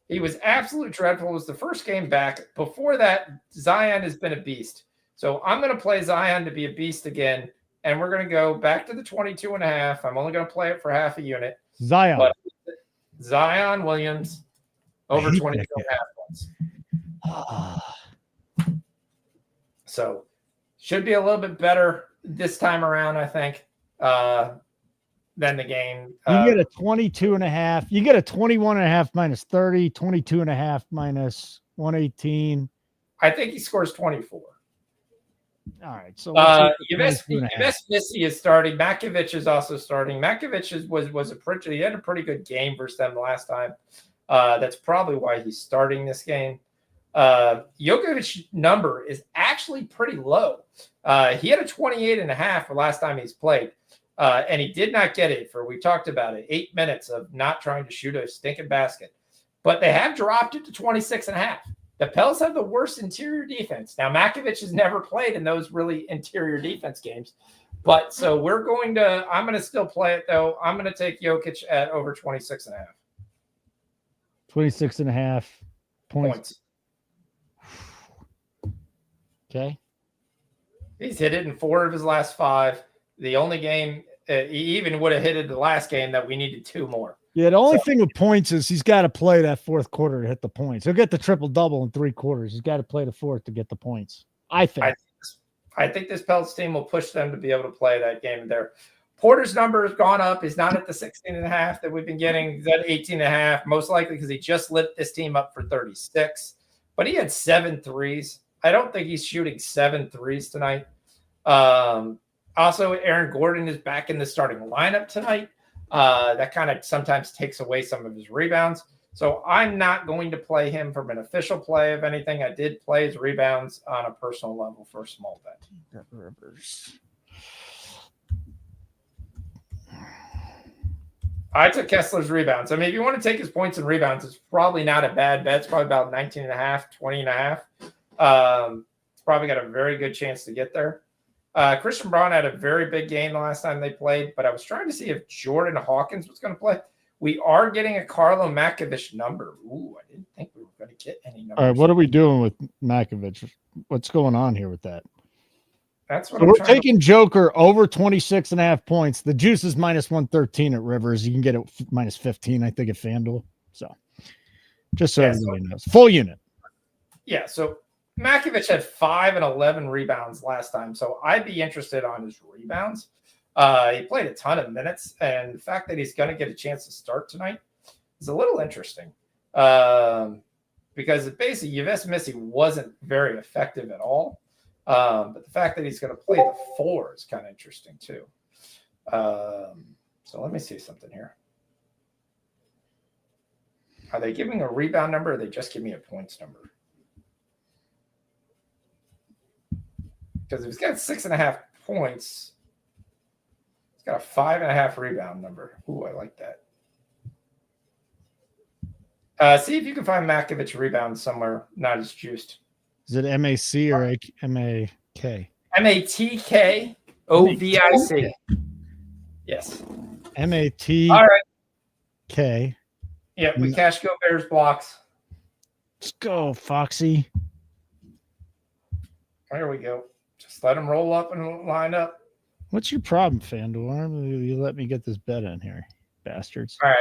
He was absolute dreadful. It was the first game back. Before that, Zion has been a beast. So I'm going to play Zion to be a beast again, and we're going to go back to the 22.5. I'm only going to play it for half a unit. Zion. But Zion Williams over 22.5 points. So should be a little bit better this time around, I think, than the game. You get a 22.5. You get a 21.5 minus 30, 22.5 minus 118. I think he scores 24. All right. So Missy is starting. Makovich is also starting. Makovich he had a pretty good game versus them last time. That's probably why he's starting this game. Jokovic's number is actually pretty low. He had a 28.5 the last time he's played. And he did not get it we talked about it, 8 minutes of not trying to shoot a stinking basket. But they have dropped it to 26.5. The Pels have the worst interior defense. Now, Makovich has never played in those really interior defense games. But so I'm going to still play it, though. I'm going to take Jokic at over 26.5. 26.5 points. Okay. He's hit it in 4 of his last 5. The only game, he even would have hit it the last game that we needed 2 more. Yeah, the only thing with points is he's got to play that fourth quarter to hit the points. He'll get the triple-double in 3 quarters. He's got to play the fourth to get the points, I think. I think this Pels team will push them to be able to play that game there. Porter's number has gone up. He's not at the 16.5 that we've been getting. He's at 18.5, most likely because he just lit this team up for 36. But he had 7 threes. I don't think he's shooting 7 threes tonight. Also, Aaron Gordon is back in the starting lineup tonight. That kind of sometimes takes away some of his rebounds. So I'm not going to play him from an official play of anything. I did play his rebounds on a personal level for a small bet. I took Kessler's rebounds. I mean, if you want to take his points and rebounds, it's probably not a bad bet. It's probably about 19.5, 20.5. It's probably got a very good chance to get there. Christian Braun had a very big game the last time they played, but I was trying to see if Jordan Hawkins was going to play. We are getting a Carlo Makovich number. Ooh, I didn't think we were going to get any numbers. All right, what are we doing with Makovich? What's going on here with that? That's what So I'm we're trying taking Joker over 26.5 points. The juice is minus 113 at Rivers. You can get it minus 15, I think, at FanDuel. So just so everybody knows. Full unit. Yeah, so Makovich had 5 and 11 rebounds last time, so I'd be interested on his rebounds. He played a ton of minutes, and the fact that he's going to get a chance to start tonight is a little interesting because basically Yves Missy wasn't very effective at all. But the fact that he's going to play the 4 is kind of interesting too. So let me see something here. Are they giving a rebound number, or are they just giving me a points number? Because if he's got 6.5 points, he's got a 5.5 rebound number. Ooh, I like that. See if you can find Makovich rebound somewhere not as juiced. Is it MAC or MAK? MATKOVIC. Yes. MAT. All right. K. Yeah, we cash Go Bears blocks. Let's go, Foxy. There we go. Just let them roll up and line up. What's your problem, FanDuel? You let me get this bet in here, bastards. All right.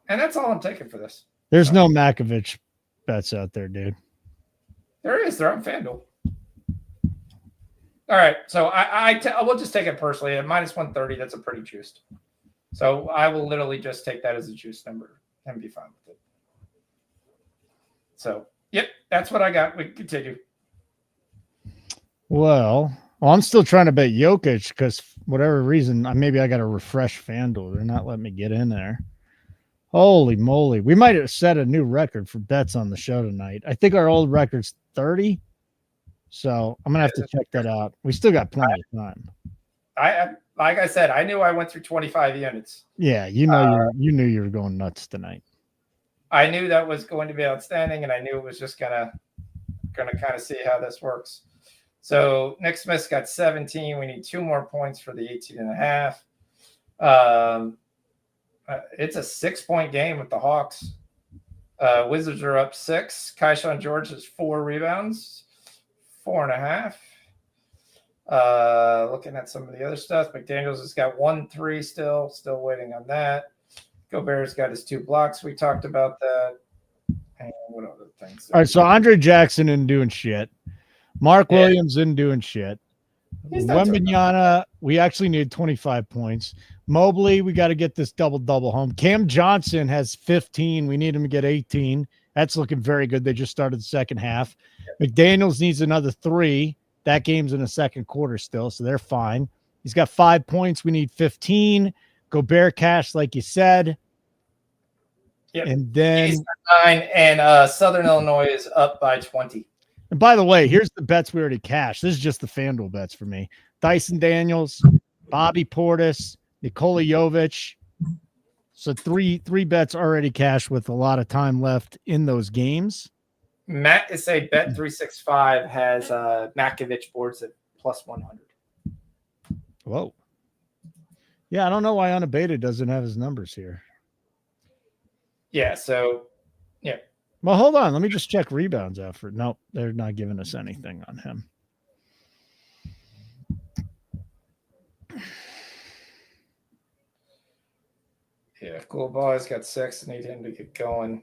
And that's all I'm taking for this. There's no Makovich bets out there, dude. There is. They're on FanDuel. All right. So I will just take it personally. At minus 130, that's a pretty juiced. So I will literally just take that as a juice number and be fine with it. So, yep, that's what I got. We can continue. Well, I'm still trying to bet Jokic because whatever reason, maybe I got to refresh FanDuel. They're not letting me get in there. Holy moly. We might have set a new record for bets on the show tonight. I think our old record's 30. So I'm going to have to check that out. We still got plenty of time. Like I said, I knew I went through 25 units. Yeah, you knew you were going nuts tonight. I knew that was going to be outstanding, and I knew it was just gonna kind of see how this works. So Nick Smith's got 17. We need 2 more points for the 18.5. It's a 6-point game with the Hawks. Wizards are up 6. Kaishan George has 4 rebounds, 4.5. Looking at some of the other stuff, McDaniels has got 1-3 still waiting on that. Gobert's got his 2 blocks. We talked about that. And what other things? All right, so Andre Jackson isn't doing shit. Mark Williams isn't doing shit. Wembanyama, we actually need 25 points. Mobley, we got to get this double home. Cam Johnson has 15. We need him to get 18. That's looking very good. They just started the second half. McDaniels needs another 3. That game's in the second quarter still, so they're fine. He's got 5 points. We need 15. Gobert cash, like you said. Yep. And then he's 9, and Southern Illinois is up by 20. And by the way, here's the bets we already cashed. This is just the FanDuel bets for me. Dyson Daniels, Bobby Portis, Nikola Jovic. So three bets already cashed with a lot of time left in those games. Matt is a Bet365 has Makovich boards at plus 100. Whoa. Yeah, I don't know why Unabated doesn't have his numbers here. Yeah, so yeah. Well, hold on. Let me just check rebounds out for. Nope, they're not giving us anything on him. Yeah, Cool Boy's got 6. Need him to get going.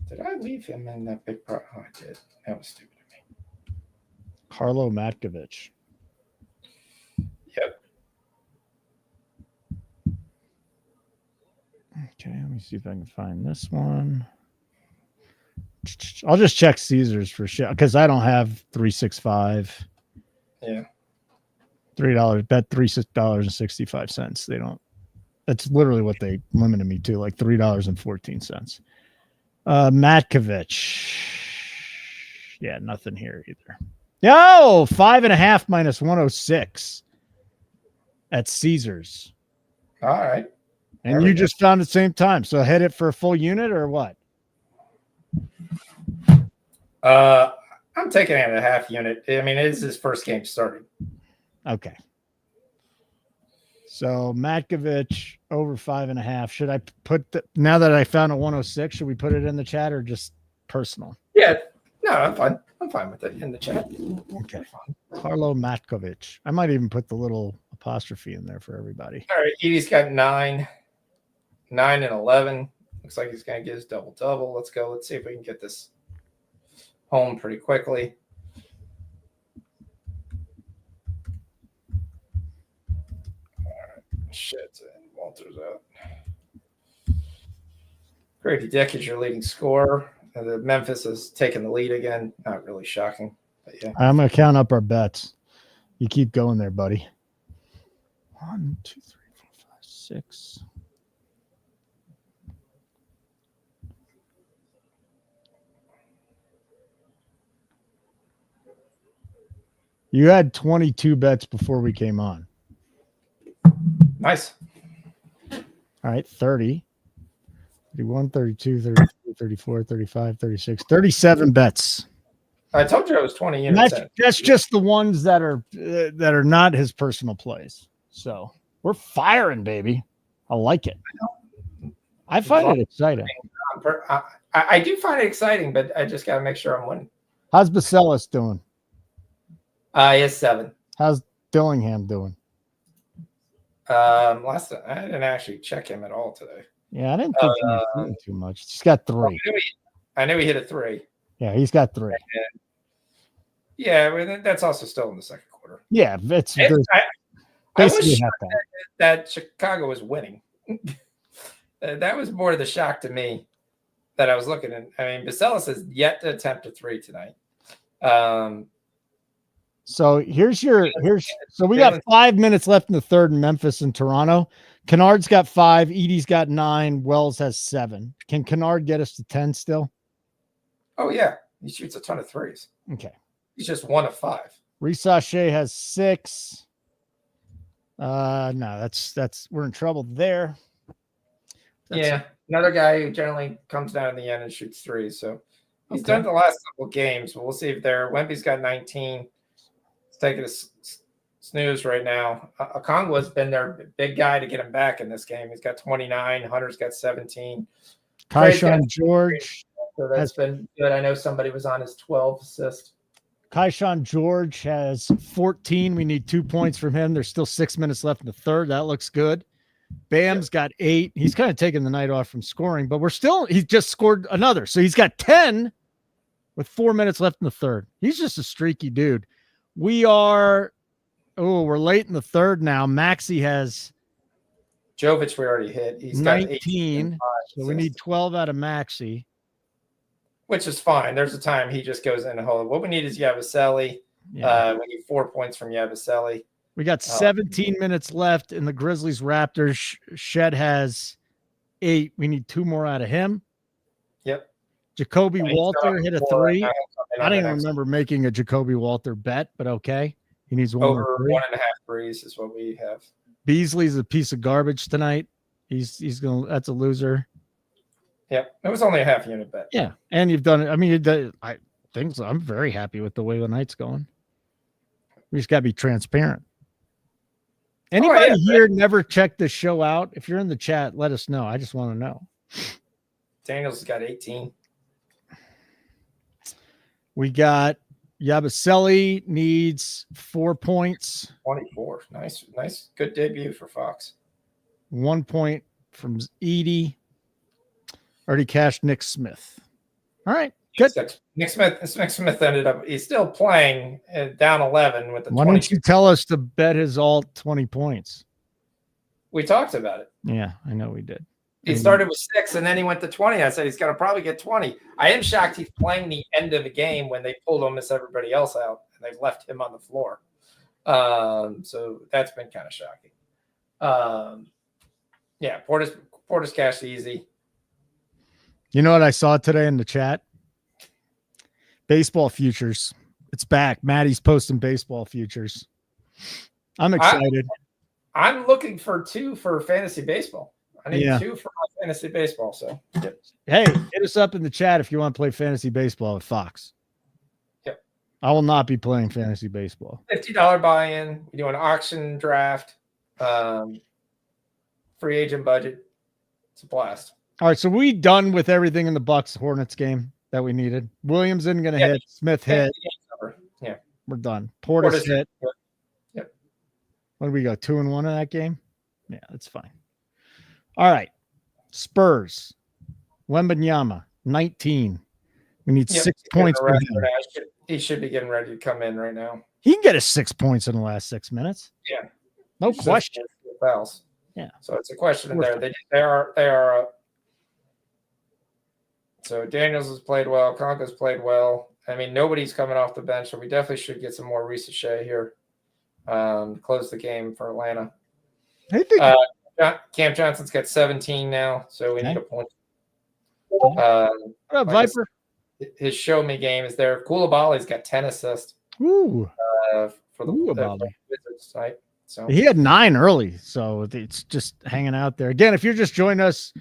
Did I leave him in that big part? Oh, I did. That was stupid of me. Harlow Matkovich. Yep. Okay, let me see if I can find this one. I'll just check Caesars for sure because I don't have 365. Yeah. $3 bet $36.65. They don't. That's literally what they limited me to, like $3.14. Matkovich. Yeah, nothing here either. No, 5.5 minus 106 at Caesars. All right. And you just found at the same time. So hit it for a full unit or what? I'm taking it at a half unit. I mean, it is his first game starting. Okay. So Matkovich over 5.5. Should I put now that I found a 106, should we put it in the chat or just personal? Yeah. No, I'm fine. I'm fine with it in the chat. Okay. Carlo Matkovic. I might even put the little apostrophe in there for everybody. All right, Edie's got 9 and 11. Looks like he's going to get his double-double. Let's go. Let's see if we can get this home pretty quickly. All right. Shit. And Walter's out. Grady Dick is your leading scorer. The Memphis has taken the lead again. Not really shocking, but yeah. I'm going to count up our bets. You keep going there, buddy. 1, 2, 3, 4, 5, 6. You had 22 bets before we came on. Nice. All right, 30. 31, 32, 33, 34, 35, 36, 37 bets. I told you I was 20 units. That's just the ones that are not his personal plays. So we're firing, baby. I like it. I find it exciting. I do find it exciting, but I just got to make sure I'm winning. How's Bacelis doing? He has 7. How's Dillingham doing? Last time, I didn't actually check him at all today. Yeah, I didn't think he was doing too much. He's got 3. I knew he hit a 3. Yeah, he's got 3. Yeah, well, that's also still in the second quarter. Yeah, I was basically shocked that Chicago was winning. That was more the shock to me that I was looking at. I mean, Bacelis has yet to attempt a 3 tonight. So so we got 5 minutes left in the third in Memphis and Toronto. Kennard's got 5, Edie's got 9, Wells has 7. Can Kennard get us to 10 still? Oh yeah, he shoots a ton of 3s. Okay. He's just 1 of 5. Risache has 6. No, that's we're in trouble there. Another guy who generally comes down in the end and shoots 3s. So he's done the last couple games. We'll see if they're. Wemby's got 19. It's taking a snooze right now. Okongwa's been their big guy to get him back in this game. He's got 29. Hunter's got 17. Kaishan George. So that's been good. I know somebody was on his 12 assist. Kaishan George has 14. We need 2 points from him. There's still 6 minutes left in the third. That looks good. Bam's got 8. He's kind of taking the night off from scoring, but he's just scored another. So he's got 10 with 4 minutes left in the third. He's just a streaky dude. We're late in the third now. Maxey has Jovic we already hit. He's 19. Got 18. So we need 12 out of Maxey. Which is fine. There's a time he just goes in the hole. What we need is Yabusele. Yeah. We need 4 points from Yabusele. We got 17 minutes left in the Grizzlies Raptors. Shed has 8. We need 2 more out of him. Yep. Jacoby Walter hit a 3. I didn't remember remember making a Jacoby Walter bet, but okay. He needs 1 over more 3. 1.5 threes is what we have. Beasley's a piece of garbage tonight. He's going. That's a loser. Yep. It was only a half unit bet. Yeah, and you've done it. I mean, I'm very happy with the way the night's going. We just got to be transparent. Anybody here never checked this show out? If you're in the chat, let us know. I just want to know. Daniels got 18. We got Yabusele needs 4 points. 24. Nice. Good debut for Fox. 1 point from Edie. Already cashed Nick Smith. All right. Good. Nick Smith ended up, he's still playing down 11 with the 20. Why don't you tell us to bet his alt 20 points? We talked about it. Yeah, I know we did. He started with 6 and then he went to 20. I said he's going to probably get 20. I am shocked he's playing the end of the game when they pulled almost everybody else out and they've left him on the floor. So that's been kind of shocking. Yeah, Portis cashed easy. You know what I saw today in the chat? Baseball futures. It's back. Maddie's posting baseball futures. I'm excited. I'm looking for 2 for fantasy baseball. I need 2 for my fantasy baseball. So, yep. Hey, hit us up in the chat if you want to play fantasy baseball with Fox. Yep. I will not be playing fantasy baseball. $50 buy-in. We do an auction draft. Free agent budget. It's a blast. All right, so we done with everything in the Bucks Hornets game. that we needed. Williams isn't going to hit. Smith hit. Yeah. We're done. Portis hit. Yep. What did we go? 2-1 in that game? Yeah, that's fine. All right. Spurs. Wembanyama, 19. We need 6 points for him. He should be getting ready to come in right now. He can get us 6 points in the last 6 minutes. Yeah. No question. Fouls. Yeah. So it's a question in there. They are. So Daniels has played well. Conka's played well. I mean, nobody's coming off the bench, so we definitely should get some more Ricochet here. Close the game for Atlanta. Cam Johnson's got 17 now, so we need a point. What up, Viper? His show me game is there. Koulibaly's got 10 assists. Ooh. For the Wizards tonight. So he had 9 early, so it's just hanging out there. Again, if you're just joining us,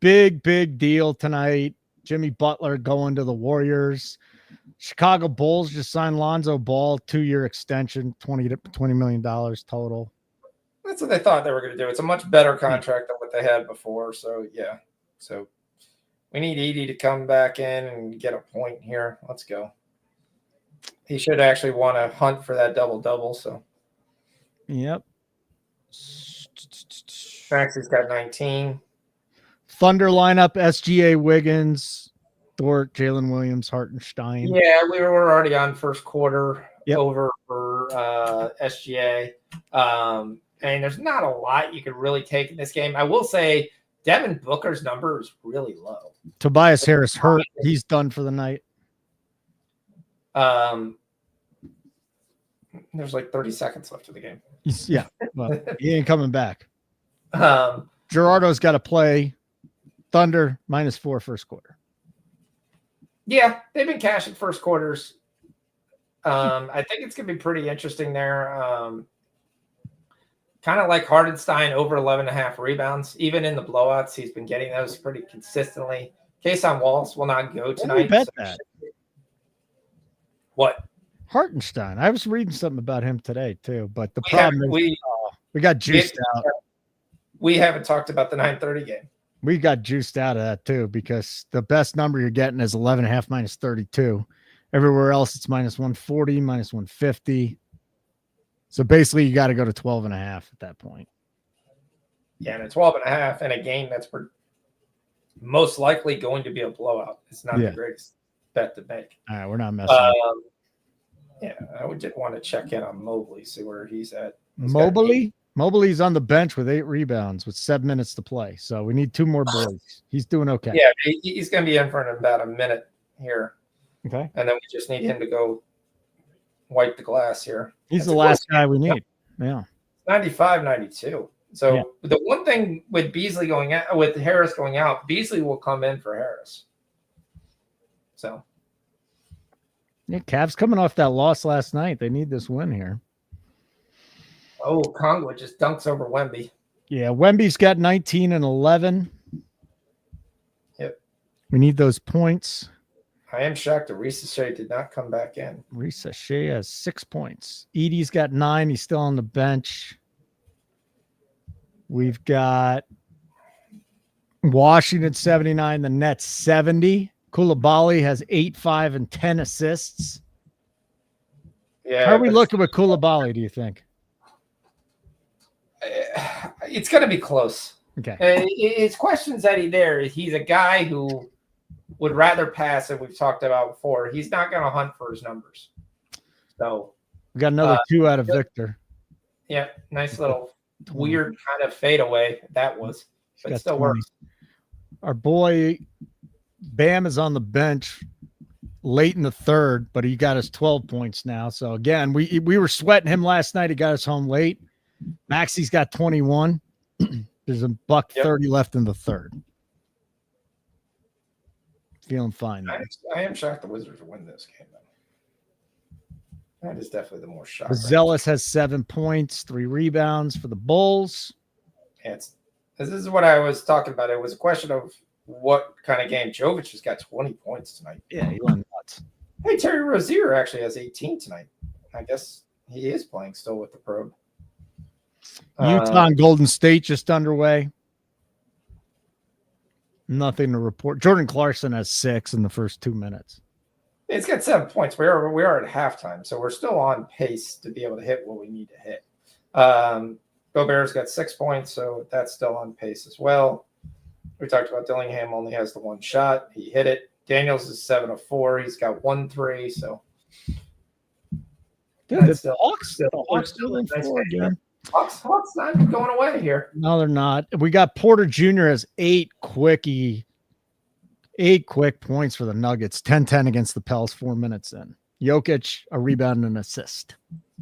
big deal tonight. Jimmy Butler going to the Warriors. Chicago Bulls just signed Lonzo Ball, 2-year extension, $20 million total. That's what they thought they were going to do. It's a much better contract than what they had before. So yeah, so we need Edey to come back in and get a point here. Let's go. He should actually want to hunt for that double-double. So yep. Maxey's got 19. Thunder lineup: SGA, Wiggins, Dort, Jalen Williams, Hartenstein. Yeah, we were already on first quarter Yep. over for SGA. And there's not a lot you could really take in this game. I will say Devin Booker's number is really low. Tobias Harris hurt. He's done for the night. There's like 30 seconds left of the game. Yeah, well, he ain't coming back. Um, Gerardo's got to play. Thunder -4 first quarter. Yeah, they've been cashing first quarters. I think it's going to be pretty interesting there. Kind of like Hartenstein over 11.5 rebounds. Even in the blowouts, he's been getting those pretty consistently. Kason Wallace will not go tonight. Bet that. What? Hartenstein. I was reading something about him today too, but the problem is we got juiced out. We haven't talked about the 9:30 game. We got juiced out of that too because the best number you're getting is 11.5 -32. Everywhere else it's -140, -150. So basically you got to go to 12.5 at that point. Yeah, and a 12.5 in a game that's most likely going to be a blowout. It's not the greatest bet to make. All right, we're not messing. Yeah, I did want to check in on Mobley, see where he's at. Mobley's on the bench with 8 rebounds with 7 minutes to play. So we need 2 more boys. He's doing okay. Yeah, he's going to be in for about a minute here. Okay. And then we just need him to go wipe the glass here. He's the last guy we need. Yeah. 95-92. So the one thing with Beasley with Harris going out, Beasley will come in for Harris. So. Yeah, Cavs coming off that loss last night. They need this win here. Oh, Congo just dunks over Wemby. Yeah, Wemby's got 19 and 11. Yep. We need those points. I am shocked that Ricochet did not come back in. Ricochet has 6 points. Edey's got 9. He's still on the bench. We've got Washington 79, the Nets 70. Koulibaly has 8, 5, and 10 assists. Yeah. How are we looking with Koulibaly, do you think? It's going to be close. Okay. His question's Eddie there. He's a guy who would rather pass, as we've talked about before. He's not going to hunt for his numbers. So we got another 2 out of Victor. Yeah, nice little weird kind of fadeaway that was, but still 20. works. Our boy Bam is on the bench late in the third, but he got us 12 points now. So again, we were sweating him last night. He got us home late. Maxey's got 21. There's a $1.30 left in the third. Feeling fine. I am shocked the Wizards will win this game, though. That is definitely the more shocking. Zealous has 7 points, 3 rebounds for the Bulls. Yeah, this is what I was talking about. It was a question of what kind of game. Jovic has got 20 points tonight. Yeah, he went nuts. Hey, Terry Rozier actually has 18 tonight. I guess he is playing still with the probe. Utah and Golden State just underway. Nothing to report. Jordan Clarkson has 6 in the first 2 minutes. It's got 7 points. We are at halftime, so we're still on pace to be able to hit what we need to hit. Gobert's got 6 points, so that's still on pace as well. We talked about Dillingham only has the 1 shot. He hit it. Daniels is 7 of 4. He's got 1 3. So, dude, the Hawks still in 4 again. Hawks not going away here. No, they're not. We got Porter Jr. has 8 quick points for the Nuggets. 10-10 against the Pels 4 minutes in. Jokic, a rebound and an assist.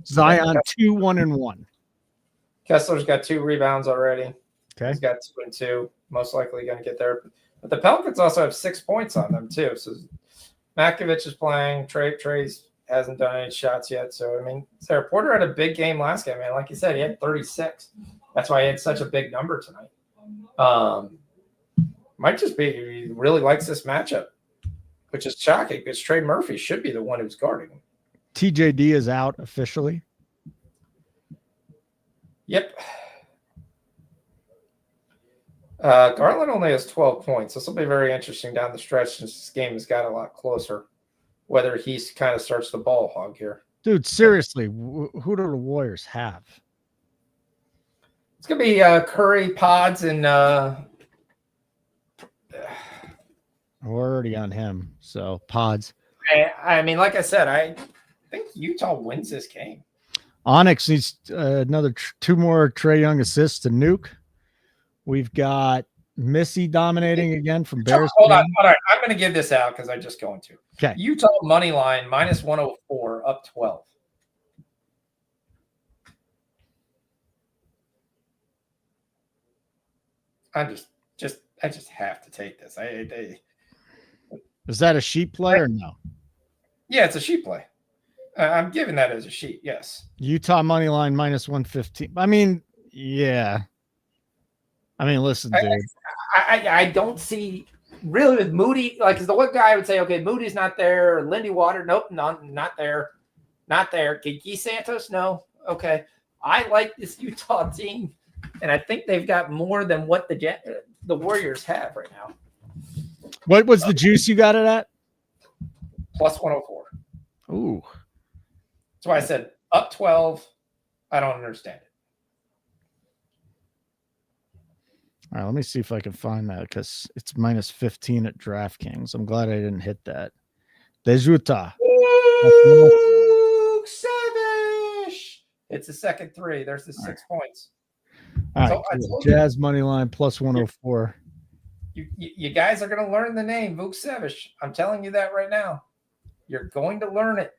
Zion 2 1-1. Kessler's got 2 rebounds already. Okay, he's got 2 and 2. Most likely going to get there. But the Pelicans also have 6 points on them too. So Makovich is playing. Trey's hasn't done any shots yet. So I mean, Sarah Porter had a big game last game, man. Like you said, he had 36. That's why he had such a big number tonight. Might just be he really likes this matchup, which is shocking because Trey Murphy should be the one who's guarding him. TJD is out officially. Yep. Garland only has 12 points. This will be very interesting down the stretch since this game has got a lot closer, whether he kind of starts the ball hog here. Dude, seriously, who do the Warriors have? It's going to be Curry, Pods, and we're already on him, so Pods. I mean, like I said, I think Utah wins this game. Onyx needs another 2 more Trae Young assists to Nuke. We've got Missy dominating again from Bears. Hold on. I'm going to give this out because I'm just going to. Okay. Utah money line minus 104 up 12. I just have to take this. Is that a sheet play or no? Yeah, it's a sheet play. I'm giving that as a sheet. Yes. Utah money line minus 115. I mean, yeah. I mean, listen, dude. I don't see really with Moody, like, because the one guy would say, okay, Moody's not there. Lindy Water, nope, not there. Not there. Kiki Santos, no. Okay. I like this Utah team, and I think they've got more than what the Warriors have right now. What was the juice you got it at? Plus 104. Ooh. That's why I said up 12. I don't understand it. All right, let me see if I can find that because it's minus 15 at DraftKings. I'm glad I didn't hit that. There's Utah. Savage. It's the second 3. There's the 6 points. All right, cool. Jazz money line plus 104. You guys are going to learn the name Vuk Savage. I'm telling you that right now. You're going to learn it.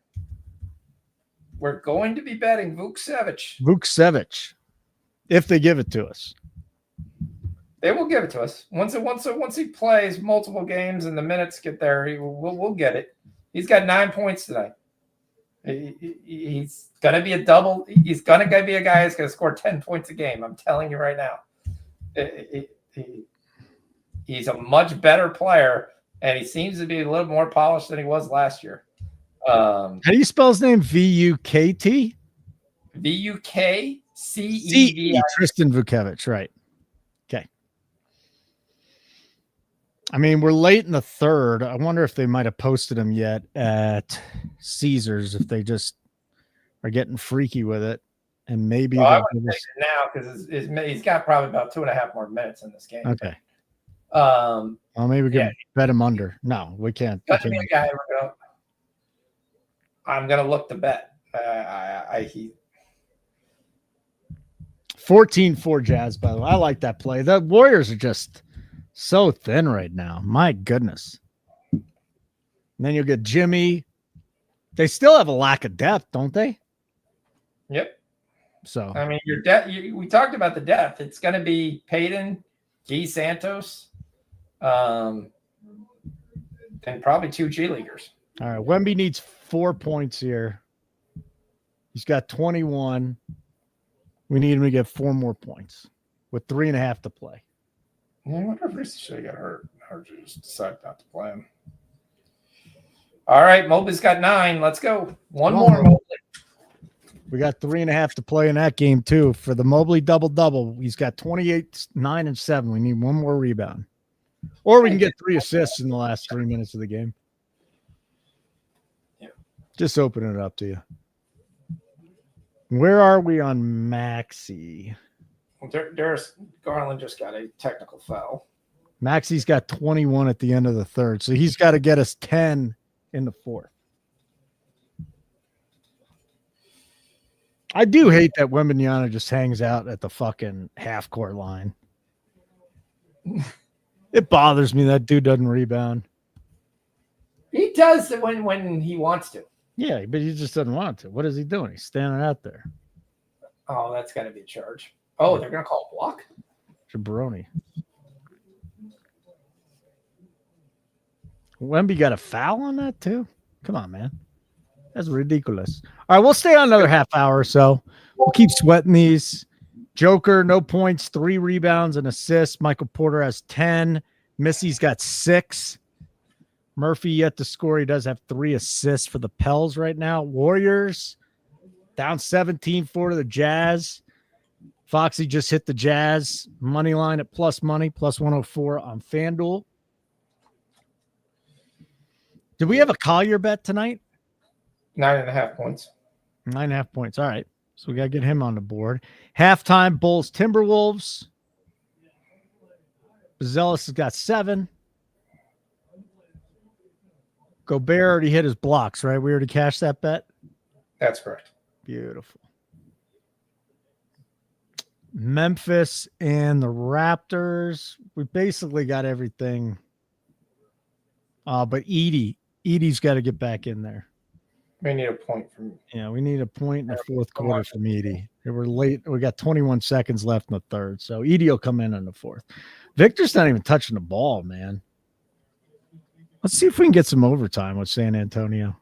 We're going to be betting Vuk Savage. Vuk Savage, if they give it to us. They will give it to us. Once he plays multiple games and the minutes get there, we'll get it. He's got 9 points tonight. He's going to be a double. He's going to be a guy who's going to score 10 points a game. I'm telling you right now. He's a much better player, and he seems to be a little more polished than he was last year. How do you spell his name? V-U-K-T? V-U-K-C-E-V. Tristan Vukcevic, right. Okay. I mean, we're late in the third. I wonder if they might have posted him yet at Caesars, if they just are getting freaky with it. And maybe I wouldn't take it now because he's got probably about 2.5 more minutes in this game. Okay. Well, maybe we can bet him under. No, we can't. I'm gonna look to bet. 14-4 Jazz, by the way. I like that play. The Warriors are just so thin right now. My goodness. And then you'll get Jimmy. They still have a lack of depth, don't they? Yep. So I mean, your depth. We talked about the depth. It's going to be Payton, Guy Santos, and probably 2 G Leaguers. All right, Wemby needs 4 points here. He's got 21. We need him to get 4 more points with 3.5 to play. I wonder if Reese should have got hurt or just decided not to play him. All right, Mobley's got 9. Let's go. One more, Mobley. We got 3.5 to play in that game, too. For the Mobley double-double, he's got 28, 9, and 7. We need 1 more rebound. Or we can get 3 assists in the last 3 minutes of the game. Yeah. Just open it up to you. Where are we on Maxey? There's Garland just got a technical foul. Maxey's got 21 at the end of the third, so he's got to get us 10 in the fourth. I do hate that Wembanyama just hangs out at the fucking half-court line. It bothers me that dude doesn't rebound. He does when he wants to. Yeah, but he just doesn't want to. What is he doing? He's standing out there. Oh, that's got to be a charge. Oh, they're going to call a block? Jabroni. Wemby got a foul on that too? Come on, man. That's ridiculous. All right, we'll stay on another half hour or so. We'll keep sweating these. Joker, no points, 3 rebounds and assists. Michael Porter has 10. Missy's got 6. Murphy yet to score. He does have 3 assists for the Pels right now. Warriors down 17-4 to the Jazz. Foxy just hit the Jazz money line at plus money, plus 104 on FanDuel. Did we have a Collier bet tonight? 9.5 points. 9.5 points. All right. So we got to get him on the board. Halftime, Bulls, Timberwolves. Zealous has got 7. Gobert already hit his blocks, right? We already cashed that bet? That's correct. Beautiful. Memphis and the Raptors. We basically got everything. But Edie's got to get back in there. We need a point from. Yeah, we need a point in the fourth quarter from Edie. We're late. We got 21 seconds left in the third, so Edie will come in the fourth. Victor's not even touching the ball, man. Let's see if we can get some overtime with San Antonio.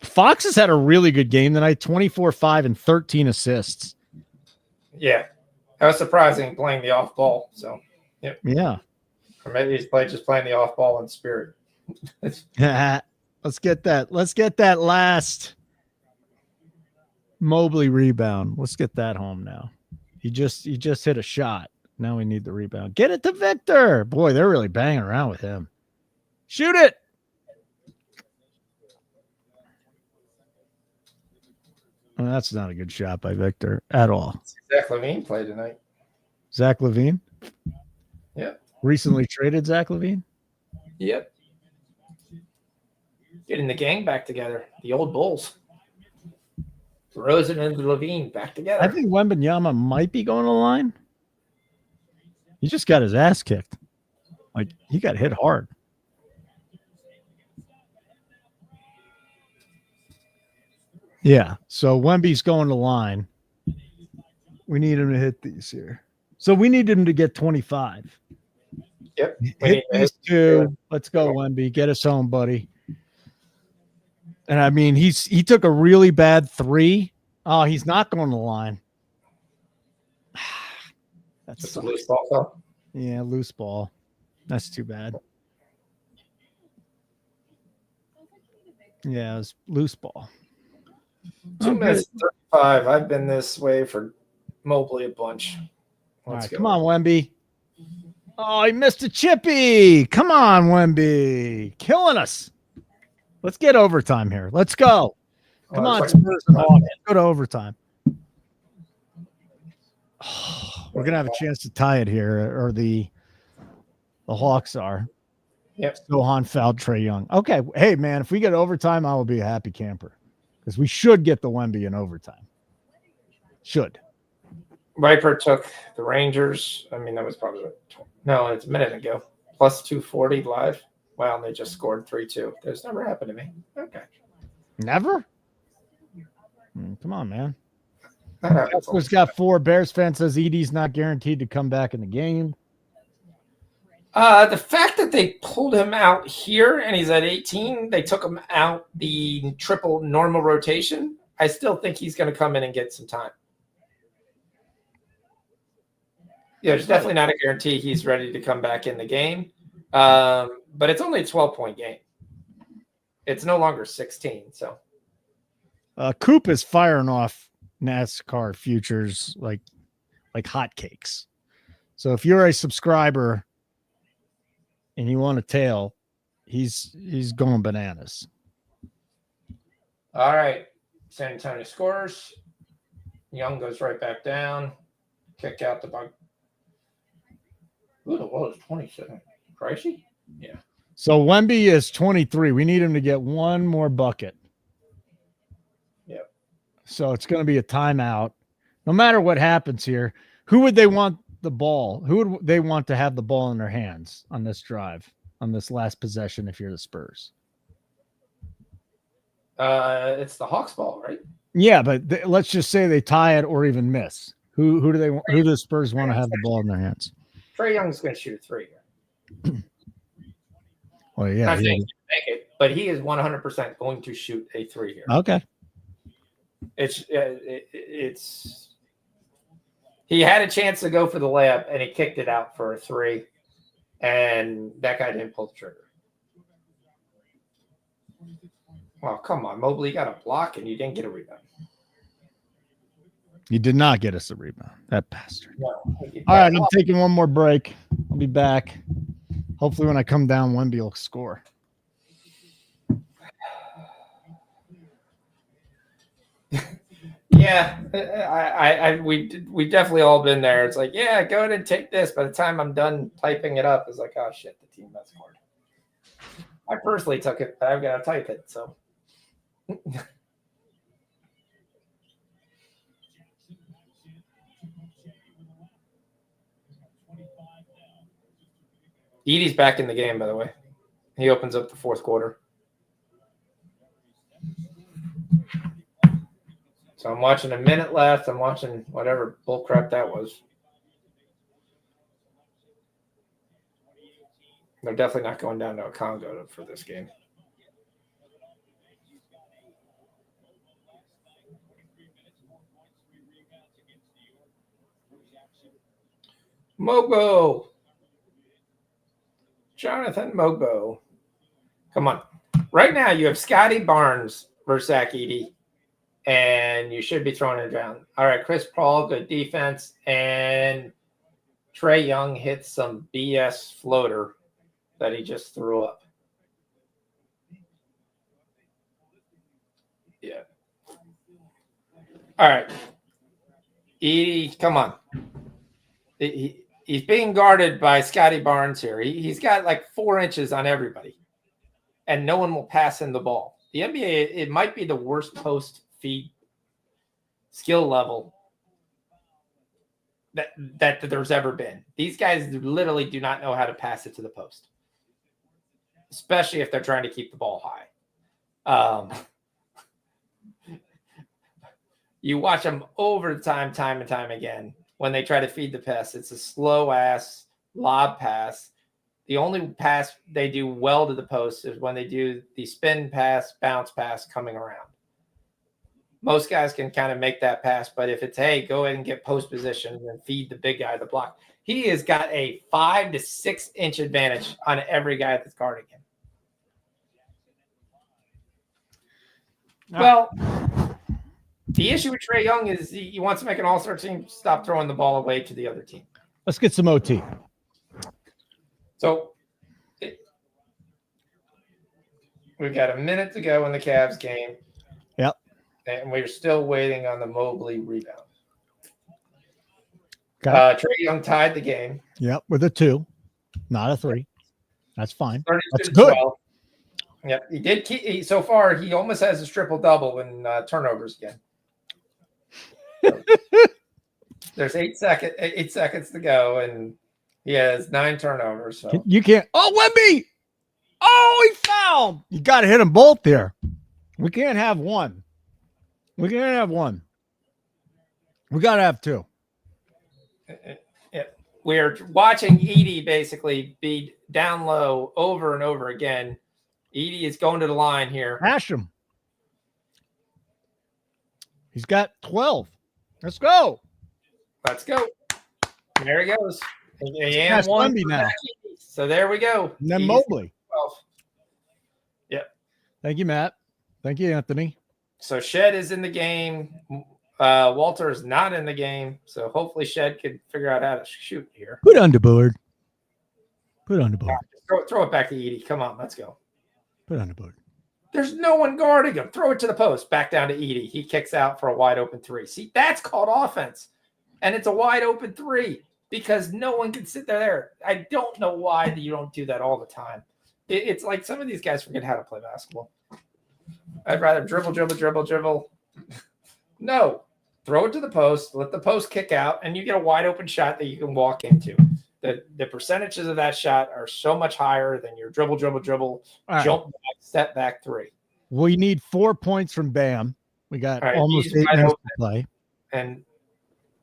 Fox has had a really good game tonight, 24-5 and 13 assists. Yeah, that was surprising playing the off ball. So, yep. Yeah. Or maybe he's just playing the off ball in spirit. Let's get that. Let's get that last Mobley rebound. Let's get that home now. He just hit a shot. Now we need the rebound. Get it to Victor. Boy, they're really banging around with him. Shoot it. Well, that's not a good shot by Victor at all. Zach LaVine played tonight. Zach LaVine? Yep. Recently traded Zach LaVine? Yep. Getting the gang back together. The old Bulls. Rosen and LaVine back together. I think Wembanyama might be going to the line. He just got his ass kicked. Like, he got hit hard. Yeah, so Wemby's going to line. We need him to hit these here. So we need him to get 25. Yep. Hit these 2. Let's go, Wemby. Get us home, buddy. And I mean, he took a really bad 3. Oh, he's not going to the line. That's a loose ball, though. Yeah, loose ball. That's too bad. Yeah, it was loose ball. 2 minutes 35. I've been this way for Mobley a bunch. All right, come on, Wemby. Oh, he missed a chippy. Come on, Wemby. Killing us. Let's get overtime here. Let's go. Come on, Spurs and Hawks. Go to overtime. Oh, we're gonna have a chance to tie it here, or the Hawks are. Yep. Sohan fouled Trae Young. Okay, hey man, if we get overtime, I will be a happy camper because we should get the Wemby in overtime. Should. Viper took the Rangers. I mean, that was probably it's a minute ago. Plus 240 live. Wow, and they just scored 3-2. That's never happened to me. Okay. Never? Come on, man. That got 4. Bears fan says Edie's not guaranteed to come back in the game. The fact that they pulled him out here and he's at 18, they took him out the triple normal rotation. I still think he's going to come in and get some time. Yeah, there's definitely not a guarantee he's ready to come back in the game. But it's only a 12-point game. It's no longer 16. So, Coop is firing off NASCAR futures like hotcakes. So if you're a subscriber and you want a tail, he's going bananas. All right. San Antonio scores. Young goes right back down. Kick out the bug. Ooh, the wall is 27. Pricey? Yeah. So Wemby is 23. We need him to get one more bucket. Yep. So it's going to be a timeout. No matter what happens here, who would they want the ball? Who would they want to have the ball in their hands on this drive, on this last possession if you're the Spurs? It's the Hawks ball, right? Yeah, but let's just say they tie it or even miss. Who do they want? Who do the Spurs want to have the ball in their hands? Trae Young's going to shoot a 3 here. Well, yeah. Not saying he's gonna make it, but he is 100% going to shoot a 3 here. Okay. It's he had a chance to go for the layup and he kicked it out for a 3, and that guy didn't pull the trigger. Well, come on, Mobley, you got a block and you didn't get a rebound. He did not get us a rebound. That bastard. No. All right, I'm taking one more break. I'll be back. Hopefully, when I come down, Wemby will score. Yeah, we've definitely all been there. It's like, yeah, go ahead and take this. By the time I'm done typing it up, it's like, oh shit, the team has scored. I personally took it, but I've got to type it. So, Edie's back in the game, by the way. He opens up the fourth quarter. So I'm watching a minute left. I'm watching whatever bullcrap that was. They're definitely not going down to a Congo for this game. Mogbo. Jonathan Mogbo. Come on. Right now you have Scotty Barnes versus Zach Edey, and you should be throwing it down. All right, Chris Paul, good defense, and Trae Young hits some BS floater that he just threw up. Yeah. All right. Edey, come on. He's being guarded by Scotty Barnes here. He's got like 4 inches on everybody, and no one will pass him the ball. The NBA, it might be the worst post feed skill level that there's ever been. These guys literally do not know how to pass it to the post, especially if they're trying to keep the ball high. You watch them over the time and time again. When they try to feed the pass, it's a slow-ass lob pass. The only pass they do well to the post is when they do the spin pass, bounce pass coming around. Most guys can kind of make that pass, but if it's, hey, go ahead and get post position and feed the big guy the block. He has got a 5 to 6 inch advantage on every guy that's guarding him. Well, the issue with Trae Young is he wants to make an all-star team stop throwing the ball away to the other team. Let's get some OT. So we've got a minute to go in the Cavs game. Yep. And we're still waiting on the Mobley rebound. Okay. Trae Young tied the game. Yep, with a 2, not a 3. That's fine. That's 32-12. good. Yep, he did. So far, he almost has his triple double in turnovers again. There's 8 seconds to go, and he has 9 turnovers. So You can't. Oh, Wemby! Oh, he fouled. You got to hit them both there. We can't have one. We can't have one. We got to have 2. We're watching Edey basically be down low over and over again. Edey is going to the line here. Hash him. He's got 12. Let's go. Let's go. There he goes. That's Wemby now. So there we go. And then Edey's Mobley. 12. Yep. Thank you, Matt. Thank you, Anthony. So Shed is in the game. Walter is not in the game. So hopefully Shed can figure out how to shoot here. Put on the board. Put on the board. Throw it back to Edie. Come on, let's go. Put it on the board. There's no one guarding him. Throw it to the post. Back down to Edie. He kicks out for a wide open 3. See, that's called offense. And it's a wide open 3 because no one can sit there. I don't know why you don't do that all the time. It's like some of these guys forget how to play basketball. I'd rather dribble. No. Throw it to the post. Let the post kick out, and you get a wide open shot that you can walk into. The percentages of that shot are so much higher than your dribble, right. jump back, step back 3. We need 4 points from Bam. We got Right, almost 8 minutes to play. And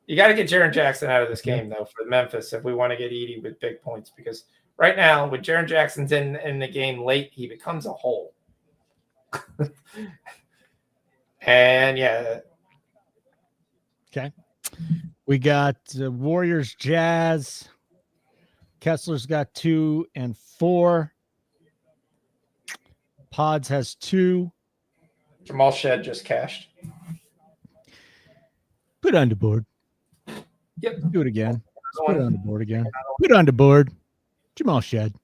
you got to get Jaren Jackson out of this game, though, for Memphis if we want to get Edie with big points. Because right now, when Jaren Jackson's in the game late, he becomes a hole. And, yeah. Okay. We got Warriors, Jazz. Kessler's got 2 and 4. Pods has 2. Jamal Shed just cashed. Put it on the board. Yep. Do it again. Put it on the board again. Put it on the board. Jamal Shed.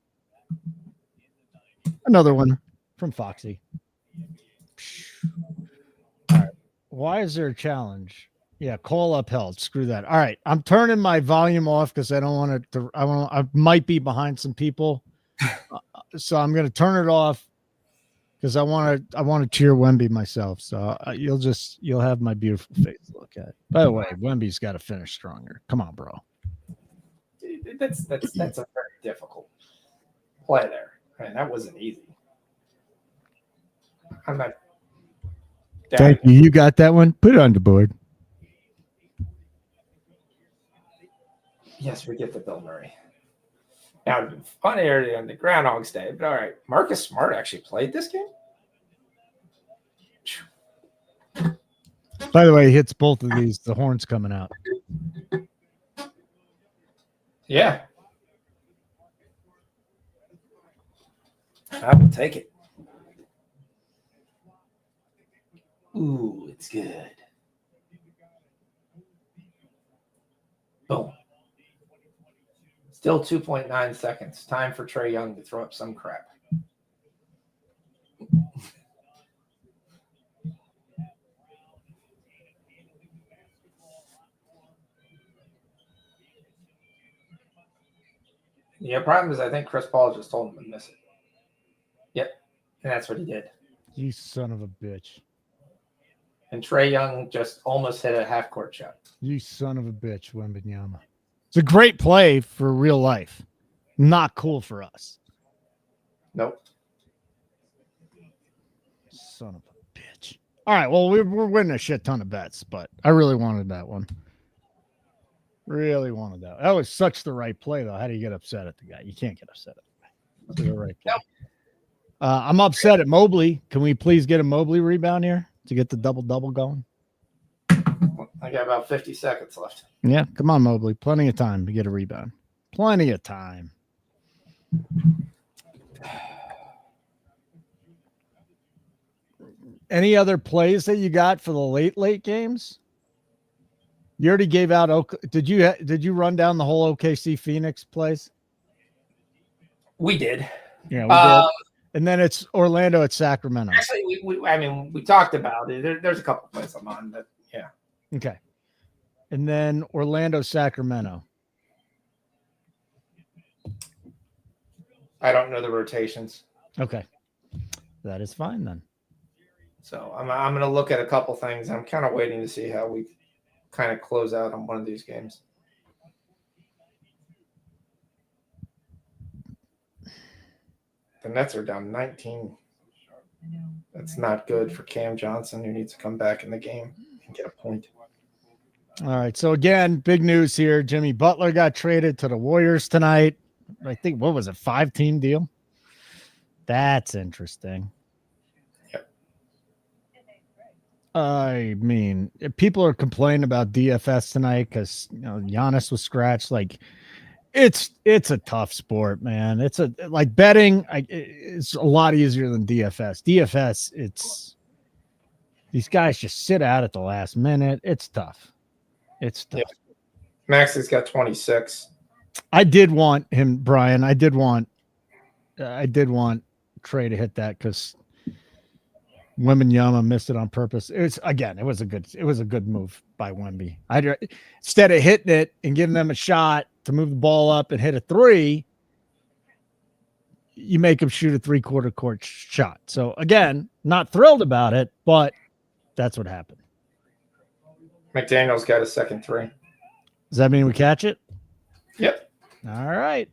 Another one from Foxy. All right. Why is there a challenge? Yeah, call upheld. Screw that. All right, I'm turning my volume off because I don't want it to. I might be behind some people, so I'm going to turn it off because I want to cheer Wemby myself. So you'll have my beautiful face to look at. By the way, Wemby's got to finish stronger. Come on, bro. That's a very difficult play there. I mean, that wasn't easy. I'm not. Thank you. You got that one. Put it on the board. Yes, we get the Bill Murray. Now, fun area on the Groundhog's Day, but all right. Marcus Smart actually played this game? By the way, he hits both of these. The horn's coming out. Yeah. I will take it. Ooh, it's good. Boom. Still 2.9 seconds. Time for Trae Young to throw up some crap. Yeah, problem is I think Chris Paul just told him to miss it. Yep, and that's what he did. You son of a bitch. And Trae Young just almost hit a half-court shot. You son of a bitch, Wembanyama. It's a great play for real life. Not cool for us. Nope. Son of a bitch. All right, well, we're winning a shit ton of bets, but I really wanted that one. Really wanted that. That was such the right play, though. How do you get upset at the guy? You can't get upset at the guy. That's the right play. Nope. I'm upset at Mobley. Can we please get a Mobley rebound here to get the double-double going? I got about 50 seconds left. Yeah, come on, Mobley. Plenty of time to get a rebound. Plenty of time. Any other plays that you got for the late games? You already gave out. Did you run down the whole OKC Phoenix plays? We did. Yeah, we did. And then it's Orlando at Sacramento. Actually, we talked about it. There's a couple plays I'm on, but yeah. Okay. And then Orlando, Sacramento. I don't know the rotations. Okay. That is fine then. So I'm going to look at a couple things. I'm kind of waiting to see how we kind of close out on one of these games. The Nets are down 19. That's not good for Cam Johnson, who needs to come back in the game and get a point. All right. So again, big news here. Jimmy Butler got traded to the Warriors tonight. I think, what was it, 5-team deal? That's interesting. Yep. I mean, people are complaining about DFS tonight because Giannis was scratched. Like, it's a tough sport, man. It's like betting. It's a lot easier than DFS. DFS, it's these guys just sit out at the last minute. It's tough. It's tough. Yeah. Max has got 26. I did want him, Brian. I did want I did want Trey to hit that because Wembanyama missed it on purpose. It was a good move by Wemby. Instead of hitting it and giving them a shot to move the ball up and hit a three, you make him shoot a 3/4 court shot. So again, not thrilled about it, but that's what happened. McDaniel's got a second three. Does that mean we catch it? Yep. All right.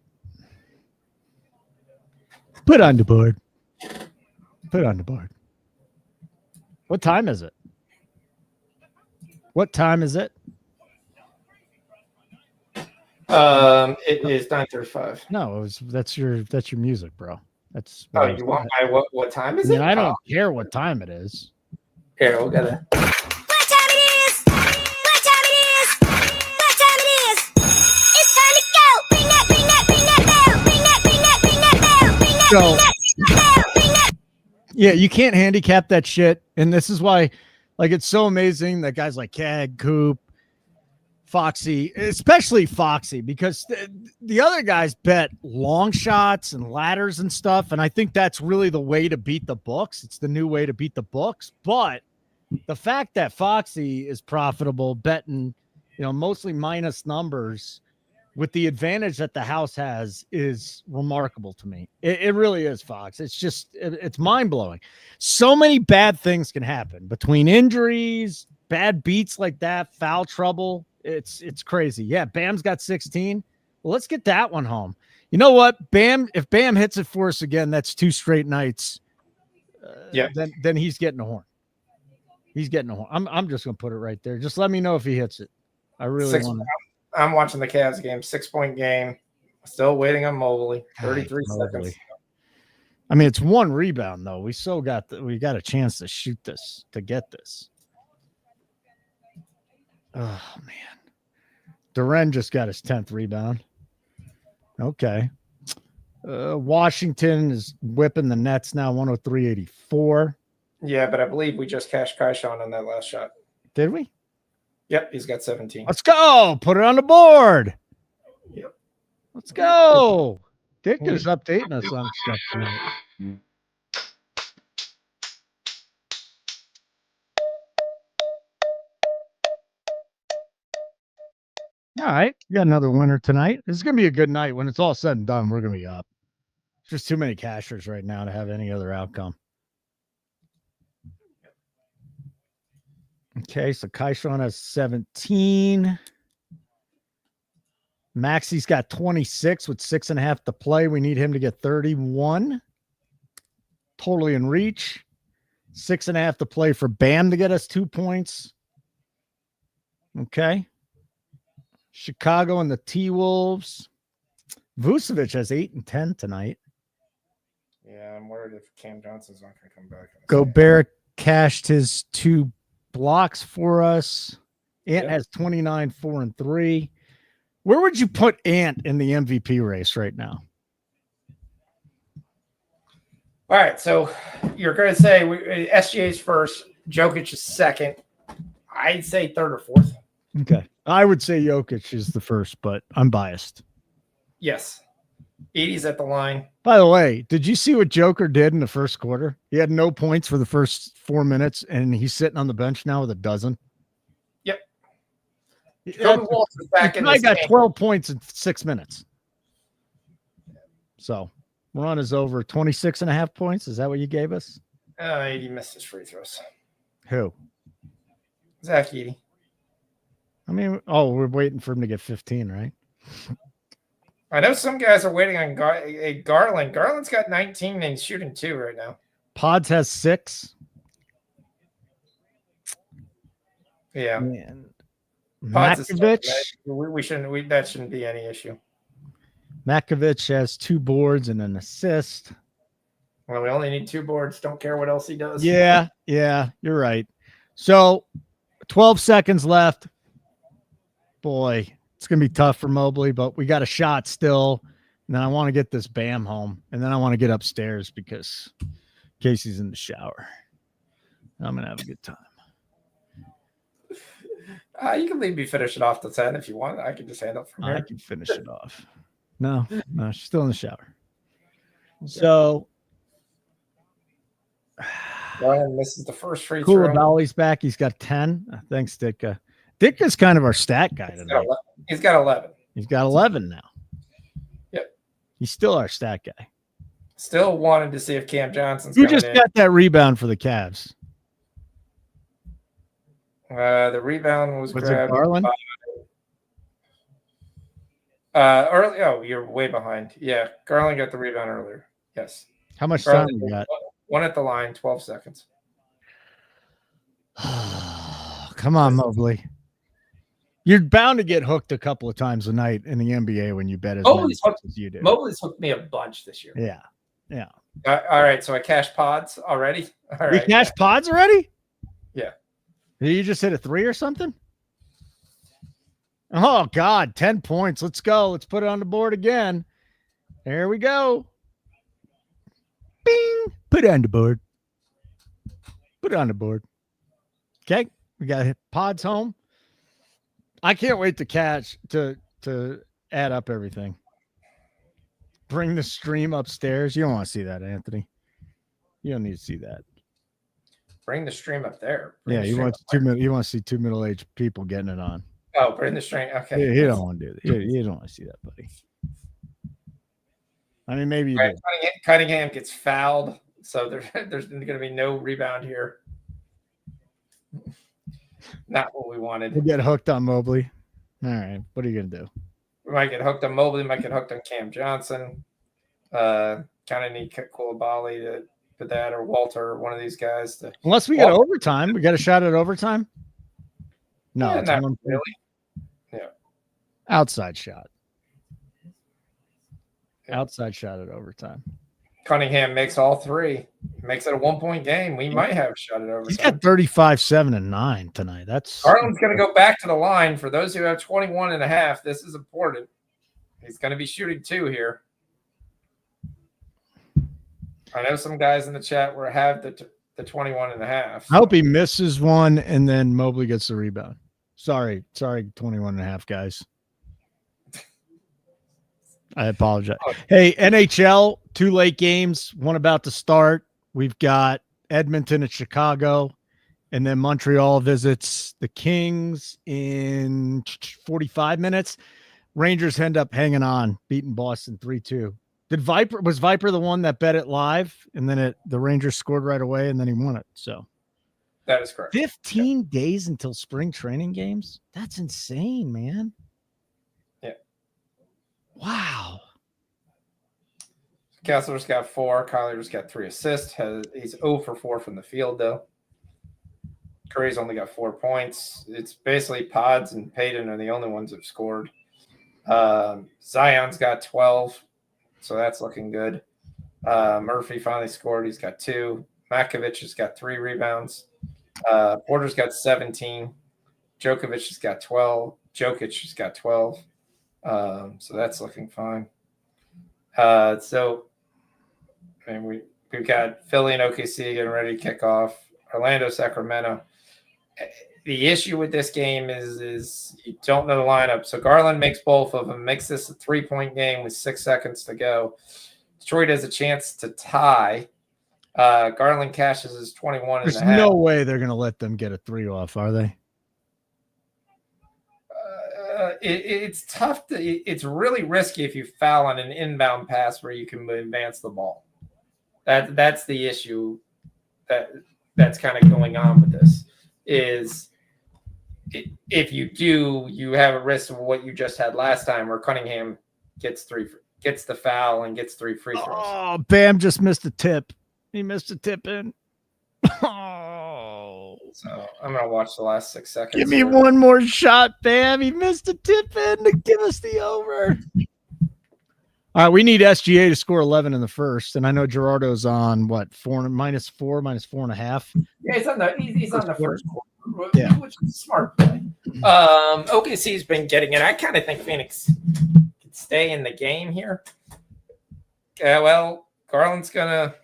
Put on the board. Put on the board. What time is it? What time is it? It is 9:35. No, that's your music, bro. That's Oh, you want my what time is I it? mean, I don't care what time it is. Here, we'll get it. What time it is? What time it is? What time it is? It's time to go. Bring that bell. Bring that bell. Bring that bell. Bring that. Yeah, you can't handicap that shit. And this is why, like, it's so amazing that guys like Cag, Coop, Foxy, especially Foxy, because the other guys bet long shots and ladders and stuff. And I think that's really the way to beat the books. It's the new way to beat the books. But the fact that Foxy is profitable betting, mostly minus numbers with the advantage that the house has is remarkable to me. It really is, Fox. It's just, it's mind-blowing. So many bad things can happen between injuries, bad beats like that, foul trouble. It's crazy. Yeah, Bam's got 16. Well, let's get that one home. You know what? If Bam hits it for us again, that's 2 straight nights. Then he's getting a horn. He's getting a horn. I'm just going to put it right there. Just let me know if he hits it. I really want to. I'm watching the Cavs game, 6-point game. Still waiting on Mobley. 33 seconds. I mean, it's 1 rebound though. We still got we got a chance to shoot this, to get this. Oh man, Duren just got his 10th rebound. Okay, Washington is whipping the Nets now, 103-84. Yeah, but I believe we just cashed Kaishon on that last shot. Did we? Yep, he's got 17. Let's go. Put it on the board. Yep. Let's go. Dick is updating us on stuff tonight. All right. We got another winner tonight. This is going to be a good night. When it's all said and done, we're going to be up. There's just too many cashers right now to have any other outcome. Okay, so Kaishon has 17. Maxi's got 26 with 6.5 to play. We need him to get 31. Totally in reach. 6.5 to play for Bam to get us 2 points. Okay. Chicago and the T-Wolves. Vucevic has 8 and 10 tonight. Yeah, I'm worried if Cam Johnson's not going to come back. Gobert cashed his 2 blocks for us. Ant has 29, 4 and 3. Where would you put Ant in the MVP race right now? All right, so you're going to say SGA's first, Jokic is second. I'd say third or fourth. Okay. I would say Jokic is the first, but I'm biased. Yes. 80's at the line. By the way, did you see what Joker did in the first quarter? He had no points for the first 4 minutes, and he's sitting on the bench now with a dozen. Yep. Jordan Walsh is back in this got game. 12 points in 6 minutes. So run is over 26.5 points. Is that what you gave us? 80 missed his free throws. Who? Zach Edey. I mean, we're waiting for him to get 15, right? I know some guys are waiting on Garland. Garland's got 19 and he's shooting 2 right now. Pods has 6. Yeah. And Pods is Makovich. We shouldn't. That shouldn't be any issue. Makovich has 2 boards and an assist. Well, we only need 2 boards. Don't care what else he does. Yeah, you're right. So 12 seconds left. Boy, it's going to be tough for Mobley, but we got a shot still. And then I want to get this Bam home. And then I want to get upstairs because Casey's in the shower. I'm going to have a good time. You can leave me finish it off the 10 if you want. I can just handle it from here. I can finish it off. No, she's still in the shower. So Ryan misses the first free throw. Koulibaly's back. He's got 10. Thanks, Ditka. Ditka's kind of our stat guy tonight. He's got 11. He's got 11 now. Yep. He's still our stat guy. Still wanted to see if Cam Johnson's Who coming just in. got that rebound for the Cavs? The rebound was Was it grabbed Garland? Early. Oh, you're way behind. Yeah, Garland got the rebound earlier. Yes. How much Garland time we got? One at the line, 12 seconds. Come on, Mobley. You're bound to get hooked a couple of times a night in the NBA when you bet as many as you do. Mobley's hooked me a bunch this year. Yeah. Yeah. All right, so I cashed pods already. All You right. cashed pods already? Yeah. Did you just hit a 3 or something? Oh, God. 10 points. Let's go. Let's put it on the board again. There we go. Bing. Put it on the board. Put it on the board. Okay. We got pods home. I can't wait to catch to add up everything. Bring the stream upstairs. You don't want to see that, Anthony. You don't need to see that. Bring the stream up there. Yeah, you want to see 2 middle-aged people getting it on. Oh, bring the stream. Okay. You don't want to do that. You don't want to see that, buddy. I mean, maybe you Right, do. Cunningham gets fouled, so there's going to be no rebound here. Not what we wanted. We'll get hooked on Mobley. All right. What are you going to do? We might get hooked on Mobley, might get hooked on Cam Johnson. Kind of need Koulibaly to put that, or Walter, or one of these guys. Unless we get overtime. We got a shot at overtime? No. Yeah, it's not one- really. Yeah. Outside shot. Yeah. Outside shot at overtime. Cunningham makes all three. Makes it a 1-point game. We might have a shot at overtime. He's got 35, 7, and 9 tonight. That's Garland's going to go back to the line. For those who have 21 and a half, this is important. He's going to be shooting 2 here. I know some guys in the chat where have the 21 and a half. I hope he misses one and then Mobley gets the rebound. Sorry, 21 and a half, guys. I apologize. Hey, NHL, 2 late games, one about to start. We've got Edmonton at Chicago, and then Montreal visits the Kings in 45 minutes. Rangers end up hanging on, beating Boston 3-2. Was Viper the one that bet it live, and then the Rangers scored right away, and then he won it? So That is correct. 15 days until spring training games? That's insane, man. Yeah. Wow. Kessler's got 4. Collier's got 3 assists. He's 0 for 4 from the field, though. Curry's only got 4 points. It's basically Pods and Payton are the only ones that have scored. Zion's got 12, so that's looking good. Murphy finally scored. He's got 2. Makovich has got 3 rebounds. Porter's got 17. Djokovic has got 12. Jokic has got 12. So that's looking fine. We've got Philly and OKC getting ready to kick off. Orlando, Sacramento. The issue with this game is you don't know the lineup. So Garland makes both of them, makes this a 3-point game with 6 seconds to go. Detroit has a chance to tie. Garland cashes his 21 There's and a half. no way they're going to let them get a 3 off, are they? It's tough. It's really risky if you foul on an inbound pass where you can advance the ball. That's the issue that's kind of going on with this. Is if you do, you have a risk of what you just had last time, where Cunningham gets the foul and gets 3 free throws. Oh, Bam just missed a tip. He missed a tip in. Oh. So I'm gonna watch the last 6 seconds. Give me here. one more shot, Bam. He missed a tip in to give us the over. All right, we need SGA to score 11 in the first, and I know Gerardo's on what, minus 4.5. Yeah, he's on the first quarter. Yeah. Which is smart play. OKC's been getting it. I kind of think Phoenix could stay in the game here. Yeah, well, Garland's gonna.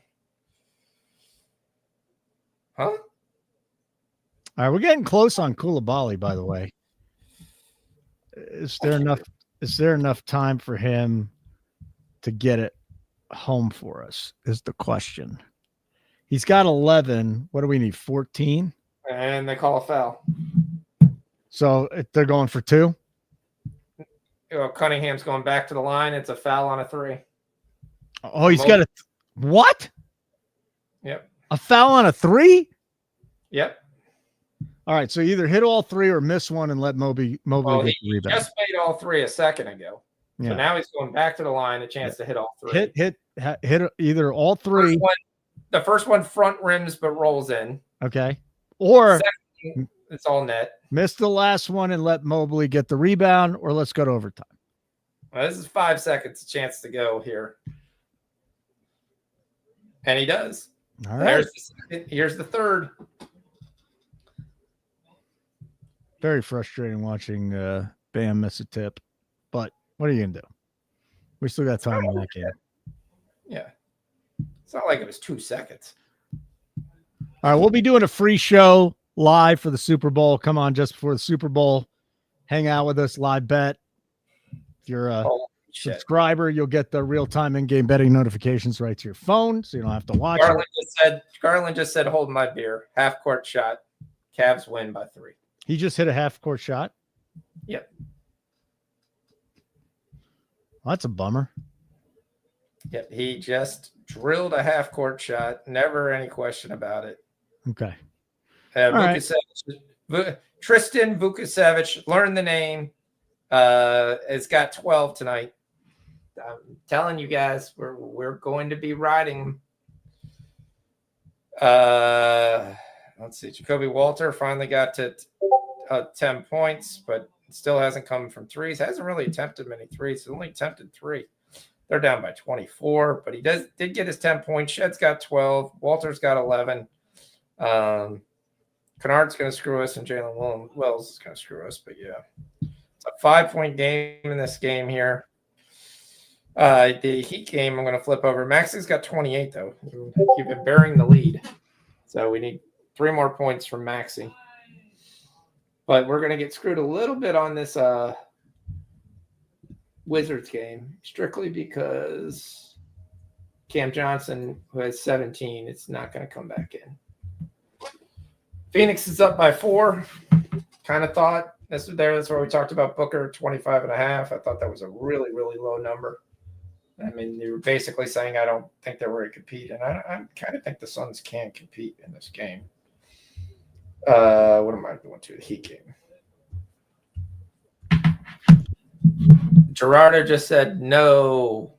Huh? All right, we're getting close on Koulibaly, by the way. Is there enough time for him to get it home for us is the question. He's got 11. What do we need? 14? And they call a foul. So they're going for 2? Cunningham's going back to the line. It's a foul on a 3. Oh, he's got a what? Yep. A foul on a 3? Yep. All right, so either hit all 3 or miss one and let Mobley Well, get the he rebound. just made all 3 a second ago. Yeah. So now he's going back to the line, a chance to hit all 3. Hit either all 3. The first one front rims but rolls in. Okay. Or second, it's all net. Miss the last one and let Mobley get the rebound, or let's go to overtime. Well, this is 5 seconds, a chance to go here. And he does. All right. Here's the third. Very frustrating watching Bam miss a tip, but what are you gonna do? We still got time in that game. Yeah, it's not like it was 2 seconds. All right, we'll be doing a free show live for the Super Bowl. Come on, just before the Super Bowl, hang out with us, live bet. If you're a subscriber, you'll get the real-time in-game betting notifications right to your phone, so you don't have to watch Garland just said, "Hold my beer." Half court shot. Cavs win by 3. He just hit a half-court shot. Yep. Well, that's a bummer. Yep. He just drilled a half-court shot. Never any question about it. Okay. Tristan Vukosevic, learn the name. Has got 12 tonight. I'm telling you guys, we're going to be riding. Let's see. Jacoby Walter finally got to 10 points, but still hasn't come from threes. Hasn't really attempted many threes. He's only attempted 3. They're down by 24, but he did get his 10 points. Shed's got 12. Walter's got 11. Kennard's going to screw us, and Jalen Wells is going to screw us. But yeah, it's a 5-point game in this game here. The Heat game, I'm going to flip over. Maxi's got 28 though. You've been bearing the lead, so we need 3 more points from Maxi. But we're going to get screwed a little bit on this Wizards game, strictly because Cam Johnson, who has 17, it's not going to come back in. Phoenix is up by 4. Kind of thought that's where we talked about Booker 25.5. I thought that was a really, really low number. I mean, you were basically saying I don't think they were going to compete, and I kind of think the Suns can compete in this game. What am I going to? The Heat game. Gerardo just said no.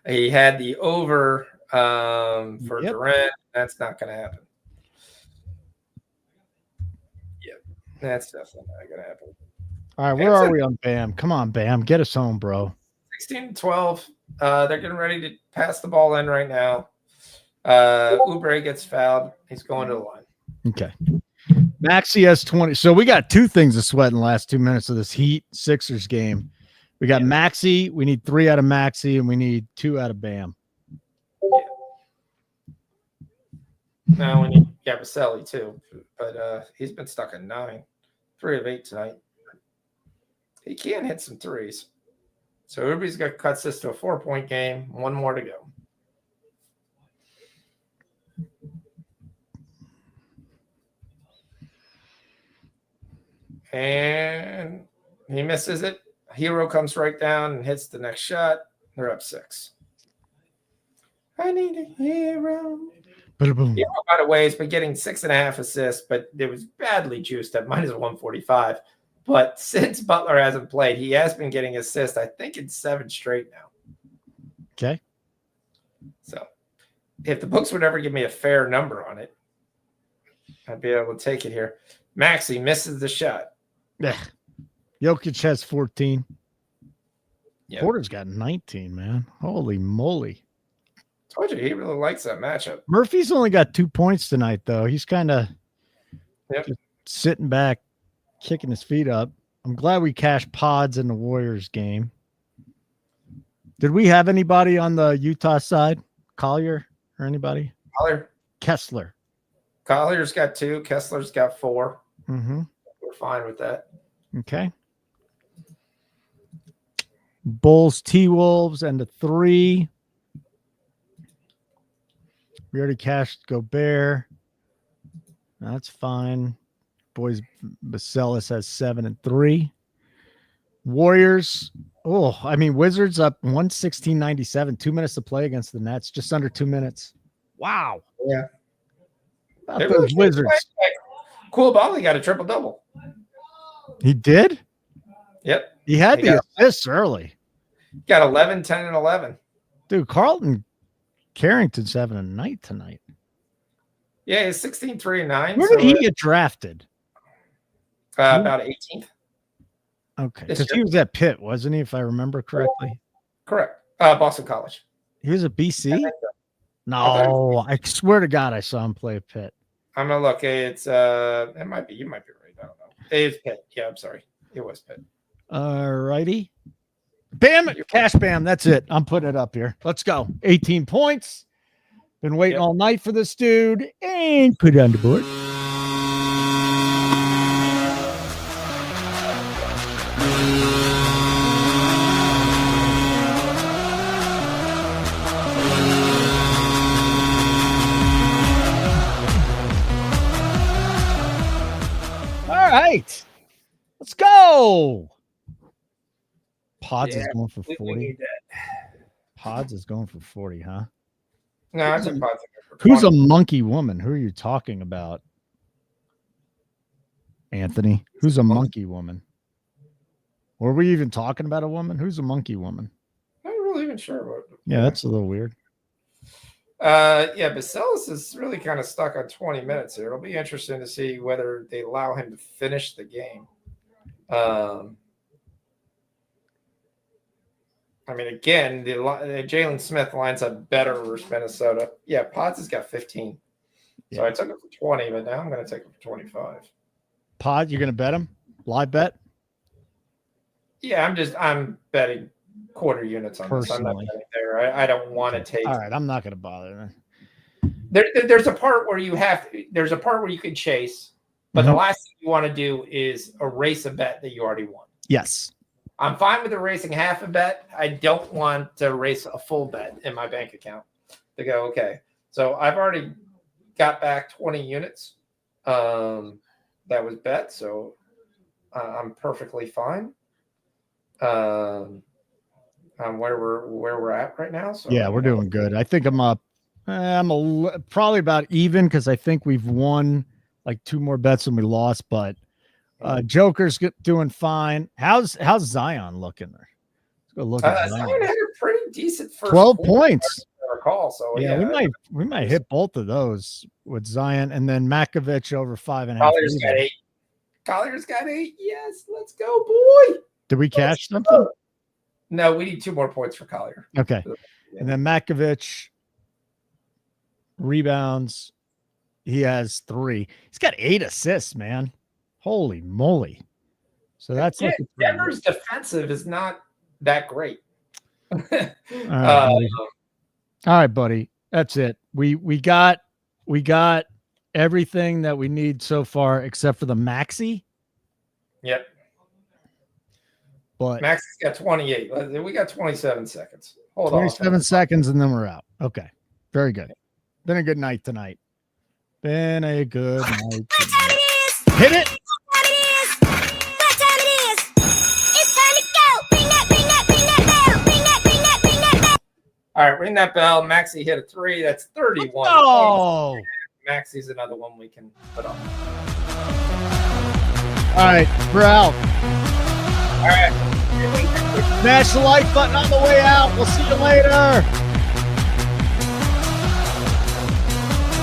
He had the over for Durant. That's not going to happen. Yep, that's definitely not going to happen. All right, where are we on Bam? Come on, Bam. Get us home, bro. 16-12. They're getting ready to pass the ball in right now. Oubre gets fouled. He's going to the line. Okay. Maxi has 20. So we got 2 things to sweat in the last 2 minutes of this Heat Sixers game. We got Maxi. We need 3 out of Maxi, and we need 2 out of Bam. Yeah. Now we need Yabusele too, but he's been stuck at 9. 3 of 8 tonight. He can hit some threes. So Oubri's got cuts this to a 4-point game. 1 more to go. And he misses it. Hero comes right down and hits the next shot. They're up 6. I need a hero. Boom. Hero, by the way, has been getting 6.5 assists, but it was badly juiced at minus 145. But since Butler hasn't played, he has been getting assists, I think, in 7 straight now. Okay. So if the books would ever give me a fair number on it, I'd be able to take it here. Maxi misses the shot. Yeah. Jokic has 14. Yep. Porter's got 19, man. Holy moly. Told you he really likes that matchup. Murphy's only got 2 points tonight, though. He's kind of just sitting back, kicking his feet up. I'm glad we cashed pods in the Warriors game. Did we have anybody on the Utah side? Collier or anybody? Kessler. Collier's got 2. Kessler's got 4. Mm-hmm. We're fine with that. Okay. Bulls, T-Wolves, and the 3. We already cashed Gobert. That's fine. Boys, Bacelis has 7 and 3. Warriors. Oh, I mean, Wizards up 116.97. 2 minutes to play against the Nets. Just under 2 minutes. Wow. Yeah. About those Wizards. Koulibaly got a triple-double. He did? Yep. He had the assists early. Got 11, 10, and 11. Dude, Carlton Carrington's having a night tonight. Yeah, he's 16, 3, and 9. Where did he get drafted? About 18th. Okay. Because he was at Pitt, wasn't he, if I remember correctly? Correct. Boston College. He was at BC? No, I swear to God I saw him play at Pitt. I'm going to look. It's it might be. You might be right. I don't know. It's Pitt. Yeah, I'm sorry. It was Pitt. All righty. Bam, cash bam. That's it. I'm putting it up here. Let's go. 18 points. Been waiting all night for this dude. And put it on the board. All right. Let's go. Pods is going for 40. Pods is going for 40, huh? No, I took Pods. Who's a monkey woman? Who are you talking about, Anthony? Who's a monkey woman? Were we even talking about a woman? Who's a monkey woman? I'm not really even sure about it. Yeah, that's a little weird. Yeah, Bacelis is really kind of stuck on 20 minutes here. It'll be interesting to see whether they allow him to finish the game. I mean, again, the Jalen Smith lines up better versus Minnesota. Yeah, Potts has got 15. So I took it for 20, but now I'm going to take it for 25. Pod, you're going to bet him? Live bet? Yeah, I'm betting quarter units on this. I'm not betting there. I don't want to take. All right, I'm not going to bother. There's a part where you there's a part where you can chase, but the last thing you want to do is erase a bet that you already won. Yes. I'm fine with erasing half a bet. I don't want to erase a full bet in my bank account to go, okay. So I've already got back 20 units that was bet. So I'm perfectly fine. Where we're at right now. So yeah, we're doing good. I think I'm up. Probably about even because I think we've won like 2 more bets than we lost, but Joker's doing fine. How's Zion looking there? Let's go look at Zion. Zion had a pretty decent first 12 points. I recall. So yeah, we might hit both of those with Zion and then Makovich over 5.5. Collier's got 8. Collier's got 8. Yes, let's go, boy. Did we cash something? No, we need 2 more points for Collier. Okay. And then Makovich rebounds. He has 3. He's got 8 assists, man. Holy moly. So that's Denver's defensive is not that great. All right, buddy. That's it. We got everything that we need so far except for the maxi. Yep. But Maxi's got 28. We got 27 seconds. Hold 27 seconds and then we're out. Okay. Very good. Been a good night tonight. Been a good night tonight. Hit it. All right, ring that bell. Maxi hit a 3. That's 31. Oh, Maxi's another one we can put on. All right, we're out. All right. Smash the like button on the way out. We'll see you later.